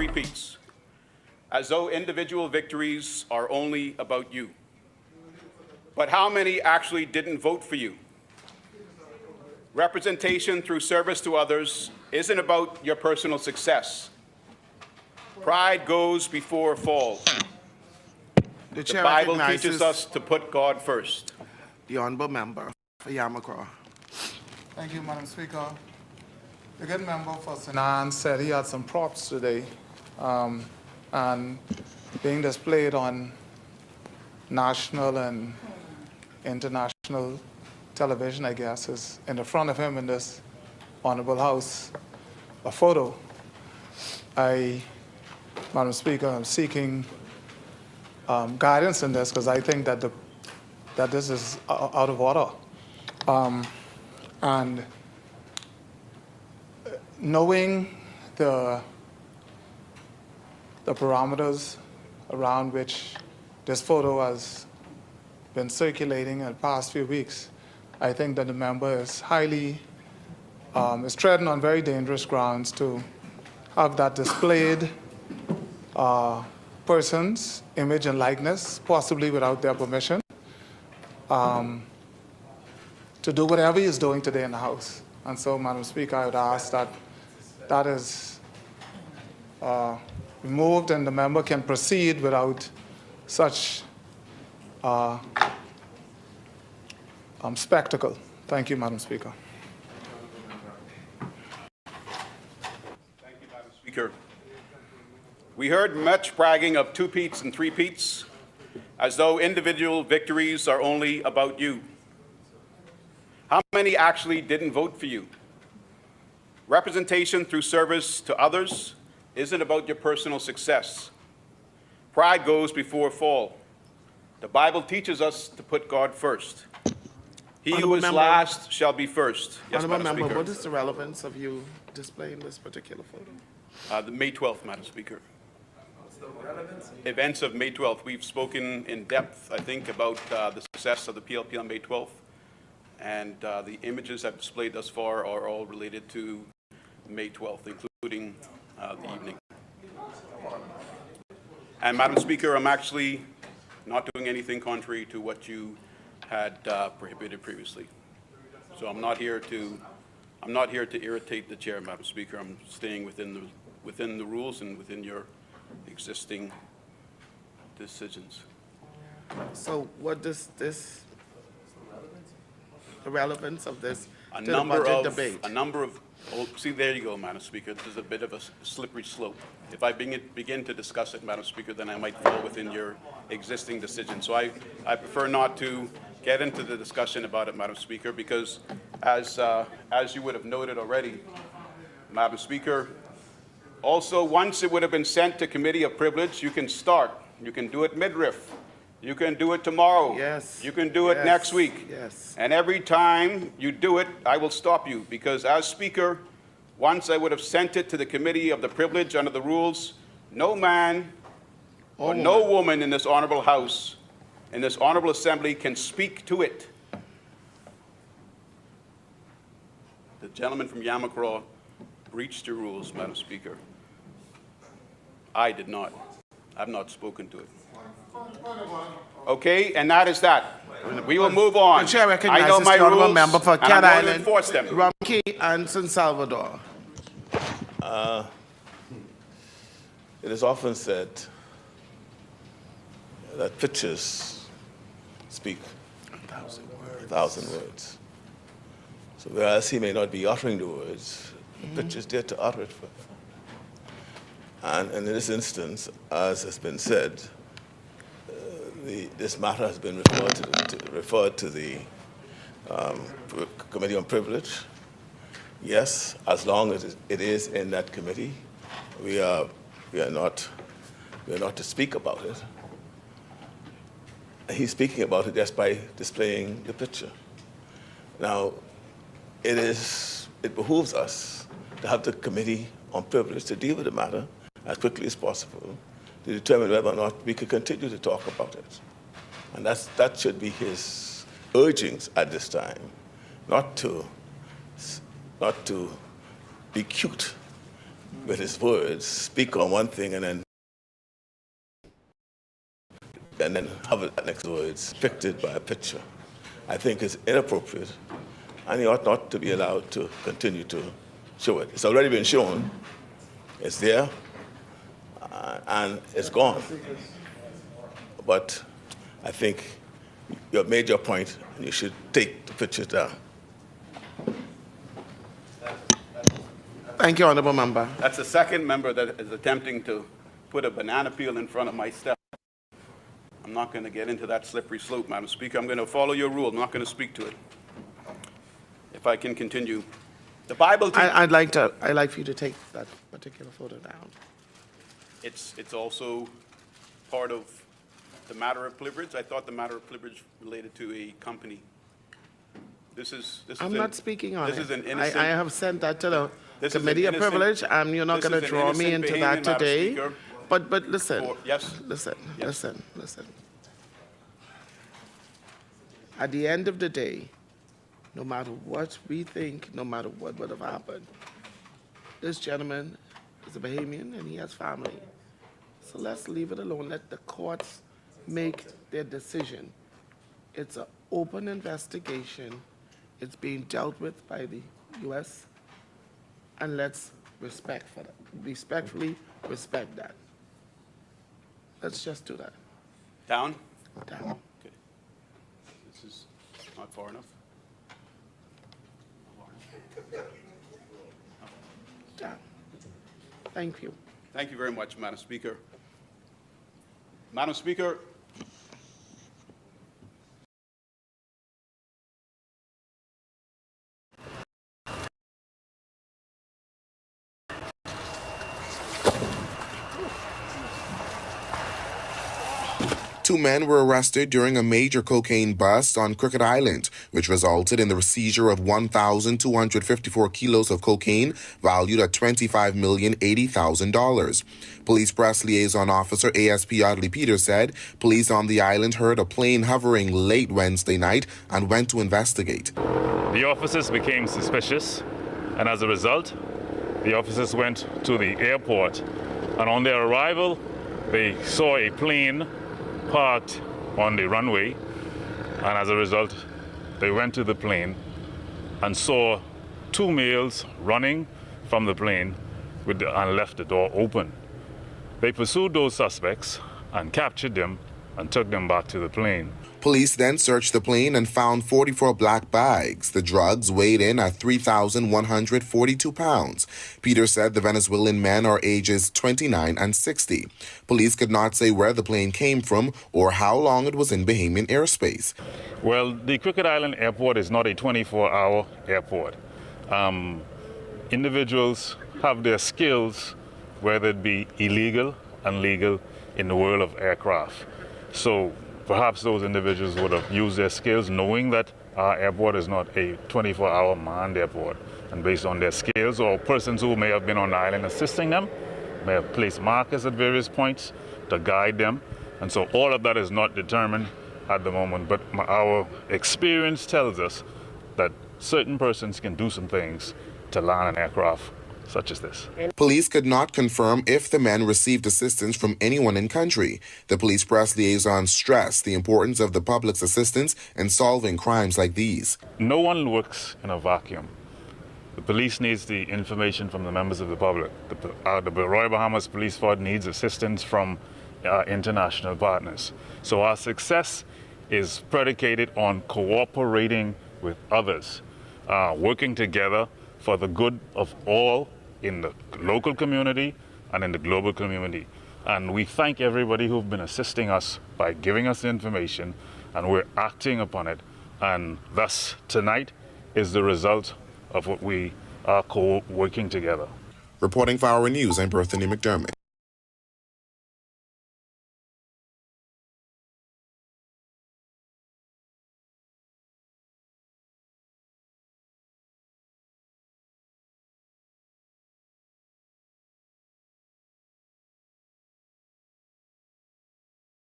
three-peats, as though individual victories are only about you. But how many actually didn't vote for you? Representation through service to others isn't about your personal success. Pride goes before a fall. The Bible teaches us to put God first. The honourable member for Yamacraw. Thank you, Madam Speaker. The good member for Sinan said he had some props today, and being displayed on national and international television, I guess, is in the front of him in this honorable house, a photo. Madam Speaker, I'm seeking guidance in this because I think that this is out of order. And knowing the parameters around which this photo has been circulating in the past few weeks, I think that the member is is treading on very dangerous grounds to have that displayed person's image and likeness, possibly without their permission, to do whatever he's doing today in the House. And so, Madam Speaker, I would ask that that is removed and the member can proceed without such spectacle. Thank you, Madam Speaker. Thank you, Madam Speaker. We heard much bragging of two-peats and three-peats, as though individual victories are only about you. How many actually didn't vote for you? Representation through service to others isn't about your personal success. Pride goes before a fall. The Bible teaches us to put God first. He who is last shall be first. Yes, Madam Speaker. What is the relevance of you displaying this particular photo? The May 12th, Madam Speaker. Events of May 12th. We've spoken in depth, I think, about the success of the PLP on May 12th. And the images I've displayed thus far are all related to May 12th, including the evening. And Madam Speaker, I'm actually not doing anything contrary to what you had prohibited previously. So I'm not here to irritate the chair, Madam Speaker. I'm staying within the rules and within your existing decisions. So what does this, the relevance of this A to the budget debate? See, there you go, Madam Speaker. This is a bit of a slippery slope. If I begin to discuss it, Madam Speaker, then I might fall within your existing decision. So I prefer not to get into the discussion about it, Madam Speaker, because as you would have noted already, Madam Speaker, also once it would have been sent to Committee of Privilege, you can start. You can do it midriff. You can do it tomorrow. Yes. You can do it next week. Yes. And every time you do it, I will stop you, because as Speaker, once I would have sent it to the Committee of the Privilege under the rules, no man or no woman in this honorable House, in this honorable Assembly, can speak to it. The gentleman from Yamacraw breached your rules, Madam Speaker. I did not. I've not spoken to it. Okay, and that is that. We will move on. The chair recognizes I know my the honourable rules, member for and Cat I'm going to Island, enforce them. Rumkey and San Salvador. It is often said that pictures speak 1,000 words. So whereas he may not be uttering the words, the picture is there to utter it for him. And in this instance, as has been said, this matter has been referred to the Committee on Privilege. Yes, as long as it is in that committee, we are not to speak about it. He's speaking about it just by displaying the picture. Now, it behooves us to have the Committee on Privilege to deal with the matter as quickly as possible to determine whether or not we can continue to talk about it. And that should be his urgings at this time, not to be cute with his words, speak on one thing and then have that next words depicted by a picture, I think is inappropriate, and he ought not to be allowed to continue to show it. It's already been shown. It's there, and it's gone. But I think you have made your point, and you should take the pictures down. Thank you, Honorable Member. That's the second member that is attempting to put a banana peel in front of my step. I'm not going to get into that slippery slope, Madam Speaker. I'm going to follow your rule. I'm not going to speak to it. If I can continue. The Bible teaches... I'd like for you to take that particular photo down. It's also part of the matter of privilege. I thought the matter of privilege related to a company. I'm not speaking on it. This is an innocent... I have sent that to the This is an Committee of innocent- Privilege, and you're not this going to is an draw me innocent into that behavior, Madam today. Speaker. But listen. Yes? Listen. Yes. Listen. At the end of the day, no matter what we think, no matter what would have happened, this gentleman is a Bahamian and he has family. So let's leave it alone. Let the courts make their decision. It's an open investigation. It's being dealt with by the U.S. And let's respectfully respect that. Let's just do that. Down? Down. Okay. This is not far enough. Down. Thank you. Thank you very much, Madam Speaker. Madam Speaker, Two men were arrested during a major cocaine bust on Crooked Island, which resulted in the seizure of 1,254 kilos of cocaine valued at $25,080,000. Police press liaison officer ASP Audley Peters said police on the island heard a plane hovering late Wednesday night and went to investigate. The officers became suspicious, and as a result, the officers went to the airport, and on their arrival, they saw a plane parked on the runway, and as a result, they went to the plane and saw two males running from the plane and left the door open. They pursued those suspects and captured them and took them back to the plane. Police then searched the plane and found 44 black bags. The drugs weighed in at 3,142 pounds. Peter said the Venezuelan men are ages 29 and 60. Police could not say where the plane came from or how long it was in Bahamian airspace. Well, the Crooked Island Airport is not a 24-hour airport. Individuals have their skills, whether it be illegal and legal, in the world of aircraft. So perhaps those individuals would have used their skills knowing that our airport is not a 24-hour manned airport. And based on their skills, or persons who may have been on the island assisting them, may have placed markers at various points to guide them. And so all of that is not determined at the moment. But our experience tells us that certain persons can do some things to land an aircraft such as this. Police could not confirm if the men received assistance from anyone in country. The police press liaison stressed the importance of the public's assistance in solving crimes like these. No one works in a vacuum. The police needs the information from the members of the public. The Royal Bahamas Police Force needs assistance from international partners. So our success is predicated on cooperating with others, working together for the good of all in the local community and in the global community. And we thank everybody who've been assisting us by giving us the information, and we're acting upon it. And thus, tonight is the result of what we are working together. Reporting for Our News, I'm Berthany McDermott.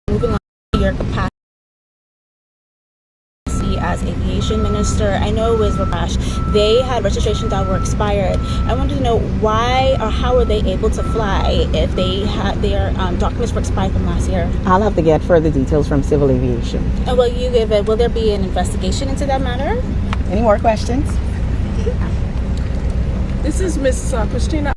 Moving on to your capacity as aviation minister. I know it was Rabash. They had registrations that were expired. I wanted to know why or how were they able to fly if they had their documents were expired from last year? I'll have to get further details from Civil Aviation. And will there be an investigation into that matter? Any more questions? This is Miss Christina.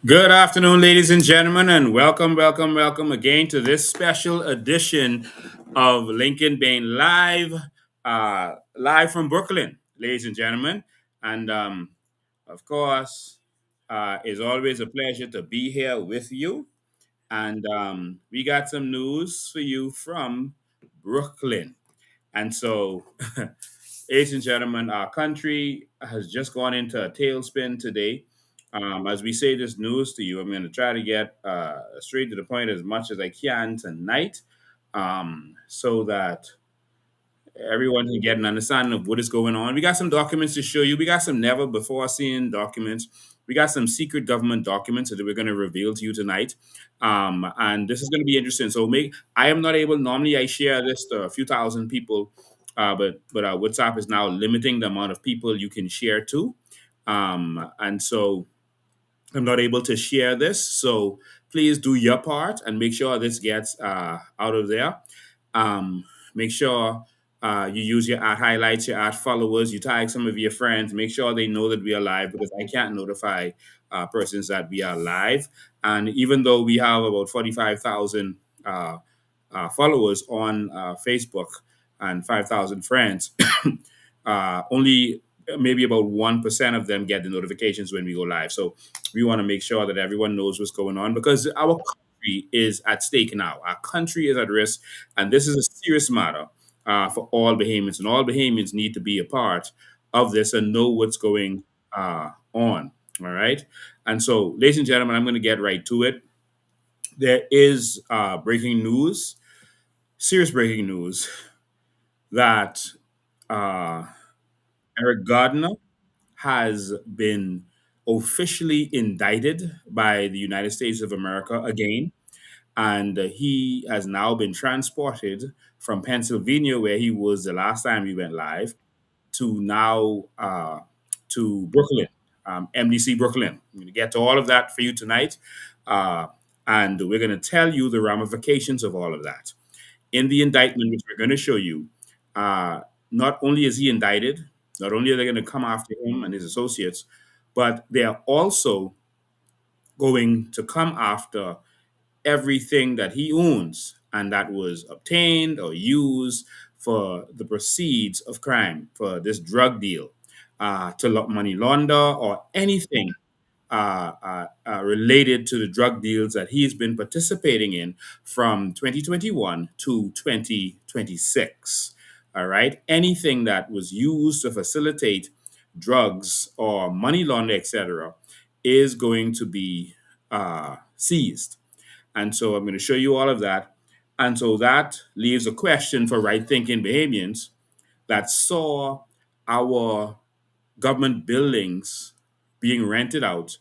Good afternoon, ladies and gentlemen, and welcome again to this special edition of Lincoln Bain Live, live from Brooklyn, ladies and gentlemen. And of course, it's always a pleasure to be here with you. And we got some news for you from Brooklyn. And so, ladies and gentlemen, our country has just gone into a tailspin today. As we say this news to you, I'm going to try to get straight to the point as much as I can tonight, so that everyone can get an understanding of what is going on. We got some documents to show you. We got some never before seen documents. We got some secret government documents that we're going to reveal to you tonight. And this is going to be interesting. So I am not able, normally I share this to a few thousand people, but WhatsApp is now limiting the amount of people you can share to. And so I'm not able to share this. So please do your part and make sure this gets out of there. Um, Make sure you use your ad highlights, your ad followers, you tag some of your friends. Make sure they know that we are live because I can't notify persons that we are live. And even though we have about 45,000 followers on Facebook and 5,000 friends, only maybe about 1% of them get the notifications when we go live. So we want to make sure that everyone knows what's going on because our country is at stake now. Our country is at risk, and this is a serious matter for all Bahamians, and all Bahamians need to be a part of this and know what's going on. All right. And so, ladies and gentlemen, I'm going to get right to it. There is breaking news, serious breaking news, that uh, Eric Gardiner has been officially indicted by the United States of America again. And he has now been transported from Pennsylvania, where he was the last time we went live, to now to Brooklyn, MDC Brooklyn. I'm going to get to all of that for you tonight. Uh, and we're going to tell you the ramifications of all of that. In the indictment, which we're going to show you, uh, not only is he indicted, not only are they going to come after him and his associates, but they are also going to come after everything that he owns and that was obtained or used for the proceeds of crime, for this drug deal, to money launder or anything related to the drug deals that he's been participating in from 2021 to 2026. All right. Anything that was used to facilitate drugs or money launder, etc., is going to be seized. And so I'm going to show you all of that. And so that leaves a question for right thinking Bahamians that saw our government buildings being rented out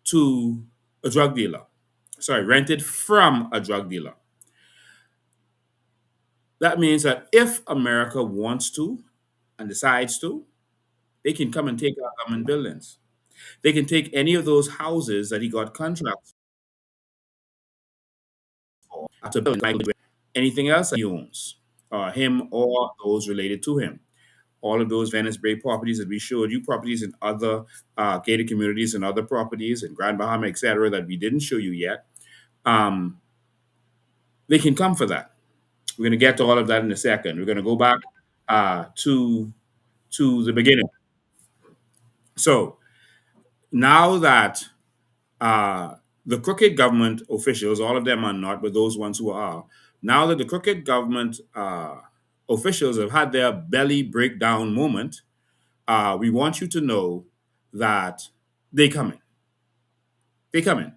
to a drug dealer. Sorry, rented from a drug dealer. That means that if America wants to and decides to, they can come and take our government buildings. They can take any of those houses that he got contracts for to build, like anything else that he owns, him or those related to him. All of those Venice Bay properties that we showed you, properties in other gated communities and other properties in Grand Bahama, etc., that we didn't show you yet, um, they can come for that. We're going to get to all of that in a second. We're going to go back to the beginning. So now that uh, the crooked government officials, all of them are not, but those ones who are, now that the crooked government officials have had their belly breakdown moment, we want you to know that they coming. They coming.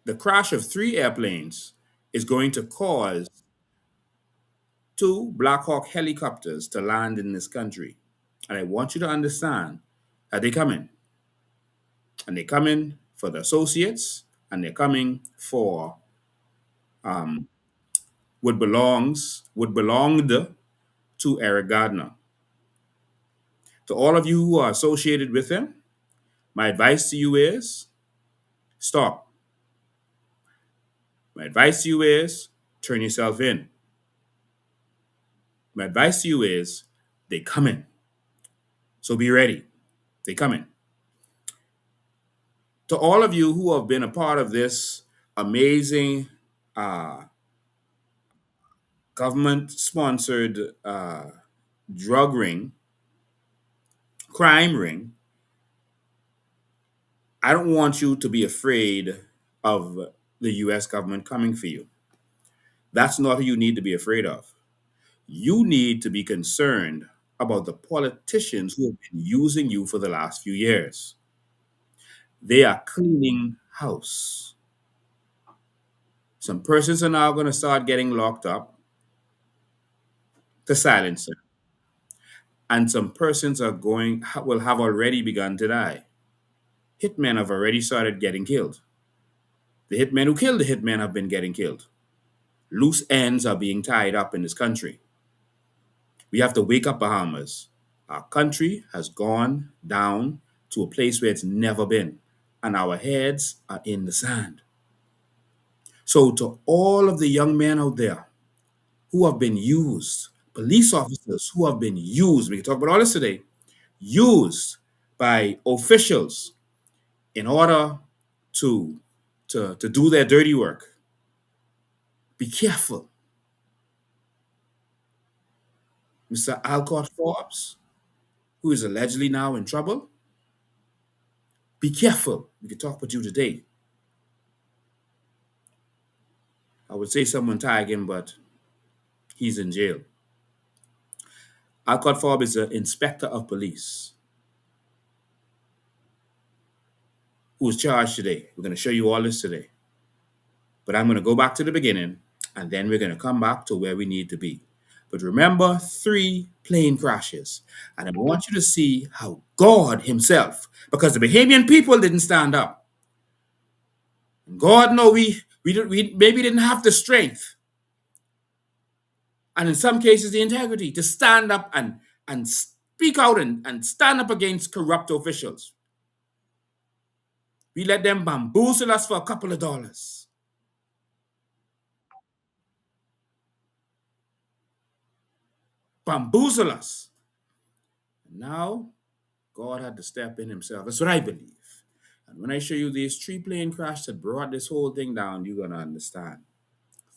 The crash of 3 airplanes is going to cause 2 Black Hawk helicopters to land in this country. And I want you to understand that they coming. And they're coming for the associates, and they're coming for what belonged to Eric Gardner. To all of you who are associated with him, my advice to you is stop. My advice to you is turn yourself in. My advice to you is they coming. So be ready. They coming. To all of you who have been a part of this amazing government-sponsored drug ring, crime ring, I don't want you to be afraid of the U.S. government coming for you. That's not who you need to be afraid of. You need to be concerned about the politicians who have been using you for the last few years. They are cleaning house. Some persons are now going to start getting locked up to silence them. And some persons will have already begun to die. Hitmen have already started getting killed. The hitmen who killed the hitmen have been getting killed. Loose ends are being tied up in this country. We have to wake up, Bahamas. Our country has gone down to a place where it's never been, and our heads are in the sand. So, to all of the young men out there who have been used, police officers who have been used, we can talk about all this today, used by officials in order to do their dirty work, be careful. Mr. Alcott Forbes, who is allegedly now in trouble, be careful. We can talk with you today. I would say someone tag him, but he's in jail. Alcott Forbes is an inspector of police who was charged today. We're going to show you all this today. But I'm going to go back to the beginning, and then we're going to come back to where we need to be. But remember, 3 plane crashes. And I want you to see how God himself, because the Bahamian people didn't stand up. God, no, we maybe didn't have the strength, and in some cases the integrity to stand up and speak out and stand up against corrupt officials. We let them bamboozle us for a couple of dollars. Bamboozle us. Now, God had to step in himself. That's what I believe. And when I show you these 3 plane crashes that brought this whole thing down, you're going to understand.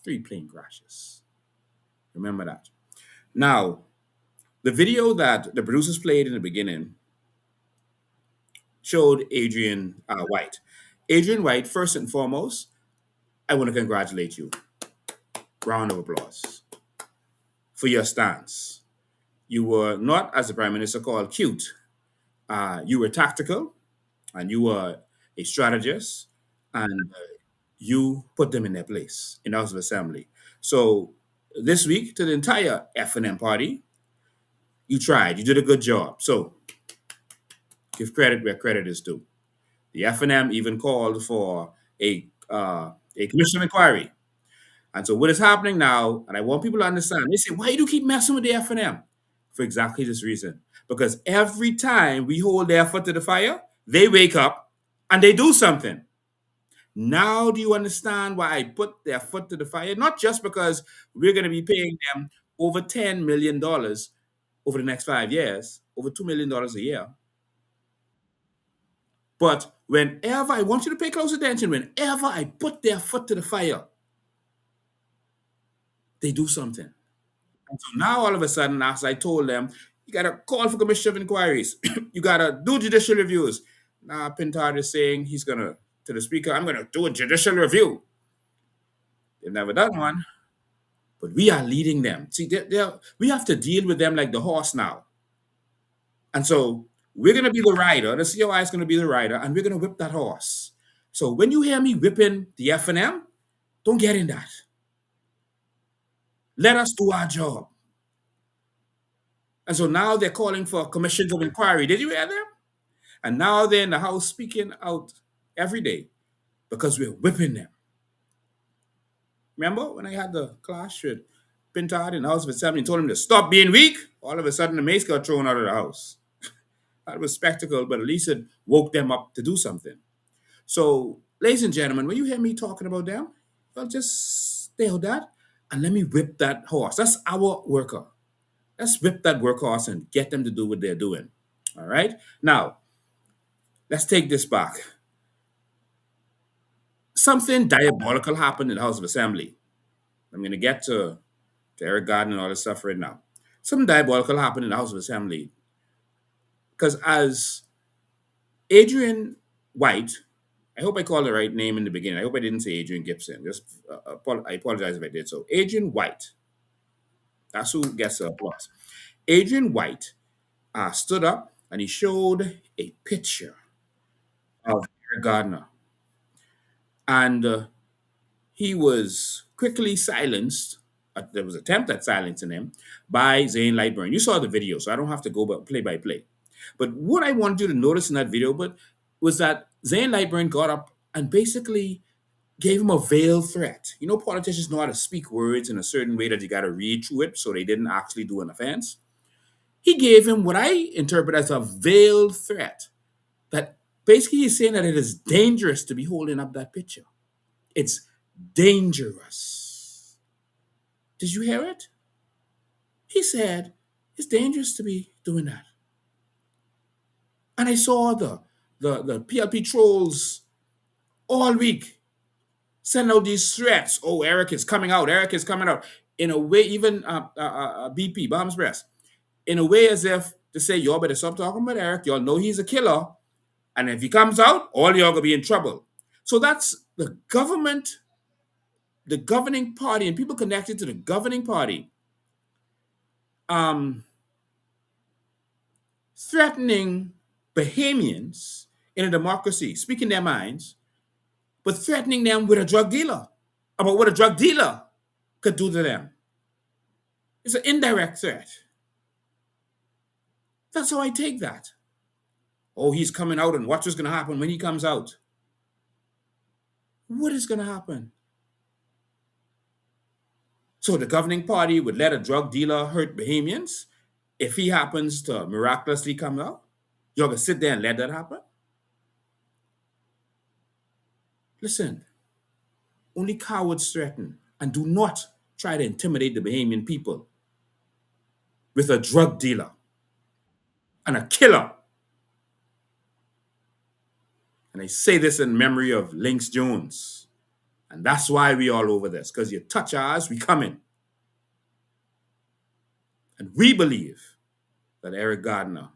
3 plane crashes. Remember that. Now, the video that the producers played in the beginning showed Adrian White. Adrian White, first and foremost, I want to congratulate you. Round of applause for your stance. You were not, as the Prime Minister called, cute. You were tactical, and you were a strategist, and you put them in their place in the House of Assembly. So this week, to the entire F&M party, you tried. You did a good job. So give credit where credit is due. The F&M even called for a a commission of inquiry. And so what is happening now, and I want people to understand, they say, why do you keep messing with the F&M? For exactly this reason. Because every time we hold their foot to the fire, they wake up and they do something. Now do you understand why I put their foot to the fire? Not just because we're going to be paying them over $10 million over the next 5 years, over $2 million a year. But whenever, I want you to pay close attention, whenever I put their foot to the fire, they do something. And so now all of a sudden, as I told them, you got to call for commission of inquiries. You got to do judicial reviews. Now Pintard is saying he's going to the speaker, I'm going to do a judicial review. They've never done one, but we are leading them. See, we have to deal with them like the horse now. And so we're going to be the rider. The COI is going to be the rider, and we're going to whip that horse. So when you hear me whipping the F&M, don't get in that. Let us do our job. And so now they're calling for commissions of inquiry. Did you hear them? And now they're in the House speaking out every day because we're whipping them. Remember when I had the clash with Pintard in the House of Assembly and told him to stop being weak? All of a sudden, the mace got thrown out of the House. That was spectacle, but at least it woke them up to do something. So, ladies and gentlemen, when you hear me talking about them, well, just stay on that and let me whip that horse. That's our worker. Let's whip that workhorse and get them to do what they're doing. All right? Now, let's take this back. Something diabolical happened in the House of Assembly. I'm going to get to Eric Gardiner and all this stuff right now. Something diabolical happened in the House of Assembly because as Adrian White, I hope I called the right name in the beginning. I hope I didn't say Adrian Gibson. I apologize if I did. So Adrian White, that's who gets the applause. Adrian White stood up and he showed a picture of Eric Gardiner. And he was quickly silenced. There was an attempt at silencing him by Zane Lightburn. You saw the video, so I don't have to go play by play. But what I wanted you to notice in that video was that Zane Lightburn got up and basically gave him a veiled threat. You know, politicians know how to speak words in a certain way that you got to read through it so they didn't actually do an offense. He gave him what I interpret as a veiled threat that basically he's saying that it is dangerous to be holding up that picture. It's dangerous. Did you hear it? He said it's dangerous to be doing that. And I saw the PLP trolls all week send out these threats. Oh, Eric is coming out. Eric is coming out. In a way, even BP, Bahamas Press, in a way as if to say, y'all better stop talking about Eric. Y'all know he's a killer. And if he comes out, all y'all gonna be in trouble. So that's the government, the governing party, and people connected to the governing party threatening Bahamians in a democracy, speaking their minds, but threatening them with a drug dealer, about what a drug dealer could do to them. It's an indirect threat. That's how I take that. Oh, he's coming out, and what's going to happen when he comes out? What is going to happen? So the governing party would let a drug dealer hurt Bahamians if he happens to miraculously come out? You're going to sit there and let that happen? Listen, only cowards threaten, and do not try to intimidate the Bahamian people with a drug dealer and a killer. And I say this in memory of Lynx Jones. And that's why we all over this, because you touch ours, we come in. And we believe that Eric Gardiner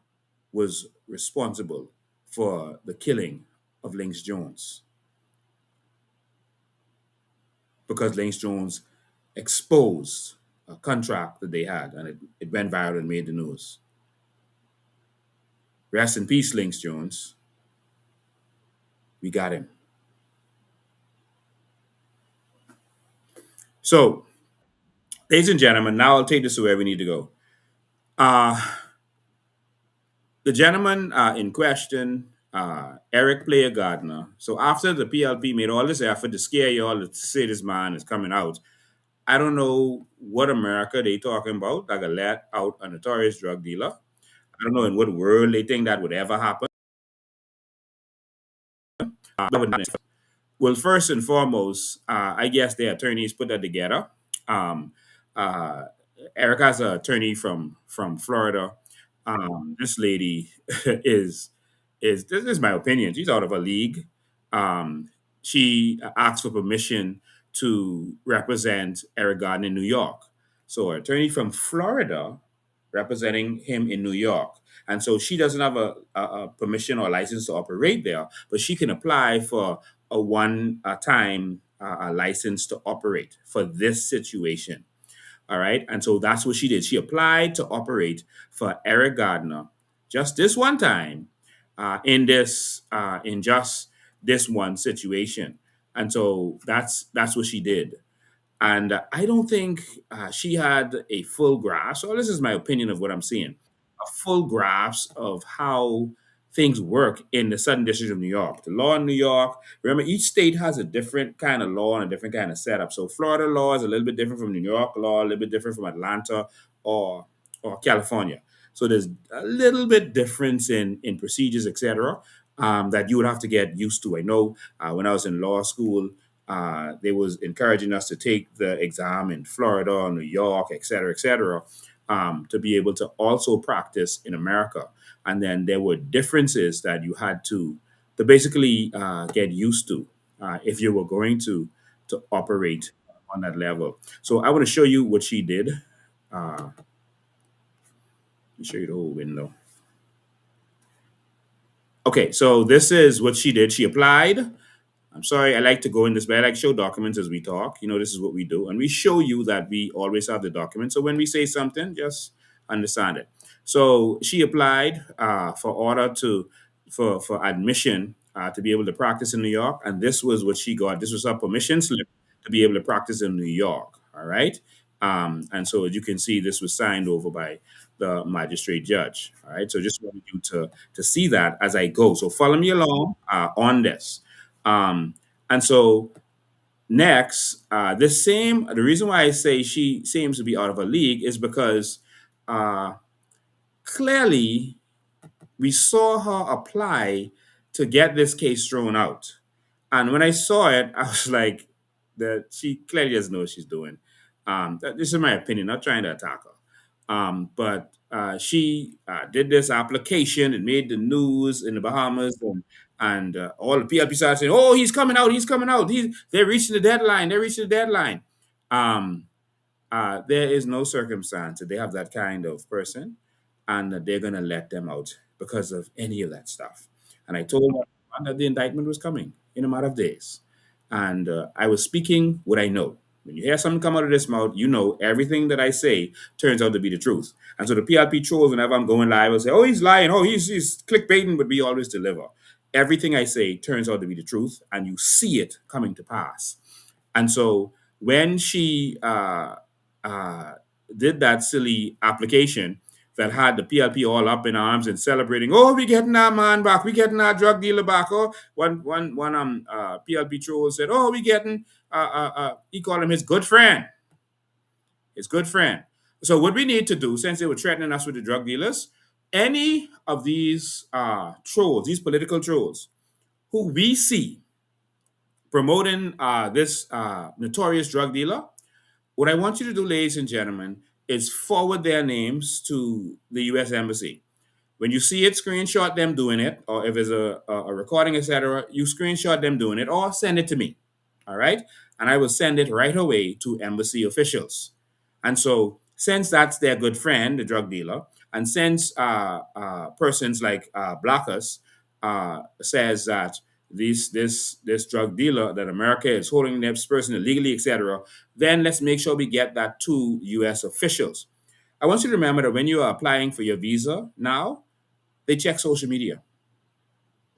was responsible for the killing of Lynx Jones. Because Lynx Jones exposed a contract that they had, and it went viral and made the news. Rest in peace, Lynx Jones. We got him. So, ladies and gentlemen, now I'll take this to where we need to go. The gentleman in question Eric Player Gardner. So after the PLP made all this effort to scare y'all to say this man is coming out, I don't know what America they talking about that could let out a notorious drug dealer. I don't know in what world they think that would ever happen. That would not. Well, first and foremost, I guess the attorneys put that together. Um, uh, Erica's an attorney from Florida. This lady this is my opinion. She's out of her league. Um, she asked for permission to represent Eric Garden in New York. So, an attorney from Florida representing him in New York. And so she doesn't have a permission or license to operate there, but she can apply for a one-time license to operate for this situation. All right. And so that's what she did. She applied to operate for Eric Gardner just this one time in just this one situation. And so that's what she did. And I don't think she had a full grasp, or this is my opinion of what I'm seeing, a full grasp of how things work in the Southern District of New York. The law in New York, remember, each state has a different kind of law and a different kind of setup. So Florida law is a little bit different from New York law, a little bit different from Atlanta or California. So there's a little bit difference in procedures, etc., that you would have to get used to. I know when I was in law school, they was encouraging us to take the exam in Florida, New York, et cetera, to be able to also practice in America. And then there were differences that you had to basically get used to if you were going to operate on that level. So I want to show you what she did. Let me show you the whole window. Okay, so this is what she did. She applied. I'm sorry, I like to go in this, but I like to show documents as we talk. You know, this is what we do. And we show you that we always have the document. So when we say something, just understand it. So she applied for order for admission to be able to practice in New York. And this was what she got. This was her permission slip to be able to practice in New York. All right. And so as you can see, this was signed over by the magistrate judge. All right. So just wanted you to see that as I go. So follow me along on this. And so next, the reason why I say she seems to be out of her league is because clearly we saw her apply to get this case thrown out. And when I saw it, I was like, that she clearly doesn't know what she's doing. This is my opinion, not trying to attack her. But she did this application. It made the news in the Bahamas, and all the PLP started saying, "Oh, he's coming out! He's coming out! They're reaching the deadline! They're reaching the deadline!" Um, there is no circumstance that they have that kind of person and that they're going to let them out because of any of that stuff. And I told them that the indictment was coming in a matter of days. And I was speaking what I know. When you hear something come out of this mouth, you know everything that I say turns out to be the truth. And so the PLP trolls, whenever I'm going live, will say, "Oh, he's lying. Oh, he's clickbaiting," but we always deliver. Everything I say turns out to be the truth, and you see it coming to pass. And so when she uh, did that silly application that had the PLP all up in arms and celebrating, "Oh, we getting our man back, we getting our drug dealer back." Oh, one PLP troll said, "Oh, we getting," he called him his good friend. His good friend. So what we need to do, since they were threatening us with the drug dealers, any of these trolls, these political trolls, who we see promoting this notorious drug dealer, what I want you to do, ladies and gentlemen, is forward their names to the U.S. Embassy. When you see it, screenshot them doing it, or if there's a recording, etc., you screenshot them doing it, or send it to me. All right? And I will send it right away to embassy officials. And so, since that's their good friend, the drug dealer, and since persons like Blackus says that this drug dealer that America is holding this person illegally, etc., then let's make sure we get that to U.S. officials. I want you to remember that when you are applying for your visa now, they check social media.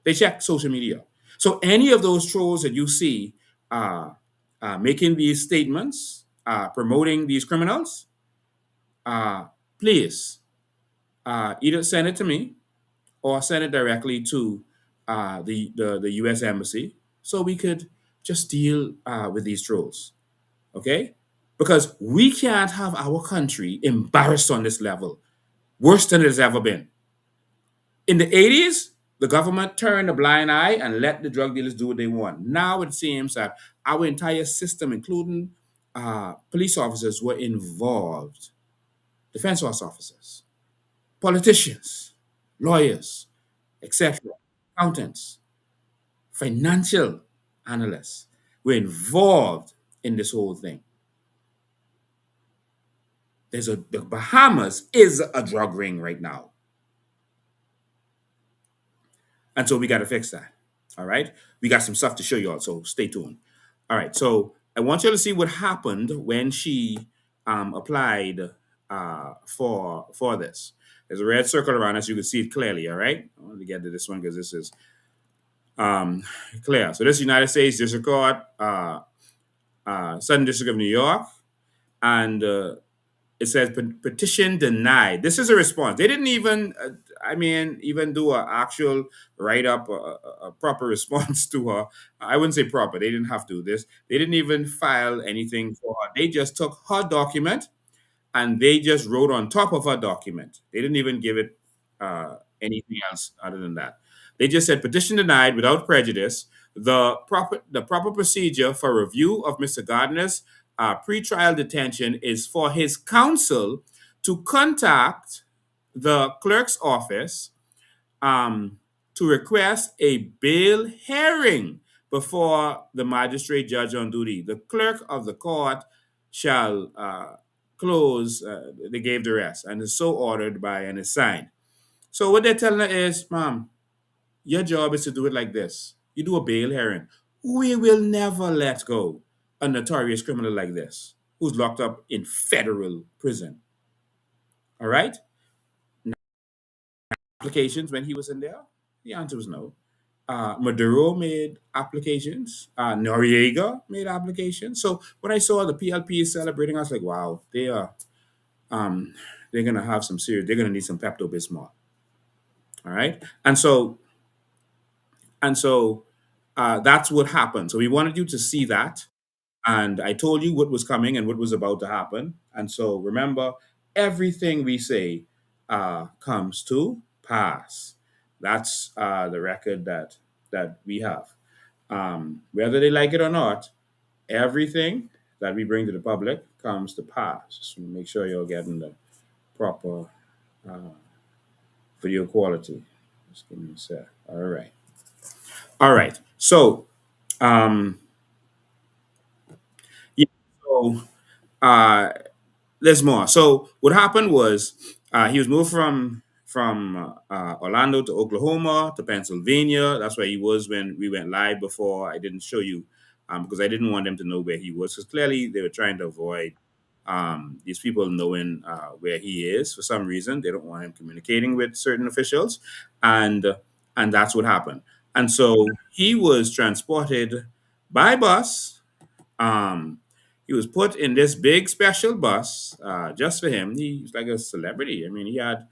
They check social media. So any of those trolls that you see making these statements, promoting these criminals, please either send it to me or send it directly to the U.S. Embassy so we could just deal with these trolls, okay? Because we can't have our country embarrassed on this level, worse than it has ever been. In the 80s, the government turned a blind eye and let the drug dealers do what they want. Now it seems that our entire system, including police officers, were involved, defense force officers, politicians, lawyers, etc., accountants, financial analysts were involved in this whole thing. The Bahamas is a drug ring right now. And so we got to fix that. All right. We got some stuff to show you all. So stay tuned. All right. So I want you to see what happened when she applied for this. There's a red circle around us. You can see it clearly. All right. I want to get to this one because this is clear. So this is United States District Court, Southern District of New York. And it says petition denied. This is a response. They didn't even, even do an actual write up, a proper response to her. I wouldn't say proper. They didn't have to do this. They didn't even file anything for her. They just took her document and they just wrote on top of her document. They didn't even give it anything else other than that. They just said petition denied without prejudice. The proper procedure for review of Mr. Gardiner's pretrial detention is for his counsel to contact the clerk's office to request a bail hearing before the magistrate judge on duty. The clerk of the court shall close, they gave the rest, and is so ordered by and is signed. So what they're telling her is, ma'am, your job is to do it like this. You do a bail hearing. We will never let go a notorious criminal like this who's locked up in federal prison. All right? Applications when he was in there? The answer was no. Maduro made applications. Noriega made applications. So when I saw the PLP celebrating, I was like, wow, they're gonna have some serious. They're gonna need some Pepto Bismol. All right, and so that's what happened. So we wanted you to see that, and I told you what was coming and what was about to happen. And so remember, everything we say comes to pass. That's the record that we have. Whether they like it or not, everything that we bring to the public comes to pass. Just make sure you're getting the proper video quality. Just give me a sec. All right. All right. So, yeah. So, uh, there's more. So what happened was he was moved from Orlando to Oklahoma to Pennsylvania. That's where he was when we went live before. I didn't show you because I didn't want them to know where he was, because clearly they were trying to avoid these people knowing where he is for some reason. They don't want him communicating with certain officials, and that's what happened. And so he was transported by bus. um, he was put in this big special bus just for him. He's like a celebrity. I mean, he had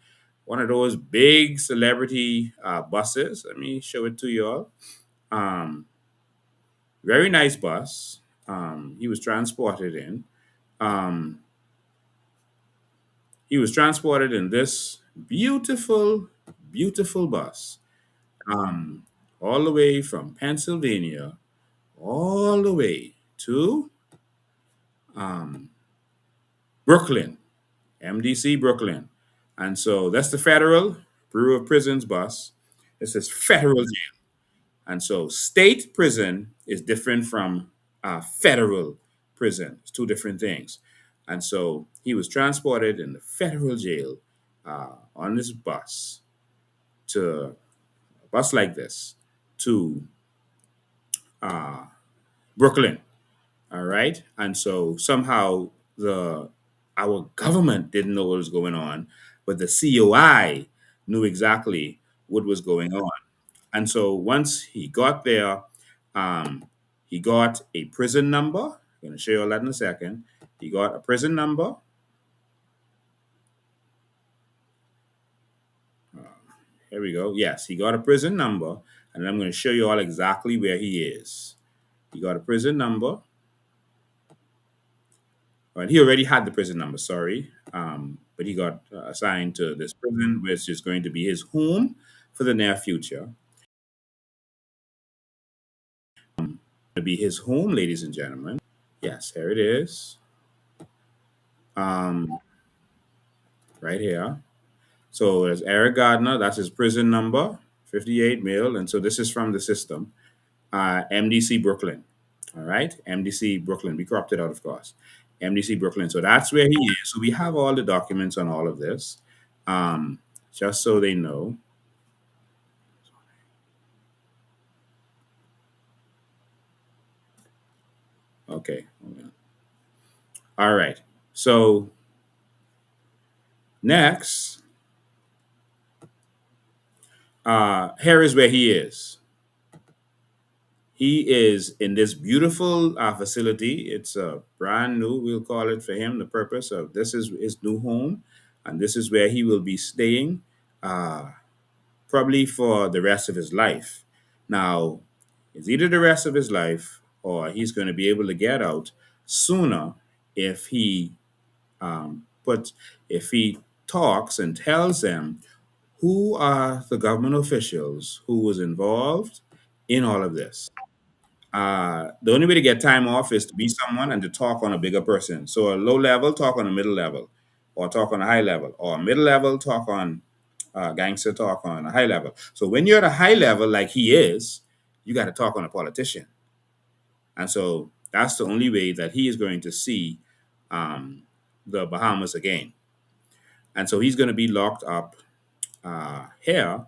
one of those big celebrity buses. Let me show it to you all. Um, Very nice bus. He was transported in. Um, he was transported in this beautiful, beautiful bus, um, all the way from Pennsylvania, all the way to um, Brooklyn, MDC Brooklyn. And so that's the Federal Bureau of Prisons bus. It says federal jail. And so state prison is different from federal prison. It's two different things. And so he was transported in the federal jail on this bus, to a bus like this, to Brooklyn. All right. And so somehow our government didn't know what was going on, but the COI knew exactly what was going on. And so once he got there, he got a prison number. I'm going to show you all that in a second. He got a prison number. Here we go. Yes, he got a prison number, and I'm going to show you all exactly where he is. He got a prison number. Well, he already had the prison number, sorry. But he got assigned to this prison, which is going to be his home for the near future. To be his home, ladies and gentlemen. Yes, here it is. Um, right here. So there's Eric Gardner. That's his prison number, 58 mil. And so this is from the system. MDC Brooklyn. All right. MDC Brooklyn. We cropped it out, of course. MDC Brooklyn. So that's where he is. So we have all the documents on all of this, just so they know. Okay. All right. So next, here is where he is. He is in this beautiful facility. It's a brand new, we'll call it for him. The purpose of this is his new home, and this is where he will be staying uh, probably for the rest of his life. Now, it's either the rest of his life or he's going to be able to get out sooner if he but if he talks and tells them who are the government officials who was involved in all of this. The only way to get time off is to be someone and to talk on a bigger person. So a low level, talk on a middle level, or talk on a high level, or a middle level, talk on gangster talk on a high level. So when you're at a high level, like he is, you got to talk on a politician. And so that's the only way that he is going to see um, the Bahamas again. And so he's going to be locked up here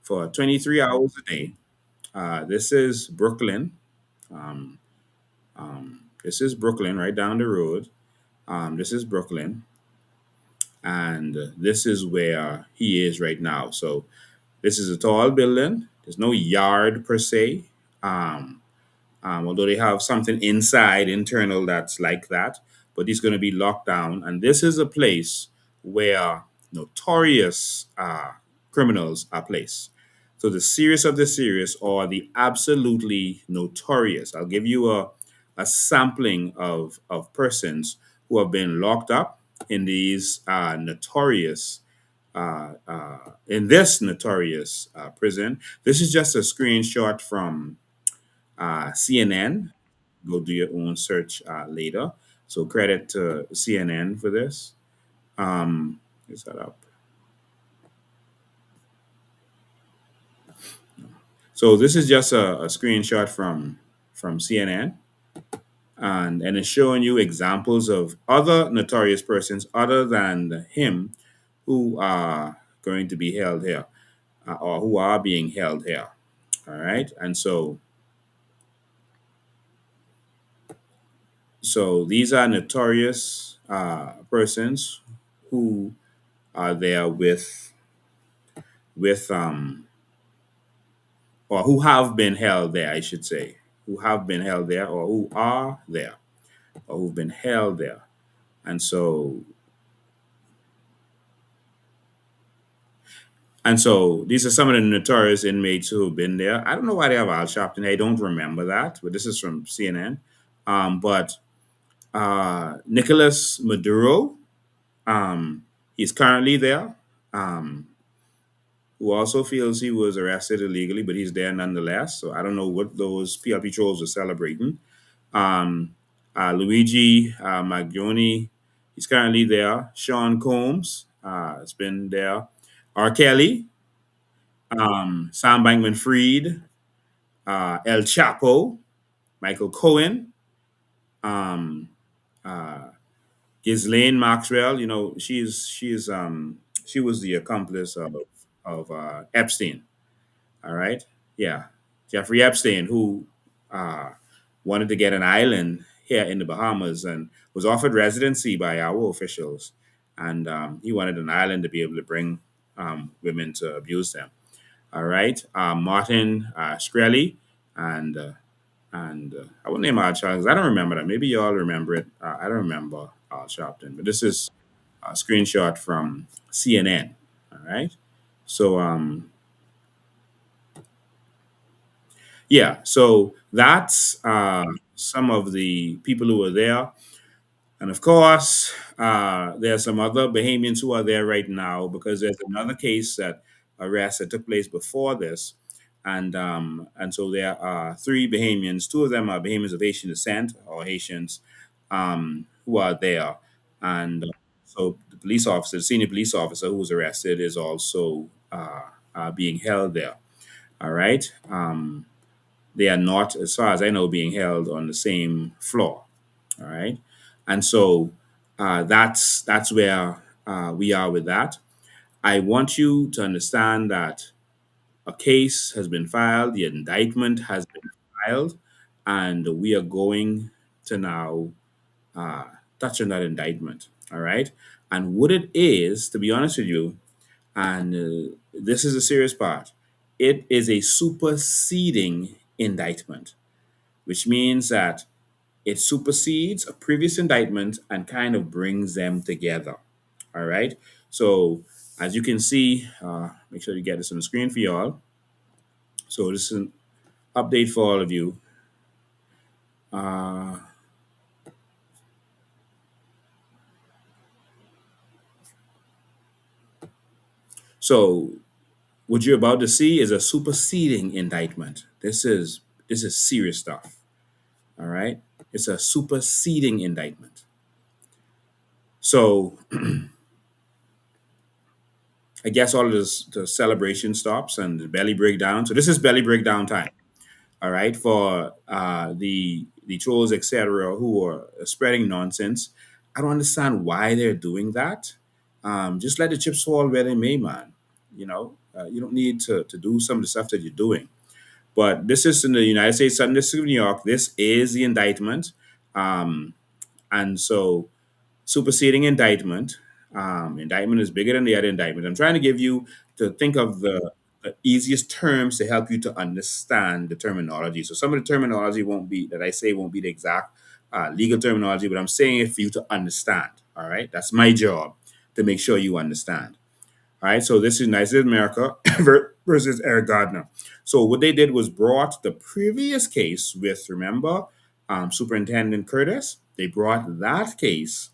for 23 hours a day. This is Brooklyn. Um, this is Brooklyn, right down the road. This is Brooklyn, and this is where he is right now. So this is a tall building. There's no yard per se, although they have something inside, internal, that's like that. But he's going to be locked down, and this is a place where notorious criminals are placed. So the serious of the serious or the absolutely notorious. I'll give you a sampling of persons who have been locked up in these notorious in this notorious prison. This is just a screenshot from CNN. Go do your own search later. So credit to CNN for this. Is that up? So this is just a screenshot from CNN, and it's showing you examples of other notorious persons other than him who are going to be held here or who are being held here. All right, and so these are notorious persons who are there with or who have been held there, I should say, who have been held there or who are there or who've been held there. And so these are some of the notorious inmates who have been there. I don't know why they have Al Sharpton. I don't remember that, but this is from CNN. But Nicolas Maduro, he's currently there. Who also feels he was arrested illegally, but he's there nonetheless. So I don't know what those PLP trolls are celebrating. Luigi Maglioni, he's currently there. Sean Combs has been there. R. Kelly, Sam Bankman Fried, El Chapo, Michael Cohen, um, uh, Ghislaine Maxwell. You know, she was the accomplice of Epstein. All right. Yeah. Jeffrey Epstein, who uh, wanted to get an island here in the Bahamas and was offered residency by our officials. And he wanted an island to be able to bring women to abuse them. All right. Martin Shkreli and I won't name Al Sharpton 'cause I don't remember that. Maybe y'all remember it. I don't remember Al Sharpton, but this is a screenshot from CNN. All right. So, Yeah, so that's some of the people who were there. And of course, there are some other Bahamians who are there right now because there's another case that arrest that took place before this, and so there are three Bahamians. Two of them are Bahamians of Haitian descent or Haitians who are there, and so the police officer, the senior police officer who was arrested, is also being held there. All right. They are not, as far as I know, being held on the same floor. All right, and so that's where we are with that. I want you to understand that a case has been filed, the indictment has been filed, and we are going to now uh, touch on that indictment. All right, and what it is, to be honest with you, and this is a serious part. It is a superseding indictment, which means that it supersedes a previous indictment and kind of brings them together. All right. So as you can see, make sure you get this on the screen for y'all. So this is an update for all of you. Uh, so what you're about to see is a superseding indictment. This is serious stuff. All right. It's a superseding indictment. So I guess all of this, the celebration stops and the belly breakdown. So this is belly breakdown time. All right, for the trolls, etc., who are spreading nonsense. I don't understand why they're doing that. Just let the chips fall where they may, man. You don't need to do some of the stuff that you're doing. But this is in the United States Southern District of New York. This is the indictment, um, and so superseding indictment. Indictment is bigger than the other indictment. I'm trying to give you to think of the easiest terms to help you to understand the terminology. So some of the terminology won't be that I say won't be the exact legal terminology, but I'm saying it for you to understand. All right, that's my job to make sure you understand. All right, so this is United States of America versus Eric Gardner. So what they did was brought the previous case with, remember, Superintendent Curtis. They brought that case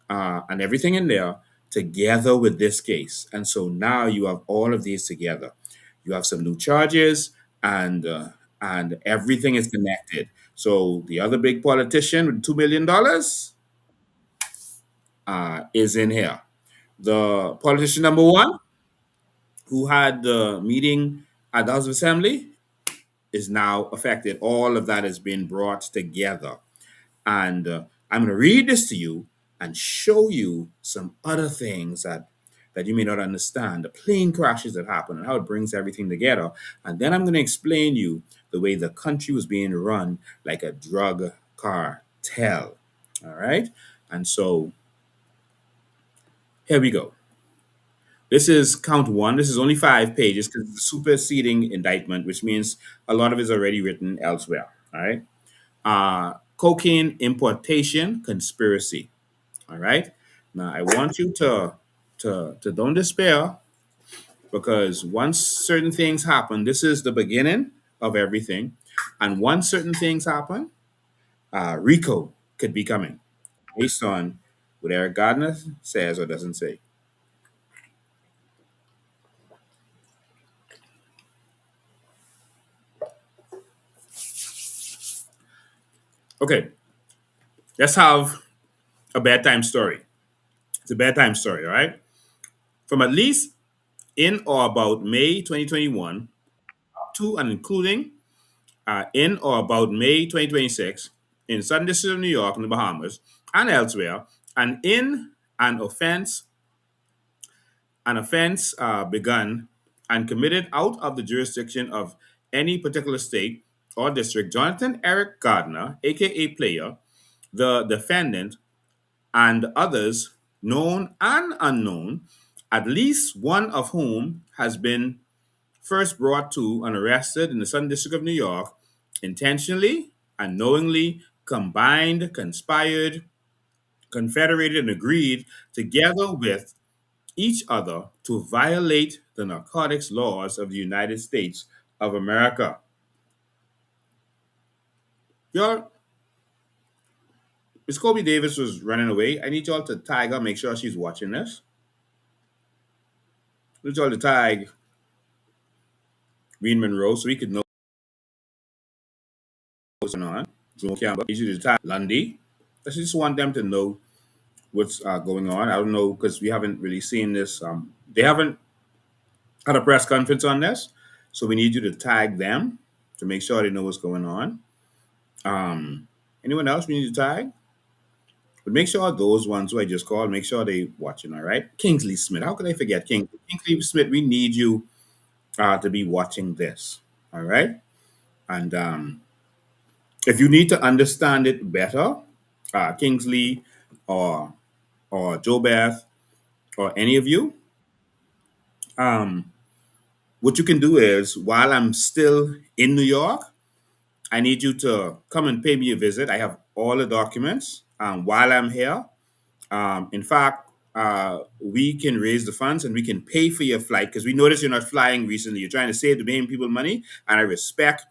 and everything in there together with this case. And so now you have all of these together. You have some new charges, and everything is connected. So the other big politician with $2 million is in here. The politician number one, who had the meeting at the House of Assembly, is now affected. All of that has been brought together. And I'm going to read this to you and show you some other things that you may not understand, the plane crashes that happen and how it brings everything together. And then I'm going to explain you the way the country was being run like a drug cartel. All right. And so here we go. This is count one. This is only 5 pages because it's a superseding indictment, which means a lot of it is already written elsewhere. All right. Cocaine importation conspiracy. All right. Now I want you to don't despair, because once certain things happen, this is the beginning of everything, and once certain things happen, RICO could be coming based on what Eric Gardner says or doesn't say. Okay, let's have a bedtime story. It's a bedtime story, all right? From at least in or about May 2021 up to and including in or about May 2026 in Southern District of New York in the Bahamas and elsewhere, and in an offense begun and committed out of the jurisdiction of any particular state or district, Jonathan Eric Gardner, aka Player, the defendant, and others, known and unknown, at least one of whom has been first brought to and arrested in the Southern District of New York, intentionally and knowingly combined, conspired, confederated, and agreed together with each other to violate the narcotics laws of the United States of America. Y'all, Miss Kobe Davis was running away. I need y'all to tag her, make sure she's watching this. I need y'all to tag Green Monroe so we could know what's going on. Joe Campbell. I need you to tag Lundy. I just want them to know what's going on. I don't know because we haven't really seen this. They haven't had a press conference on this, so we need you to tag them to make sure they know what's going on. Anyone else we need to tag? But make sure those ones who I just called, make sure they watching. All right, Kingsley Smith. How could I forget Kingsley Smith? We need you to be watching this. All right, and if you need to understand it better, Kingsley or Joe Beth or any of you, what you can do is while I'm still in New York, I need you to come and pay me a visit. I have all the documents while I'm here. In fact, we can raise the funds and we can pay for your flight because we noticed you're not flying recently. You're trying to save the Bahamian people money, and I respect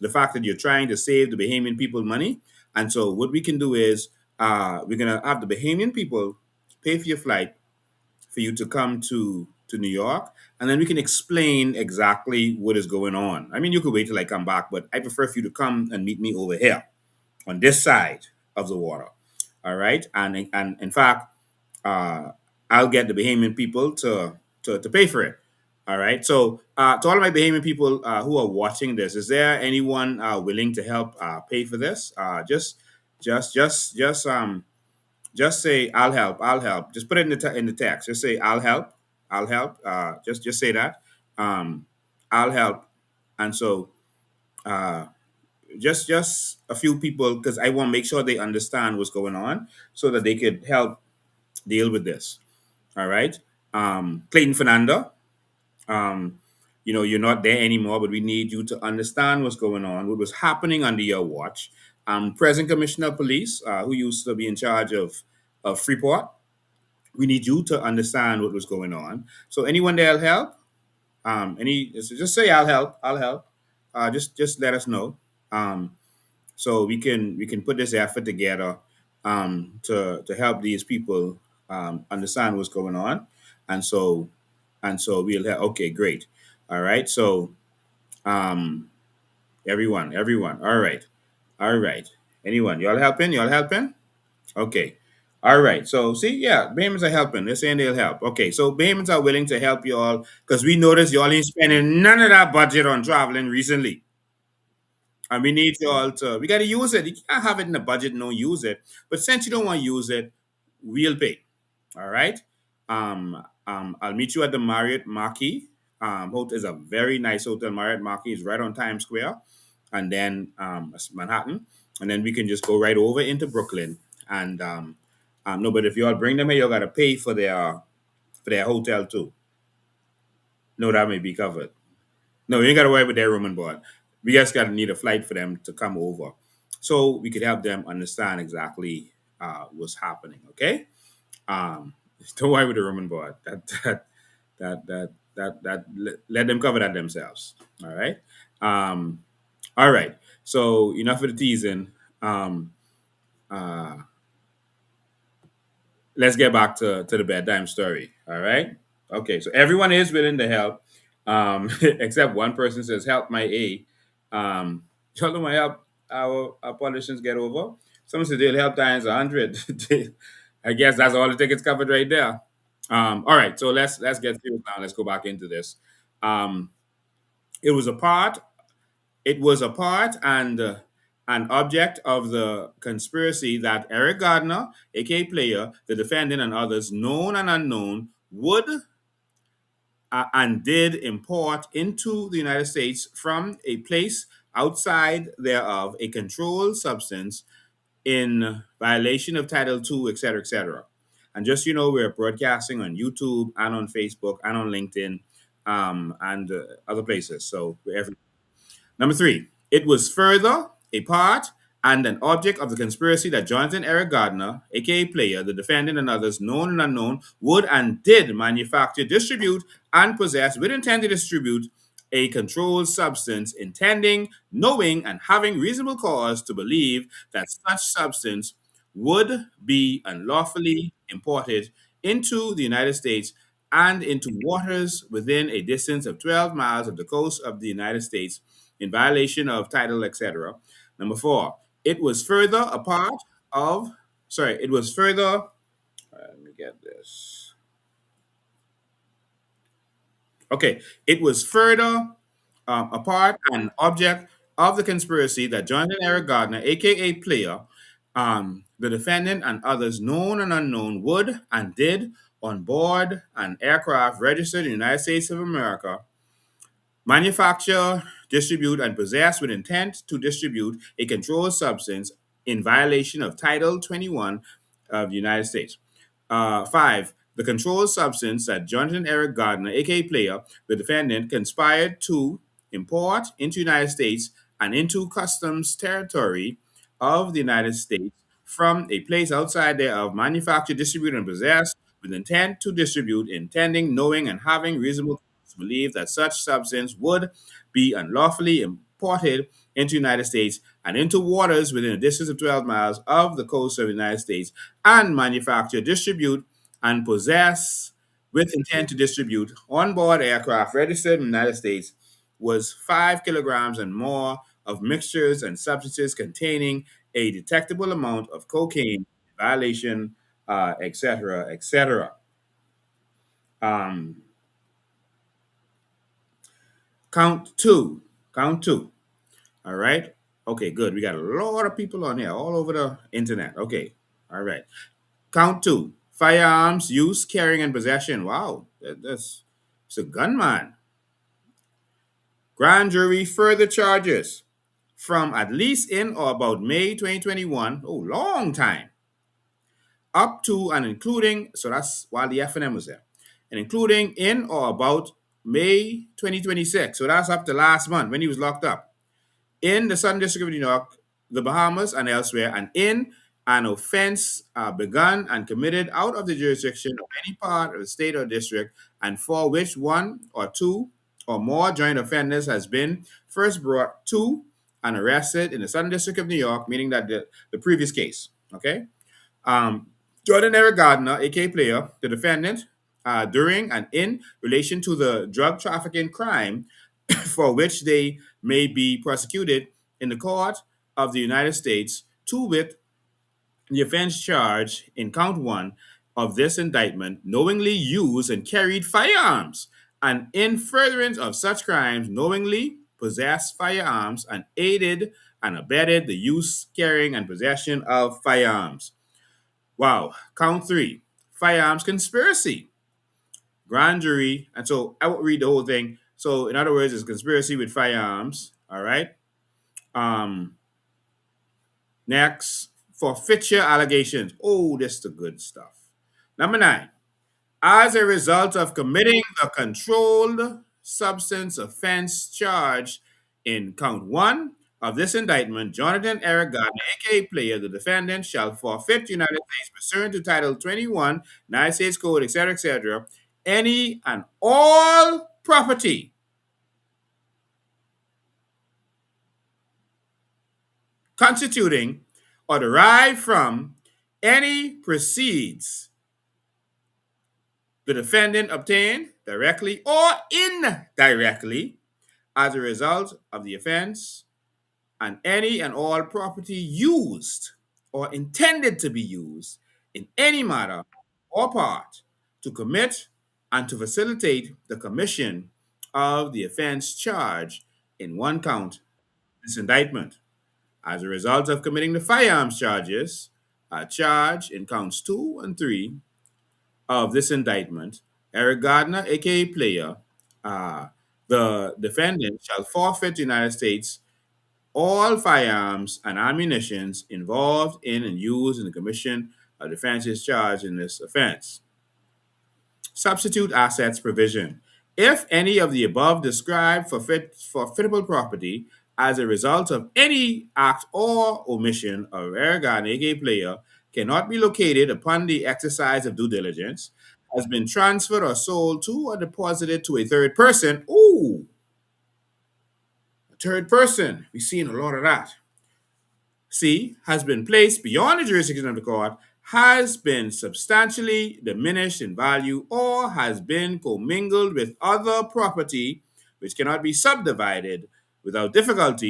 the fact that you're trying to save the Bahamian people money. And so, what we can do is we're gonna have the Bahamian people pay for your flight for you to come to New York, and then we can explain exactly what is going on. I mean, you could wait till I come back, but I prefer for you to come and meet me over here on this side of the water. All right, and in fact, uh, I'll get the Bahamian people to pay for it. All right. So to all of my Bahamian people who are watching this, is there anyone willing to help pay for this? Just say I'll help. I'll help. Just put it in in the text. Just say I'll help. I'll help. Just say that. Um, I'll help. And so uh, just a few people because I want to make sure they understand what's going on so that they could help deal with this. All right. Clayton Fernanda, you're not there anymore, but we need you to understand what's going on, what was happening under your watch. Present Commissioner of Police, who used to be in charge of Freeport, we need you to understand what was going on. So anyone there'll help, just say I'll help. Just let us know. So we can put this effort together to help these people understand what's going on, and so we'll have okay, great, all right. So um, everyone, all right. Anyone, y'all helping? Okay, all right. So see, yeah, Bahamians are helping. They're saying they'll help. Okay, so Bahamians are willing to help y'all because we noticed y'all ain't spending none of that budget on traveling recently. And we need y'all to, we got to use it. You can't have it in the budget and don't use it. But since you don't want to use it, we'll pay. All right. I'll meet you at the Marriott Marquis. Hotel is a very nice hotel. Marriott Marquis is right on Times Square, and then that's Manhattan, and then we can just go right over into Brooklyn. And no, but if you all bring them here, you got to pay for their hotel too. No, that may be covered. No, you ain't got to worry about their room and board. We just got to need a flight for them to come over, so we could help them understand exactly what's happening. Okay. Um, don't worry with the room and board. Let them cover that themselves. All right. Um, all right. So enough of the teasing. Um, uh, let's get back to the bedtime story. All right. Okay. So everyone is willing to help, except one person says, "Help my A." Y'all don't want to help our politicians get over. Someone said they'll help times 100. I guess that's all the tickets covered right there. All right. So let's get serious now. Let's go back into this. Um, it was a part. It was a part and an object of the conspiracy that Eric Gardner, aka Player, the defendant, and others, known and unknown, would and did import into the United States from a place outside thereof a controlled substance in violation of Title II, et cetera, et cetera. And just we're broadcasting on YouTube and on Facebook and on LinkedIn and other places. So we're everywhere. Number three, it was further a part and an object of the conspiracy that Jonathan Eric Gardner, aka Player, the defendant, and others, known and unknown, would and did manufacture, distribute, and possess with intent to distribute a controlled substance, intending, knowing, and having reasonable cause to believe that such substance would be unlawfully imported into the United States and into waters within a distance of 12 miles of the coast of the United States in violation of title, etc. Number four, it was further a part of, it was further, let me get this. Okay, it was further a part and object of the conspiracy that Jonathan Eric Gardner, aka Player, the defendant, and others known and unknown would and did on board an aircraft registered in the United States of America manufacture, distribute, and possess with intent to distribute a controlled substance in violation of Title 21 of the United States. Five, the controlled substance that Jonathan Eric Gardner, aka Player, the defendant, conspired to import into the United States and into customs territory of the United States from a place outside thereof, manufacture, distribute, and possess with intent to distribute, intending, knowing, and having reasonable cause to believe that such substance would be unlawfully imported into the United States and into waters within a distance of 12 miles of the coast of the United States, and manufacture, distribute, and possess with intent to distribute on board aircraft registered in the United States was 5 kilograms and more of mixtures and substances containing a detectable amount of cocaine, violation, etc., etc. Count two. Count two. All right. Okay, good. We got a lot of people on here all over the internet. Okay. All right. Count two. Firearms use, carrying, and possession. Wow. That's it's a gunman. Grand jury further charges from at least in or about May 2021. Oh, long time. Up to and including, so that's while the FNM was there, and including in or about May 2026. So that's up to last month when he was locked up in the Southern District of New York, the Bahamas, and elsewhere, and in an offense begun and committed out of the jurisdiction of any part of the state or district, and for which one or two or more joint offenders has been first brought to and arrested in the Southern District of New York, meaning that the previous case, okay? Jordan Eric Gardner, aka Player, the defendant, during and in relation to the drug trafficking crime for which they may be prosecuted in the court of the United States, to wit, the offense charged in count one of this indictment, knowingly used and carried firearms, and in furtherance of such crimes, knowingly possessed firearms and aided and abetted the use, carrying, and possession of firearms. Wow. Count three, firearms conspiracy. Grand jury, and so I won't read the whole thing. So, in other words, it's conspiracy with firearms. All right. Next, forfeiture allegations. Oh, this is the good stuff. Number 9, as a result of committing the controlled substance offense charged in count 1 of this indictment, Jonathan Eric Gardner, aka Player, the defendant, shall forfeit United States pursuant to Title 21, United States Code, etc., any and all property constituting or derived from any proceeds the defendant obtained directly or indirectly as a result of the offense, and any and all property used or intended to be used in any manner or part to commit and to facilitate the commission of the offense charged in one count this indictment. As a result of committing the firearms charges charged in counts 2 and 3 of this indictment, Eric Gardner, aka Player, the defendant, shall forfeit to the United States all firearms and ammunitions involved in and used in the commission of the offenses charged in this offense. Substitute assets provision. If any of the above described forfeitable property as a result of any act or omission of Eric Gardner, aka Player, cannot be located upon the exercise of due diligence, has been transferred or sold to or deposited to a third person, ooh, A third person, we've seen a lot of that. C, has been placed beyond the jurisdiction of the court, has been substantially diminished in value, or has been commingled with other property which cannot be subdivided without difficulty.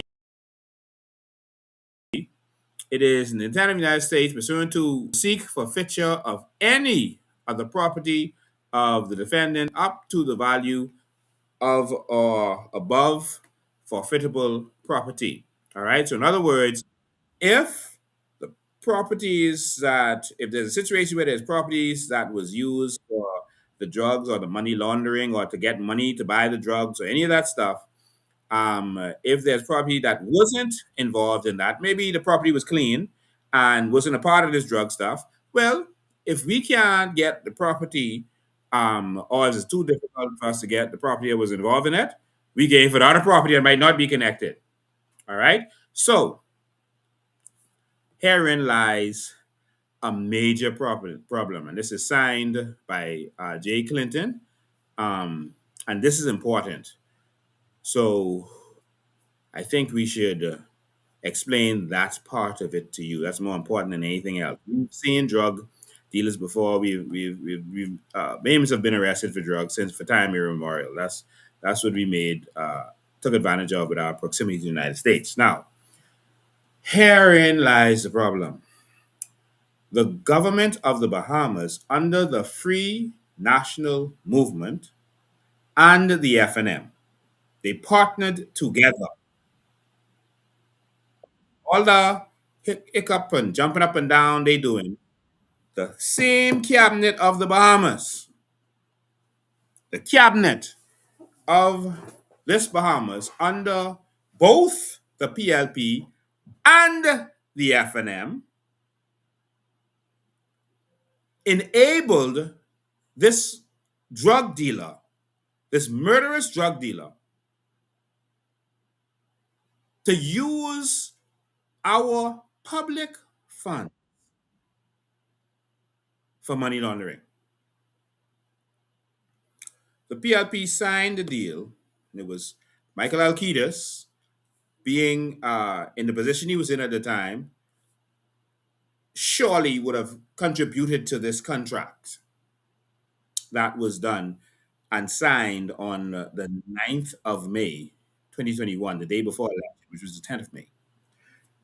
It is in the intent of the United States, pursuant to seek forfeiture of any other property of the defendant up to the value of or above forfeitable property. All right. So, in other words, if the properties that, if there's a situation where there's properties that was used for the drugs or the money laundering or to get money to buy the drugs or any of that stuff, if there's property that wasn't involved in that, maybe the property was clean and wasn't a part of this drug stuff. Well, if we can't get the property, or if it's too difficult for us to get the property that was involved in it, we gave for the other property that might not be connected. All right. So herein lies a major problem, and this is signed by Jay Clinton, and this is important. So I think we should explain that part of it to you. That's more important than anything else. We've seen drug dealers before. We've Bahamas have been arrested for drugs since for time immemorial. That's what we took advantage of with our proximity to the United States. Now, herein lies the problem. The government of the Bahamas, under the Free National Movement and the FNM, they partnered together. All the hiccup and jumping up and down they doing, the same cabinet of the Bahamas, the cabinet of this Bahamas under both the PLP and the FNM enabled this drug dealer, this murderous drug dealer, to use our public fund for money laundering. The PLP signed the deal, and it was Michael Alcides, being in the position he was in at the time, surely would have contributed to this contract that was done and signed on the 9th of May, 2021, the day before election, which was the 10th of May.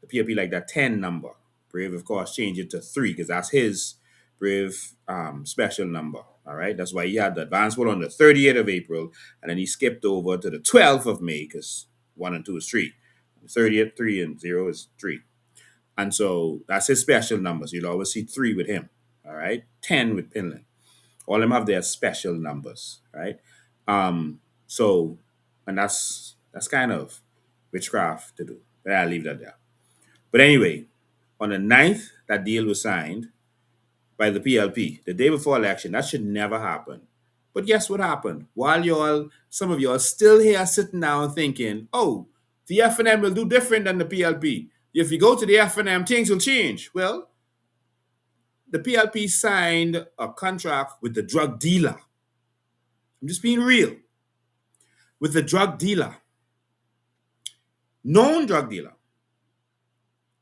The PLP like that 10 number. Brave, of course, changed it to 3 because that's his Brave special number. All right. That's why he had the advance vote on the 30th of April, and then he skipped over to the 12th of May because 1 and 2 is 3. The 30th, 3 and 0 is 3. And so that's his special numbers. You'll always see 3 with him. All right. 10 with Pinland. All of them have their special numbers. Right. So, and that's kind of witchcraft to do. But I'll leave that there. But anyway, on the 9th, that deal was signed by the PLP, the day before election. That should never happen. But guess what happened? While some of y'all still here sitting down thinking, oh, the FNM will do different than the PLP. If you go to the FNM, things will change. Well, the PLP signed a contract with the drug dealer. I'm just being real. With the drug dealer. Known drug dealer.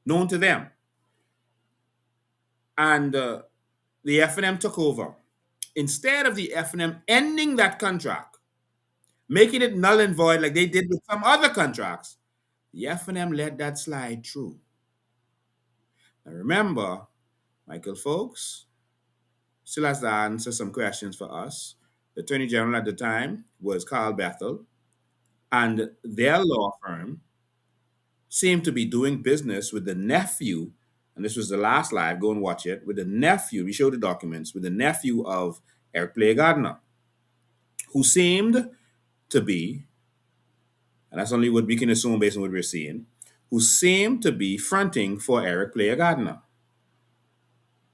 Known to them. And the FNM took over. Instead of the FNM ending that contract, making it null and void like they did with some other contracts, the FNM let that slide through. Now remember, Michael Folks still has to answer some questions for us. The Attorney General at the time was Carl Bethel, and their law firm seemed to be doing business with the nephew, and this was the last live, go and watch it, with the nephew, we showed the documents, with the nephew of Eric Player Gardiner, who seemed to be, and that's only what we can assume based on what we're seeing, who seemed to be fronting for Eric Player Gardiner,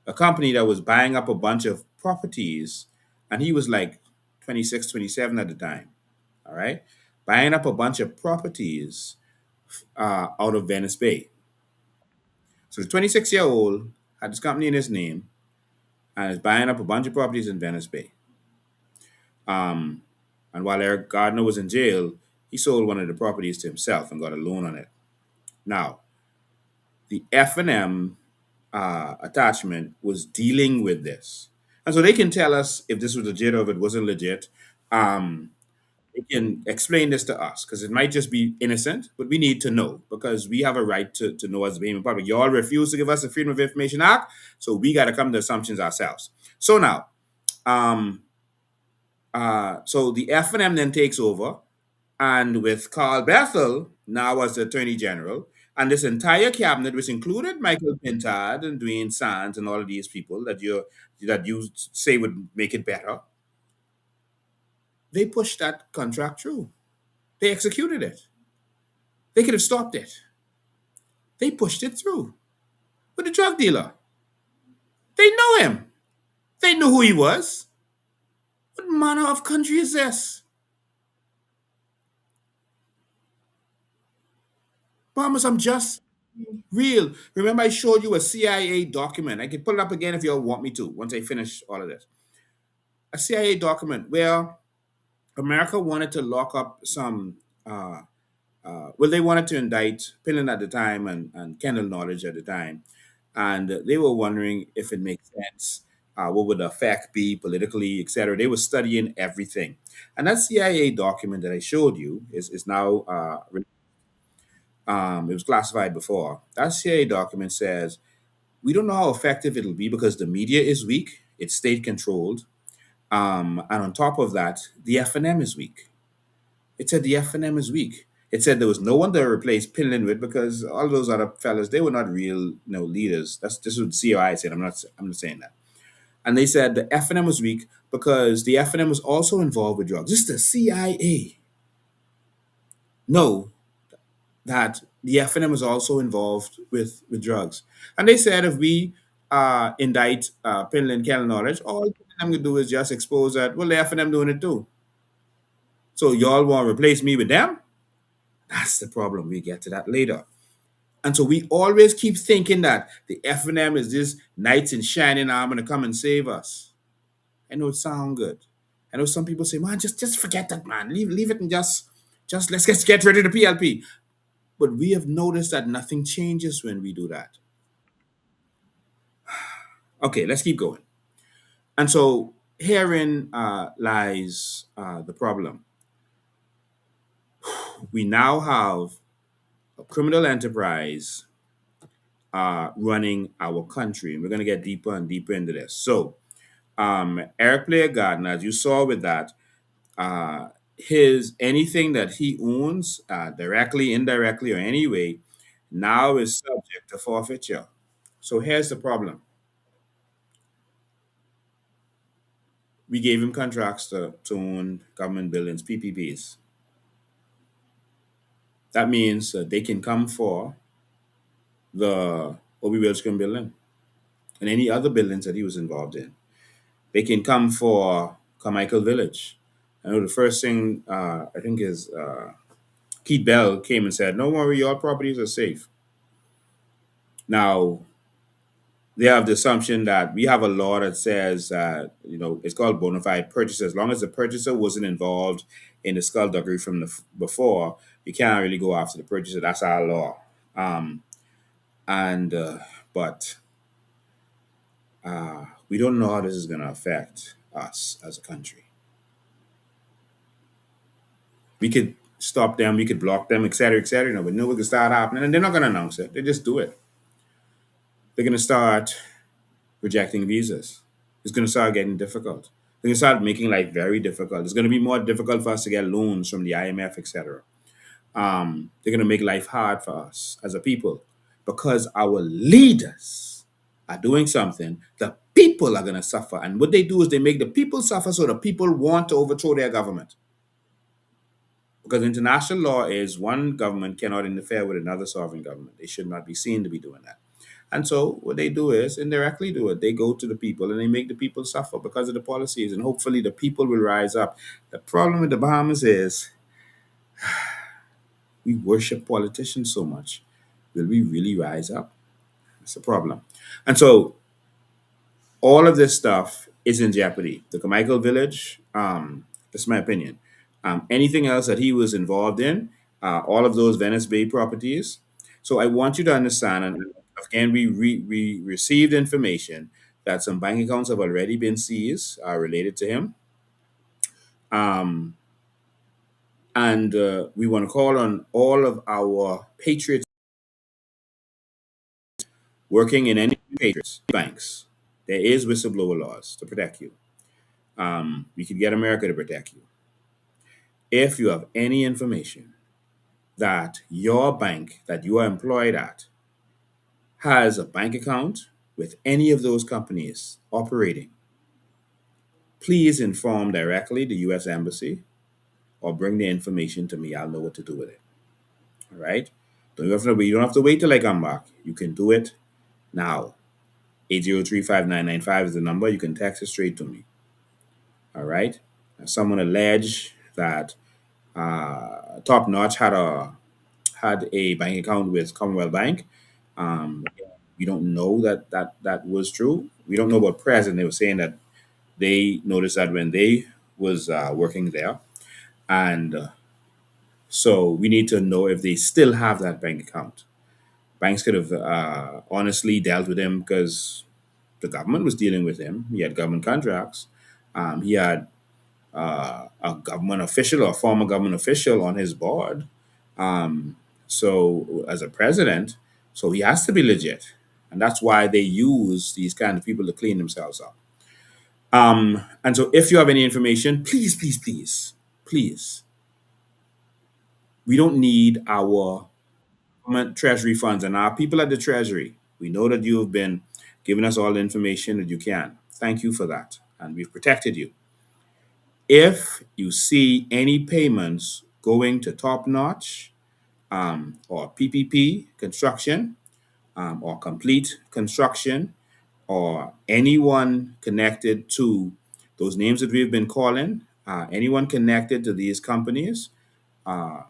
a company that was buying up a bunch of properties, and he was like 26, 27 at the time, all right? Buying up a bunch of properties out of Venice Bay. So the 26-year-old had this company in his name and is buying up a bunch of properties in Venice Bay. And while Eric Gardiner was in jail, He sold one of the properties to himself and got a loan on it. Now, the F&M attachment was dealing with this. And so they can tell us if this was legit or if it wasn't legit. Um, they can explain this to us because it might just be innocent, but we need to know because we have a right to know as the Bahamian public. Y'all refuse to give us the Freedom of Information Act, so we got to come to assumptions ourselves. So now, um, so the F&M then takes over, and with Carl Bethel now as the Attorney General, and this entire cabinet, which included Michael Pintard and Dwayne Sands and all of these people that you say would make it better, they pushed that contract through. They executed it. They could have stopped it. They pushed it through with the drug dealer. They know him. They knew who he was. What manner of country is this? Bahamas, I'm just real. Remember, I showed you a CIA document. I can pull it up again if you all want me to once I finish all of this. A CIA document where America wanted to lock up some, well, they wanted to indict Pillin at the time and Kendall Knowledge at the time. And they were wondering if it makes sense. What would the effect be politically, et cetera? They were studying everything. And that CIA document that I showed you is now, it was classified before. That CIA document says, we don't know how effective it'll be because the media is weak, it's state controlled. And on top of that, the F&M is weak. It said the F&M is weak. It said there was no one to replace Pinland with because all those other fellas, they were not real, leaders. This is what COI said. I'm not saying that. And they said the F&M was weak because the F&M was also involved with drugs. Just the CIA know that the F&M was also involved with drugs. And they said if we indict Pinland Kelley Knowledge, all I'm going to do is just expose that, well, the F&M doing it too. So y'all want to replace me with them? That's the problem. We get to that later. And so we always keep thinking that the F&M is this knights in shining armor to come and save us. I know it sounds good. I know some people say, man, just forget that, man. Leave it and just let's get rid of the PLP. But we have noticed that nothing changes when we do that. Okay, let's keep going. And so herein lies the problem. We now have a criminal enterprise running our country, and we're going to get deeper and deeper into this. So, Eric Player Gardner, as you saw with that, his anything that he owns, directly, indirectly, or any way, now is subject to forfeiture. So here's the problem. We gave him contracts to own government buildings, PPPs. That means they can come for the Obi Wilson building and any other buildings that he was involved in. They can come for Carmichael Village. I know the first thing I think is Keith Bell came and said, "No worry, your properties are safe." Now, they have the assumption that we have a law that says that, it's called bona fide purchase. As long as the purchaser wasn't involved in the skullduggery from before, you can't really go after the purchaser. That's our law. But we don't know how this is going to affect us as a country. We could stop them, we could block them, et cetera, but no, it could start happening, and they're not going to announce it. They just do it. They're going to start rejecting visas. It's going to start getting difficult. They're going to start making life very difficult. It's going to be more difficult for us to get loans from the IMF, et cetera. They're going to make life hard for us as a people because our leaders are doing something. The people are going to suffer. And what they do is they make the people suffer so the people want to overthrow their government. Because international law is one government cannot interfere with another sovereign government. They should not be seen to be doing that. And so what they do is indirectly do it. They go to the people and they make the people suffer because of the policies. And hopefully the people will rise up. The problem with the Bahamas is we worship politicians so much. Will we really rise up? That's a problem. And so all of this stuff is in jeopardy. The Carmichael Village, that's my opinion. anything else that he was involved in, all of those Venice Bay properties. So I want you to understand, and again, we received information that some bank accounts have already been seized related to him. Um, and we want to call on all of our patriots working in any patriots banks. There is whistleblower laws to protect you. We could get America to protect you. If you have any information that your bank that you are employed at has a bank account with any of those companies operating, please inform directly the U.S. Embassy or bring the information to me. I'll know what to do with it. All right? You don't have to wait till I come back. You can do it now. 803-5995 is the number. You can text it straight to me. All right? Someone alleged that Top Notch had a bank account with Commonwealth Bank. Um, we don't know that was true. We don't know about present. They were saying that they noticed that when they was working there, and so we need to know if they still have that bank account. Banks could have honestly dealt with him because the government was dealing with him. He had government contracts. He had a government official or a former government official on his board. Um, so as a president, so he has to be legit, and that's why they use these kind of people to clean themselves up. And so, if you have any information, please, please, please, please, we don't need our government treasury funds and our people at the treasury. We know that you have been giving us all the information that you can. Thank you for that, and we've protected you. If you see any payments going to Top Notch or PPP construction or complete construction or anyone connected to those names that we've been calling, anyone connected to these companies, and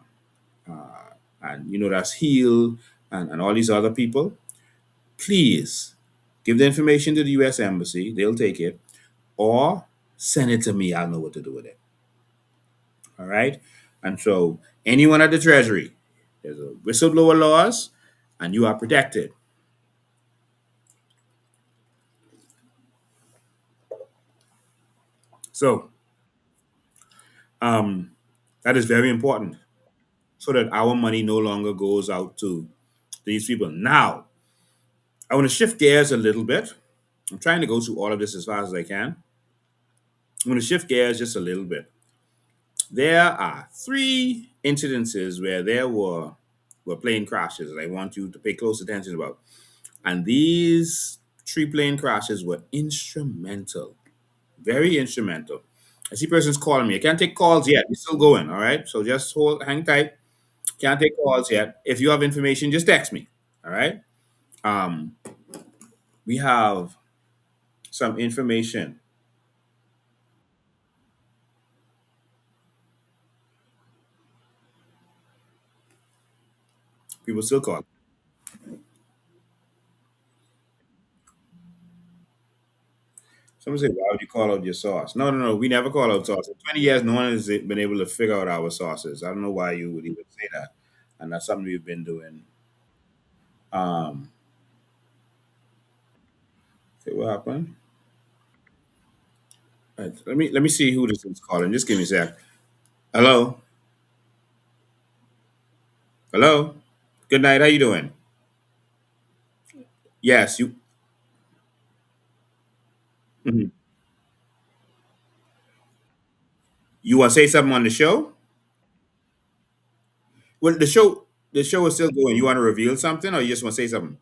that's Heal and all these other people, please give the information to the U.S. Embassy. They'll take it, or send it to me. I'll know what to do with it. All right. And so, anyone at the Treasury, there's a whistleblower laws, and you are protected. So, that is very important, so that our money no longer goes out to these people. Now, I want to shift gears a little bit. I'm trying to go through all of this as fast as I can. I'm going to shift gears just a little bit. There are three incidences where there were plane crashes that I want you to pay close attention about. And these three plane crashes were instrumental, very instrumental. I see persons calling me. I can't take calls yet. We're still going, all right? So just hang tight. Can't take calls yet. If you have information, just text me, all right? Um, we have some information. People still call. Someone say, "Why would you call out your source?" No, no, no. We never call out sources. 20 years, no one has been able to figure out our sources. I don't know why you would even say that. And that's something we've been doing. Um, okay, what happened? All right, let me see who this is calling. Just give me a sec. Hello, hello. Good night. How you doing? Yes, you. Mhm. You want to say something on the show? Well, the show is still going. You want to reveal something, or you just want to say something?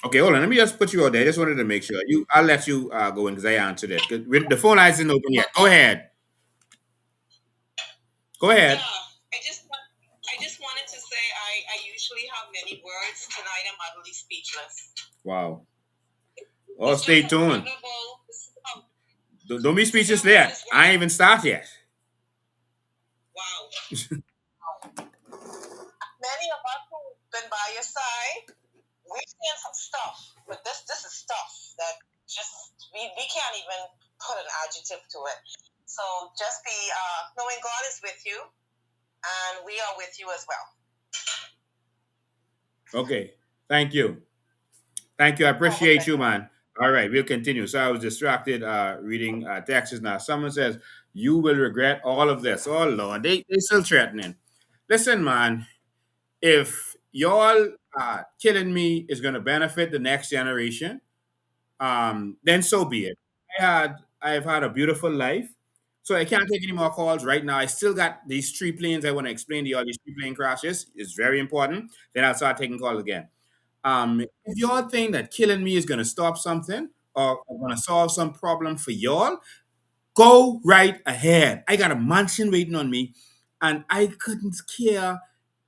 Okay, hold on. Let me just put you out there. I just wanted to make sure. I'll let you go in because I answered it. 'Cause the phone line isn't open yet. Go ahead. Go ahead. I just wanted to say I usually have many words. Tonight I'm utterly speechless. Wow. Oh, stay tuned. Don't be speechless yet. I ain't even started yet. Wow. Many of us who've been by your side, we've seen some stuff, but this is stuff that just we can't even put an adjective to it. So just be knowing God is with you, and we are with you as well. Okay. Thank you. Thank you. I appreciate you, man. All right, we'll continue. So I was distracted reading texts now. Someone says, you will regret all of this. Oh, Lord. They still threatening. Listen, man, if y'all killing me is going to benefit the next generation, then so be it. I've had a beautiful life, so I can't take any more calls right now. I still got these three planes I want to explain to you. All these three plane crashes is very important. Then I'll start taking calls again. If y'all think that killing me is gonna stop something or gonna solve some problem for y'all, go right ahead. I got a mansion waiting on me, and I couldn't care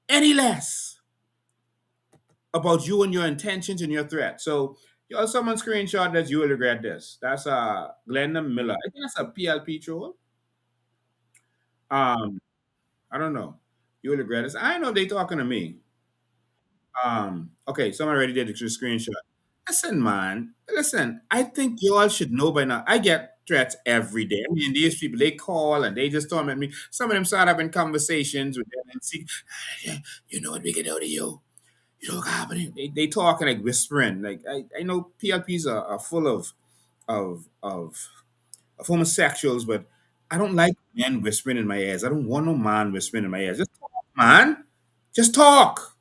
any less about you and your intentions and your threat. So y'all, someone screenshot that you will regret this. That's Glenda Miller. I think that's a PLP troll. Um, I don't know. You will regret this. I know they talking to me. Okay, someone already did the screenshot. Listen, man. Listen, I think you all should know by now. I get threats every day. I mean, these people, they call and they just torment me. Some of them start having conversations with them and see, you know what we can do to you. You know what happening? They talking like whispering. Like I know PLPs are full of homosexuals, but I don't like men whispering in my ears. I don't want no man whispering in my ears. Just talk, man. Just talk.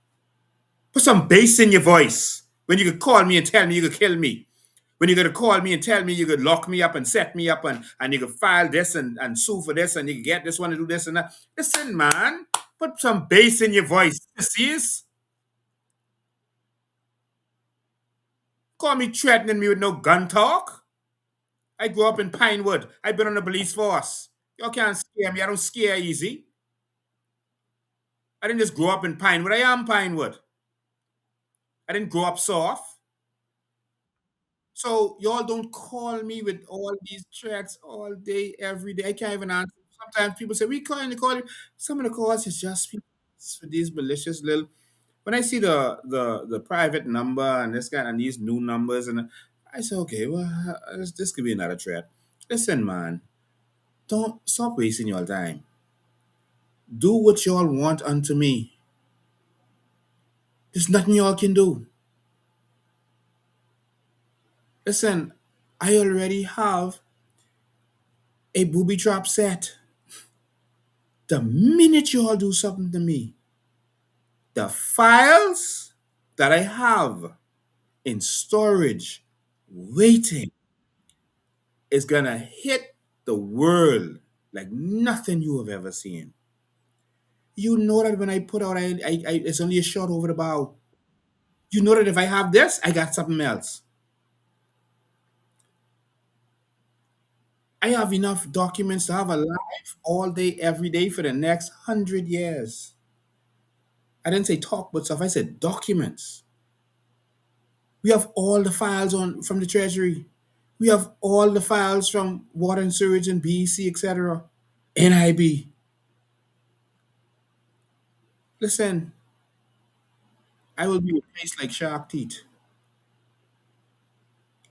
Put some bass in your voice. When you could call me and tell me you could kill me. When you're gonna call me and tell me you could lock me up and set me up and you could file this and sue for this and you could get this one to do this and that. Listen, man, put some bass in your voice. See? Call me threatening me with no gun talk. I grew up in Pinewood. I've been on the police force. Y'all can't scare me. I don't scare easy. I didn't just grow up in Pinewood. I am Pinewood. I didn't grow up soft. So y'all don't call me with all these threats all day, every day. I can't even answer. Sometimes people say, we calling to call you. Some of the calls is just for these malicious little. When I see the private number and this guy and these new numbers, and I say, okay, well, this could be another threat. Listen, man, don't stop wasting your time. Do what y'all want unto me. There's nothing y'all can do. Listen, I already have a booby trap set. The minute y'all do something to me, the files that I have in storage waiting is gonna hit the world like nothing you have ever seen. You know that when I put out, it's only a shot over the bow. You know that if I have this, I got something else. I have enough documents to have a life all day, every day for the next 100 years. I didn't say talk but stuff, I said documents. We have all the files on from the Treasury. We have all the files from Water and Sewage and BEC, etc. NIB. Listen, I will be replaced like shark teeth.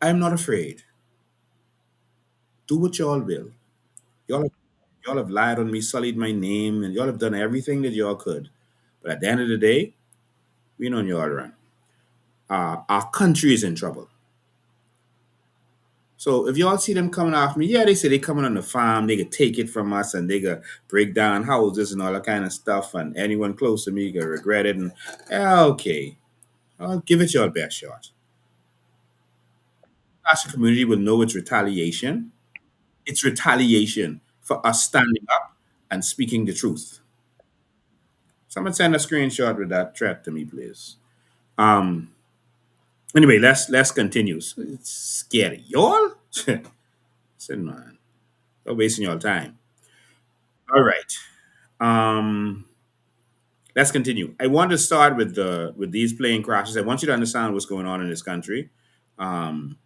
I'm not afraid. Do what y'all will. Y'all have, y'all have lied on me, sullied my name, and y'all have done everything that y'all could. But at the end of the day, we know y'all run. Our country is in trouble. So if y'all see them coming after me, yeah, they say they coming on the farm, they could take it from us and they could break down houses and all that kind of stuff, and anyone close to me could regret it. And yeah, okay, I'll give it your best shot. The community will know it's retaliation. It's retaliation for us standing up and speaking the truth. Someone send a screenshot with that threat to me, please. Um. Anyway, let's continue. So it's scary, y'all. Listen, man, stop wasting your time. All right. Um, let's continue. I want to start with these plane crashes. I want you to understand what's going on in this country. Um,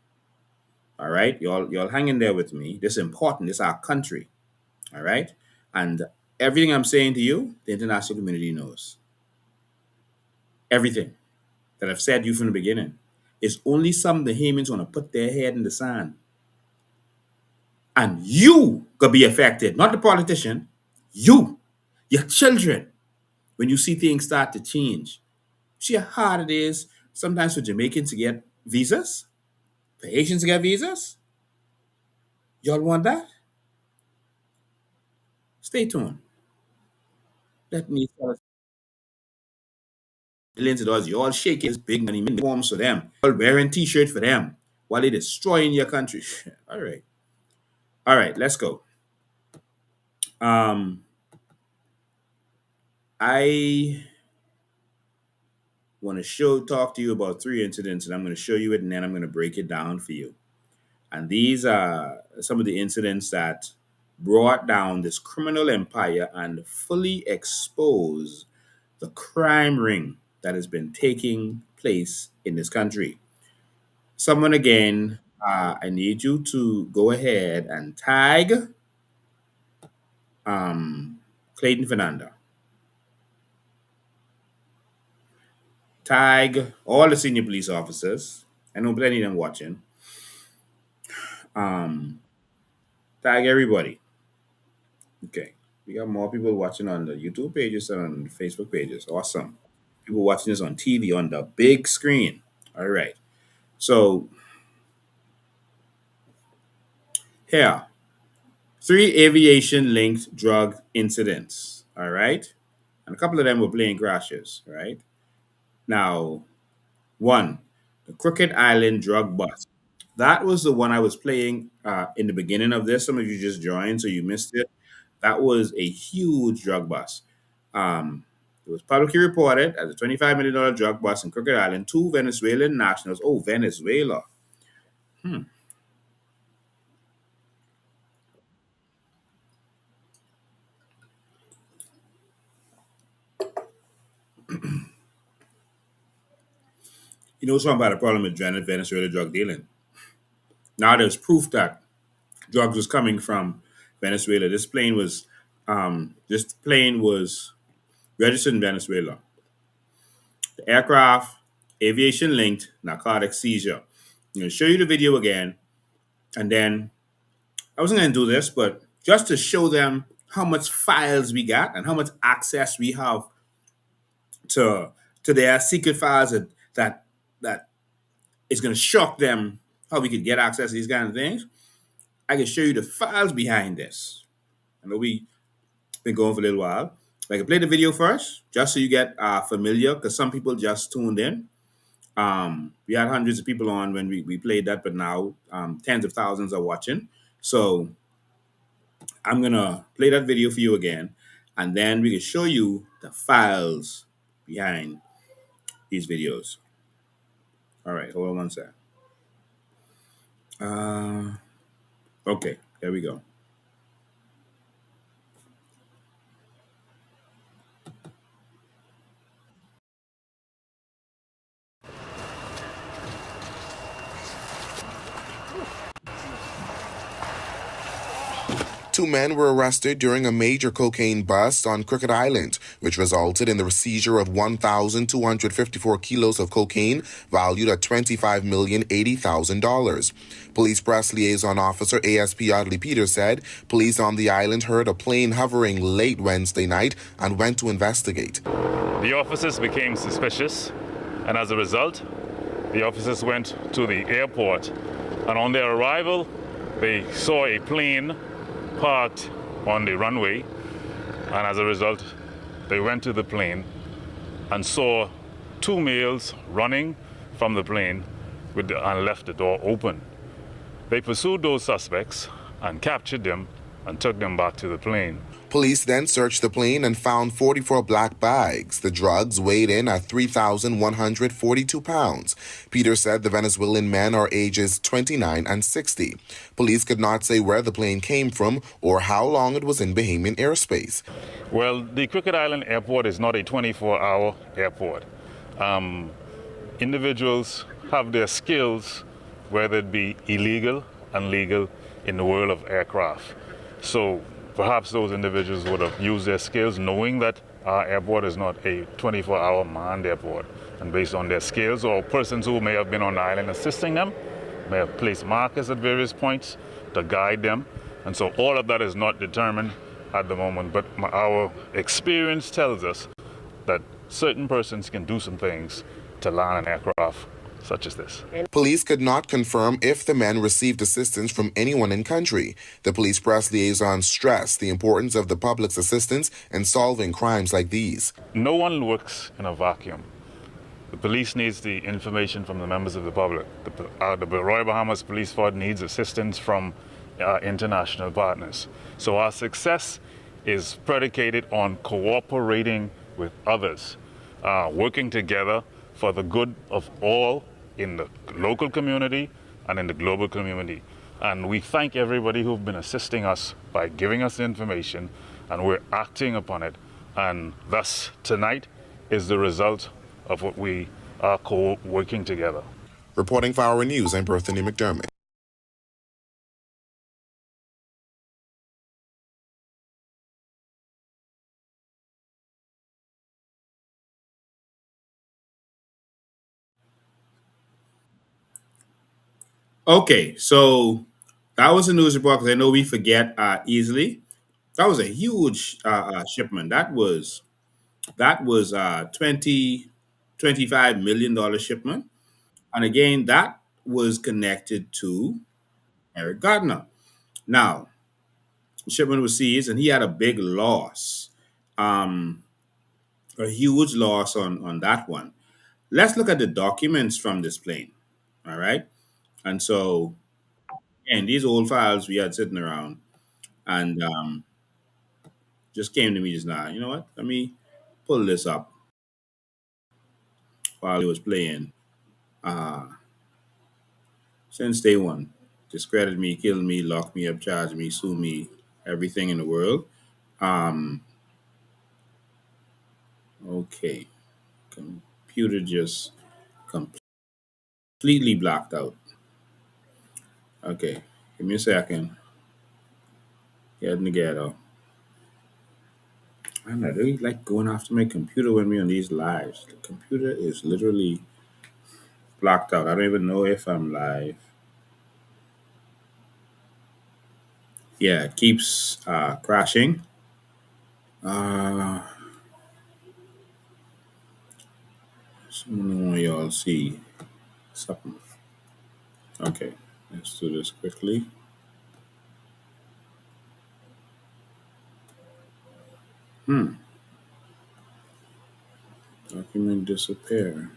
all right, y'all hang in there with me. This is important. This is our country. All right, and everything I'm saying to you, the international community knows. Everything that I've said to you from the beginning is only something the Haymans want to put their head in the sand. And you could be affected, not the politician, you, your children, when you see things start to change. See how hard it is sometimes for Jamaicans to get visas, for Haitians to get visas? Y'all want that? Stay tuned. Let me tell millions of dollars. You all shaking this big money forms for them. All wearing t-shirts for them while they destroying your country. All right. All right, let's go. Um, I want to talk to you about 3 incidents, and I'm going to show you it, and then I'm going to break it down for you. And these are some of the incidents that brought down this criminal empire and fully exposed the crime ring that has been taking place in this country. Someone again, I need you to go ahead and tag Clayton Fernanda. Tag all the senior police officers. I know plenty of them watching. Tag everybody. Okay. We got more people watching on the YouTube pages than on the Facebook pages. Awesome. People watching this on TV on the big screen. All right. So here, 3 aviation-linked drug incidents. All right. And a couple of them were plane crashes. Right. Now, 1, the Crooked Island drug bust. That was the one I was playing in the beginning of this. Some of you just joined, so you missed it. That was a huge drug bust. It was publicly reported as a $25 million drug bust in Crooked Island. 2 Venezuelan nationals. Oh, Venezuela. You know something about the problem with Venezuela drug dealing? Now there's proof that drugs was coming from Venezuela. This plane was registered in Venezuela. The aircraft, aviation linked, narcotic seizure. I'm going to show you the video again. And then I wasn't going to do this, but just to show them how much files we got and how much access we have to their secret files that is going to shock them how we could get access to these kind of things. I can show you the files behind this. I know we've been going for a little while. I can play the video first, just so you get familiar, because some people just tuned in. We had hundreds of people on when we played that, but now tens of thousands are watching. So I'm going to play that video for you again, and then we can show you the files behind these videos. All right, hold on one sec. Okay, there we go. Two men were arrested during a major cocaine bust on Crooked Island, which resulted in the seizure of 1,254 kilos of cocaine valued at $25,080,000. Police press liaison officer ASP Audley Peters said police on the island heard a plane hovering late Wednesday night and went to investigate. The officers became suspicious, and as a result, the officers went to the airport, and on their arrival, they saw a plane parked on the runway, and as a result, they went to the plane and saw 2 males running from the plane and left the door open. They pursued those suspects and captured them and took them back to the plane. Police then searched the plane and found 44 black bags. The drugs weighed in at 3,142 pounds. Peter said the Venezuelan men are ages 29 and 60. Police could not say where the plane came from or how long it was in Bahamian airspace. Well, the Crooked Island Airport is not a 24-hour airport. Individuals have their skills, whether it be illegal and legal, in the world of aircraft. So perhaps those individuals would have used their skills knowing that our airport is not a 24-hour manned airport. And based on their skills, or persons who may have been on the island assisting them, may have placed markers at various points to guide them And so all of that is not determined at the moment, but our experience tells us that certain persons can do some things to land an aircraft such as this. Police could not confirm if the men received assistance from anyone in country. The police press liaison stressed the importance of the public's assistance in solving crimes like these. No one works in a vacuum. The police needs the information from the members of the public. The Royal Bahamas Police Force needs assistance from international partners. So our success is predicated on cooperating with others, working together for the good of all in the local community and in the global community. And we thank everybody who've been assisting us by giving us information, and we're acting upon it. And thus, tonight is the result of what we are working together. Reporting for Our News, I'm Berthany McDermott. Okay, so that was a news report because I know we forget easily. That was a huge shipment. That was 25 million dollar shipment, and again that was connected to Eric Gardner. Now, the shipment was seized, and he had a big loss, um, a huge loss on that one. Let's look at the documents from this plane. All right, and so and these old files we had sitting around, and just came to me just now. You know what? Let me pull this up while he was playing. Uh, since day one, discredit me, kill me, lock me up, charge me, sue me, everything in the world. Um, okay, computer just completely blacked out. Okay, give me a second. Getting together. I'm not really like going after my computer with me on these lives. The computer is literally blacked out. I don't even know if I'm live. Yeah, it keeps crashing. Uh, Someone want y'all see something. Okay, let's do this quickly. Document disappear.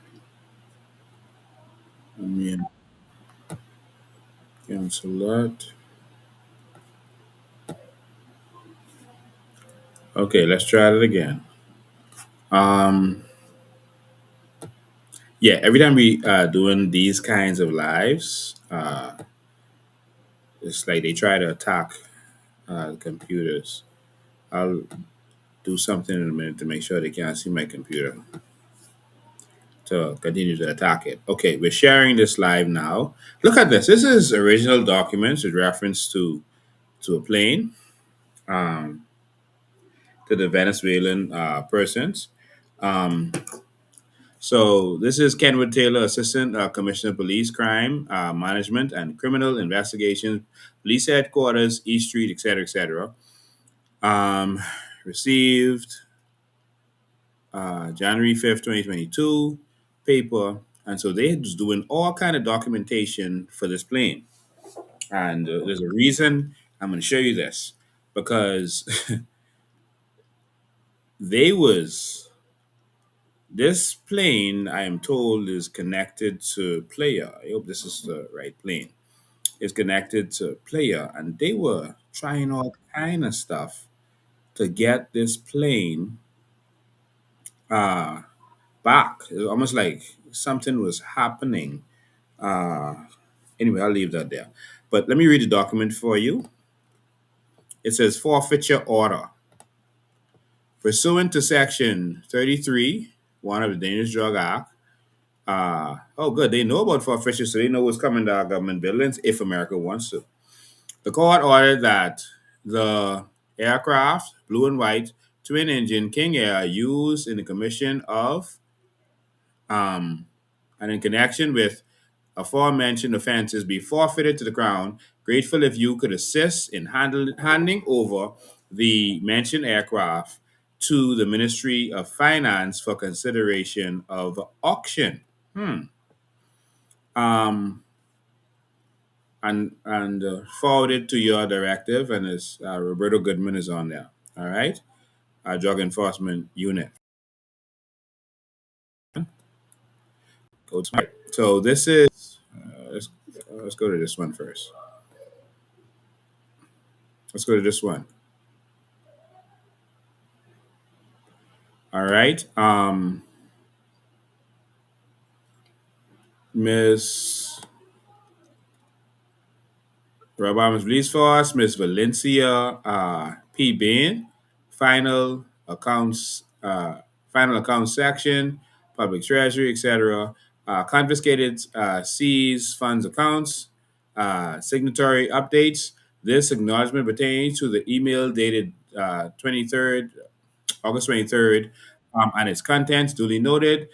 Let me cancel that. Okay, let's try it again. Um, yeah, every time we doing these kinds of lives, it's like they try to attack computers. I'll do something in a minute to make sure they can't see my computer to continue to attack it. Okay, we're sharing this live now. Look at this. This is original documents with reference to a plane, um, to the Venezuelan persons. Um, so this is Kenwood Taylor, Assistant Commissioner of Police, Crime Management and Criminal Investigations, Police Headquarters, East Street, etc., etc. Um, received January 5th, 2022, paper. And so they was doing all kind of documentation for this plane. And there's a reason I'm going to show you this, because they was this plane, I am told, is connected to Player. I hope this is the right plane. It's connected to Player, and they were trying all kind of stuff to get this plane uh, back. It was almost like something was happening. Uh, anyway, I'll leave that there. But let me read the document for you. It says forfeiture order. Pursuant to Section 33, one of the Dangerous Drug Act, oh, good. They know about forfeiture, so they know what's coming to our government buildings if America wants to. The court ordered that the aircraft, blue and white, twin engine King Air, used in the commission of and in connection with aforementioned offenses be forfeited to the Crown Grateful if you could assist in handing over the mentioned aircraft to the Ministry of Finance for consideration of auction. Um, and forwarded to your directive, and it's Roberto Goodman is on there. All right, Drug Enforcement Unit. So this is let's go to this one first. Let's go to this one. All right, Miss Obama's Police Force, Miss Valencia P. Bain, final accounts, final accounts section, public treasury, etc. Confiscated seized funds accounts, signatory updates. This acknowledgement pertains to the email dated 23rd, August 23rd, and its contents duly noted.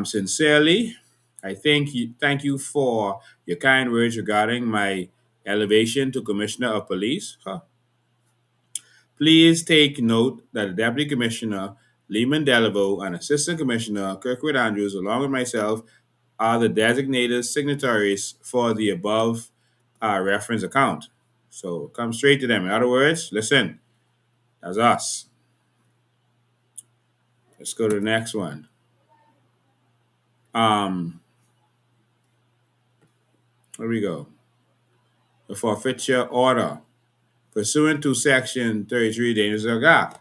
Sincerely, I thank you for your kind words regarding my elevation to Commissioner of Police. Please take note that the Deputy Commissioner, Lehman Delaveau, and Assistant Commissioner Kirkwood Andrews, along with myself, are the designated signatories for the above reference account. So come straight to them. In other words, listen, that's us. Let's go to the next one. Here we go. The forfeiture order. Pursuant to Section 33 Dangerous Drug Act.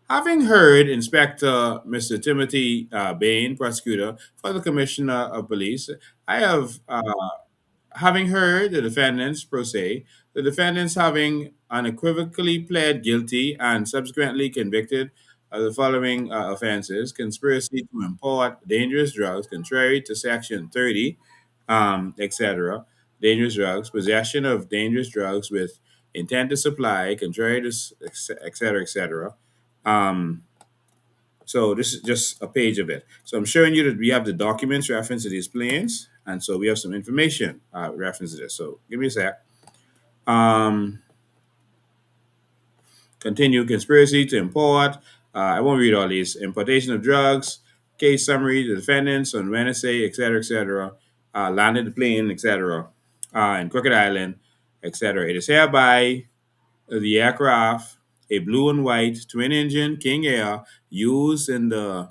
Having heard Inspector Mr. Timothy Bain, prosecutor for the Commissioner of Police, I have having heard the defendants pro se, the defendants having unequivocally pled guilty and subsequently convicted of the following offenses: conspiracy to import dangerous drugs contrary to Section 30, etc., dangerous drugs, possession of dangerous drugs with intent to supply, contrary to, etc., etc. So this is just a page of it. So I'm showing you that we have the documents reference to these planes, and so we have some information reference to this. So give me a sec. Continue conspiracy to import. I won't read all these. Importation of drugs, case summary, the defendants on Wednesday, etc., landed the plane, etc., in Crooked Island, etc. It is hereby the aircraft, a blue and white twin engine King Air, used in the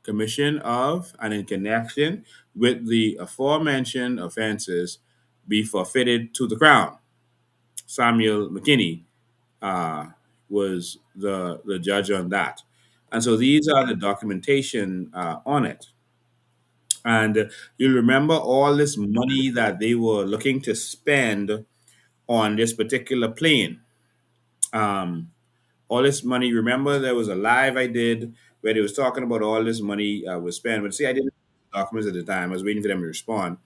commission of and in connection with the aforementioned offenses, be forfeited to the Crown. Samuel McKinney was the judge on that. And so these are the documentation on it. And you'll remember all this money that they were looking to spend on this particular plane. All this money. Remember, there was a live I did where they was talking about all this money was spent. But see, I didn't have documents at the time. I was waiting for them to respond.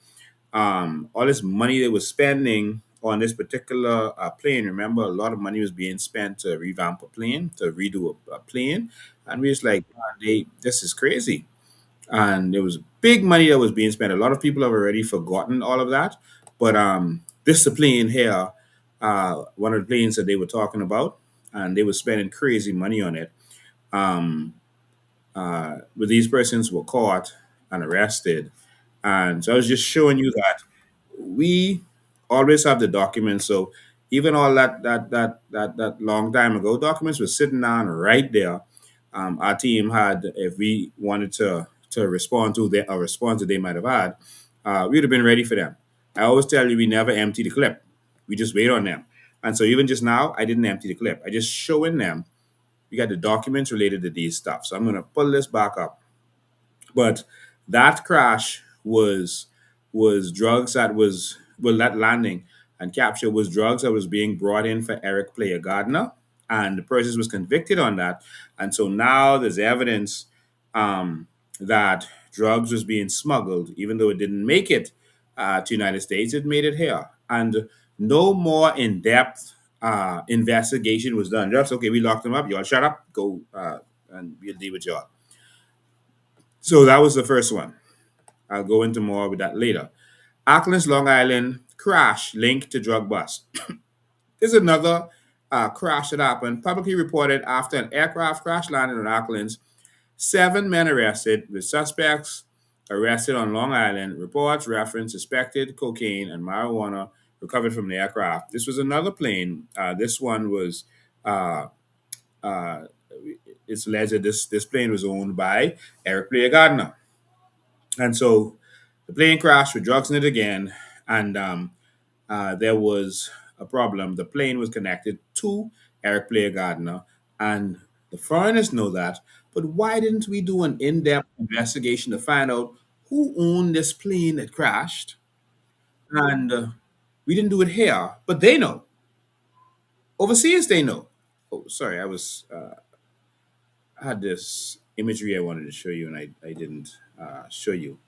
All this money they was spending on this particular plane. Remember, a lot of money was being spent to revamp a plane, to redo a plane, and we was like, "God, this is crazy." And there was big money that was being spent. A lot of people have already forgotten all of that, but this plane here, one of the planes that they were talking about, and they were spending crazy money on it. But these persons were caught and arrested, and so I was just showing you that we always have the documents. So even all that long time ago, documents were sitting down right there. Our team had, if we wanted to respond to a response that they might have had, we'd have been ready for them. I always tell you, we never empty the clip. We just wait on them. And so even just now, I didn't empty the clip. I just showing them we got the documents related to these stuff. So I'm going to pull this back up. But that crash was drugs that was, well, that landing and capture was drugs that was being brought in for Eric Player Gardiner, and the person was convicted on that. And so now there's evidence that drugs was being smuggled, even though it didn't make it to United States, it made it here. And no more in-depth investigation was done. Just, okay, we locked them up, y'all shut up, go, and we'll deal with y'all. So that was the first one. I'll go into more with that later. Auckland's Long Island crash linked to drug bust. There's another crash that happened, publicly reported after an aircraft crash landed on Auckland's. 7 men arrested, with suspects arrested on Long Island. Reports reference suspected cocaine and marijuana recovered from the aircraft. This was another plane. This one was, uh, uh, it's alleged this plane was owned by Eric Blair Gardiner. And so the plane crashed with drugs in it again, and there was a problem. The plane was connected to Eric Blair Gardiner, and the foreigners know that. But why didn't we do an in depth investigation to find out who owned this plane that crashed? And we didn't do it here, but they know. Overseas, they know. Oh, sorry, I had this imagery I wanted to show you, and I didn't show you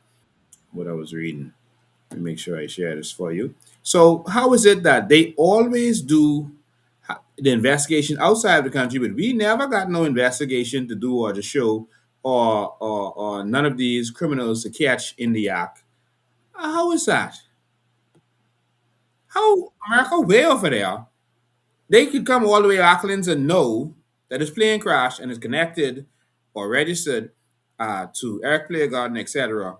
what I was reading. Let me make sure I share this for you. So, how is it that they always do the investigation outside of the country, but we never got no investigation to do or to show or none of these criminals to catch in the act? How is that? How America way over there? They could come all the way to Auckland and know that this plane crashed and is connected or registered to Eric Player Garden, etc.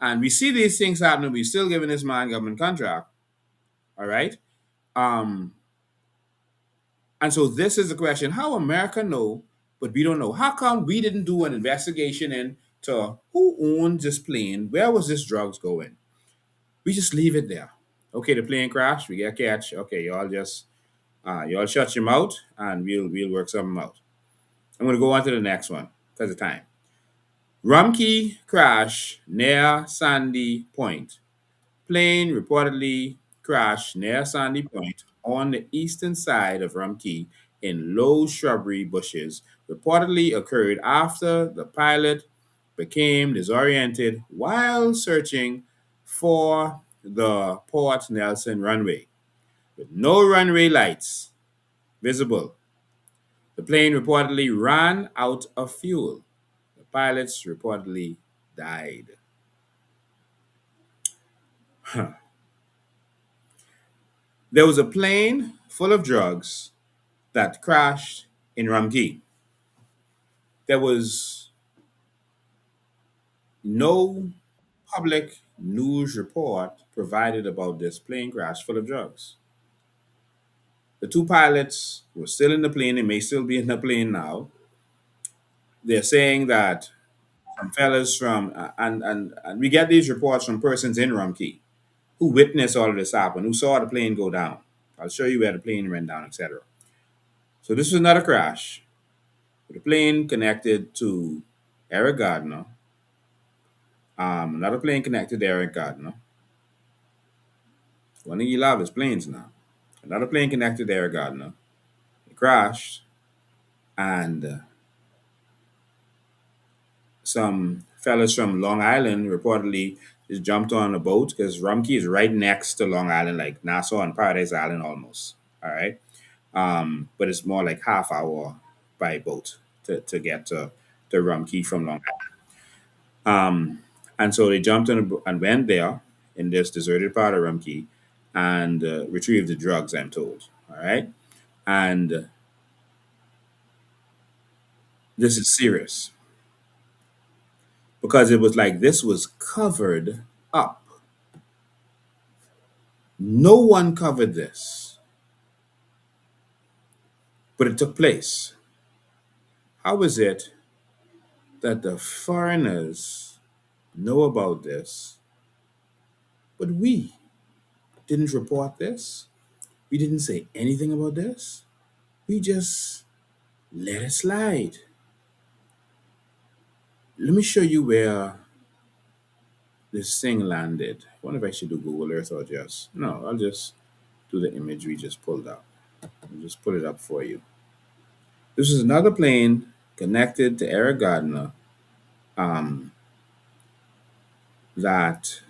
And we see these things happening. We still giving this man government contract. All right. Um, and so this is the question: how America know, but we don't know? How come we didn't do an investigation into who owned this plane? Where was this drugs going? We just leave it there. Okay, the plane crashed. We get catch. Okay, y'all shut your mouth, and we'll work something out. I'm gonna go on to the next one because of time. Rumkey crash near Sandy Point. Plane reportedly crashed near Sandy Point on the eastern side of Rumkey in low shrubbery bushes. Reportedly occurred after the pilot became disoriented while searching for the Port Nelson runway. With no runway lights visible, the plane reportedly ran out of fuel. The pilots reportedly died. There was a plane full of drugs that crashed in Ramgi. There was no public news report provided about this plane crash full of drugs. The two pilots were still in the plane. They may still be in the plane now. They're saying that some fellas from, and we get these reports from persons in Ramkey who witnessed all of this happen, who saw the plane go down. I'll show you where the plane went down, etc. So this was another crash. The plane connected to Eric Gardner. Another plane connected to Eric Gardner. One of you love his planes now. Another plane connected to Eric Gardner. It crashed, and some fellas from Long Island reportedly just jumped on a boat because Rumkey is right next to Long Island, like Nassau and Paradise Island almost. All right. But it's more like half hour by boat to get to Rumkey from Long Island. And so they jumped on a boat and went there in this deserted part of Rumkey and retrieved the drugs, I'm told. All right. And this is serious because it was like this was covered up. No one covered this, but it took place. How is it that the foreigners know about this, but we didn't report this? We didn't say anything about this. We just let it slide. Let me show you where this thing landed. I wonder if I should do Google Earth or just, no, I'll just do the image we just pulled up. I'll just put it up for you. This is another plane connected to Eric Gardner that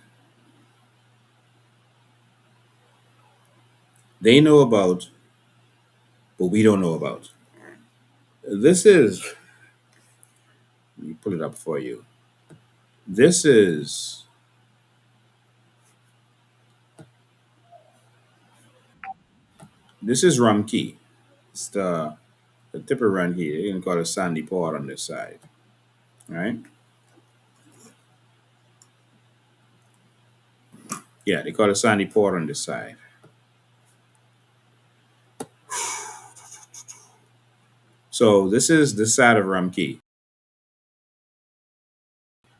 they know about, but we don't know about. This is, let me pull it up for you. This is This is Rum Key. It's the tipper run here. You can call it Sandy Port on this side. Right? Yeah, they call it Sandy Port on this side. So this is the side of Rum Key.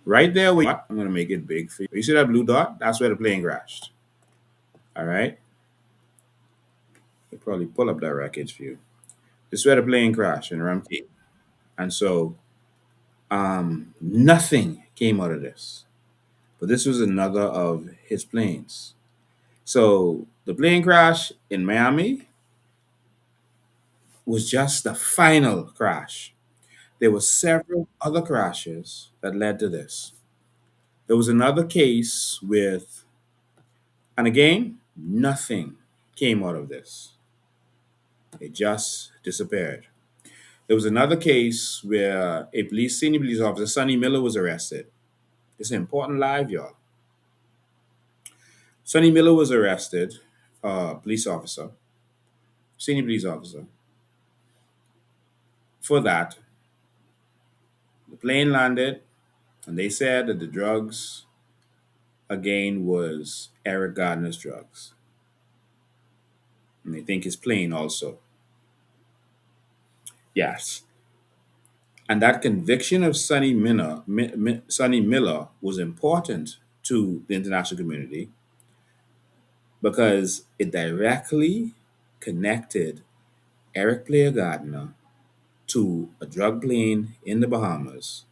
Right there, I'm gonna make it big for you. You see that blue dot? That's where the plane crashed. All right. I'll probably pull up that wreckage for you. This is where the plane crashed in Rum Key. And so nothing came out of this. But this was another of his planes. So the plane crash in Miami was just the final crash. There were several other crashes that led to this. There was another case with, and again, nothing came out of this. It just disappeared. There was another case where a senior police officer, Sonny Miller, was arrested. It's an important live, y'all. Sonny Miller was arrested, police officer, senior police officer. For that, the plane landed, and they said that the drugs, again, was Eric Gardner's drugs. And they think his plane also. Yes. And that conviction of Sonny Miller was important to the international community because it directly connected Eric Player Gardner to a drug plane in the Bahamas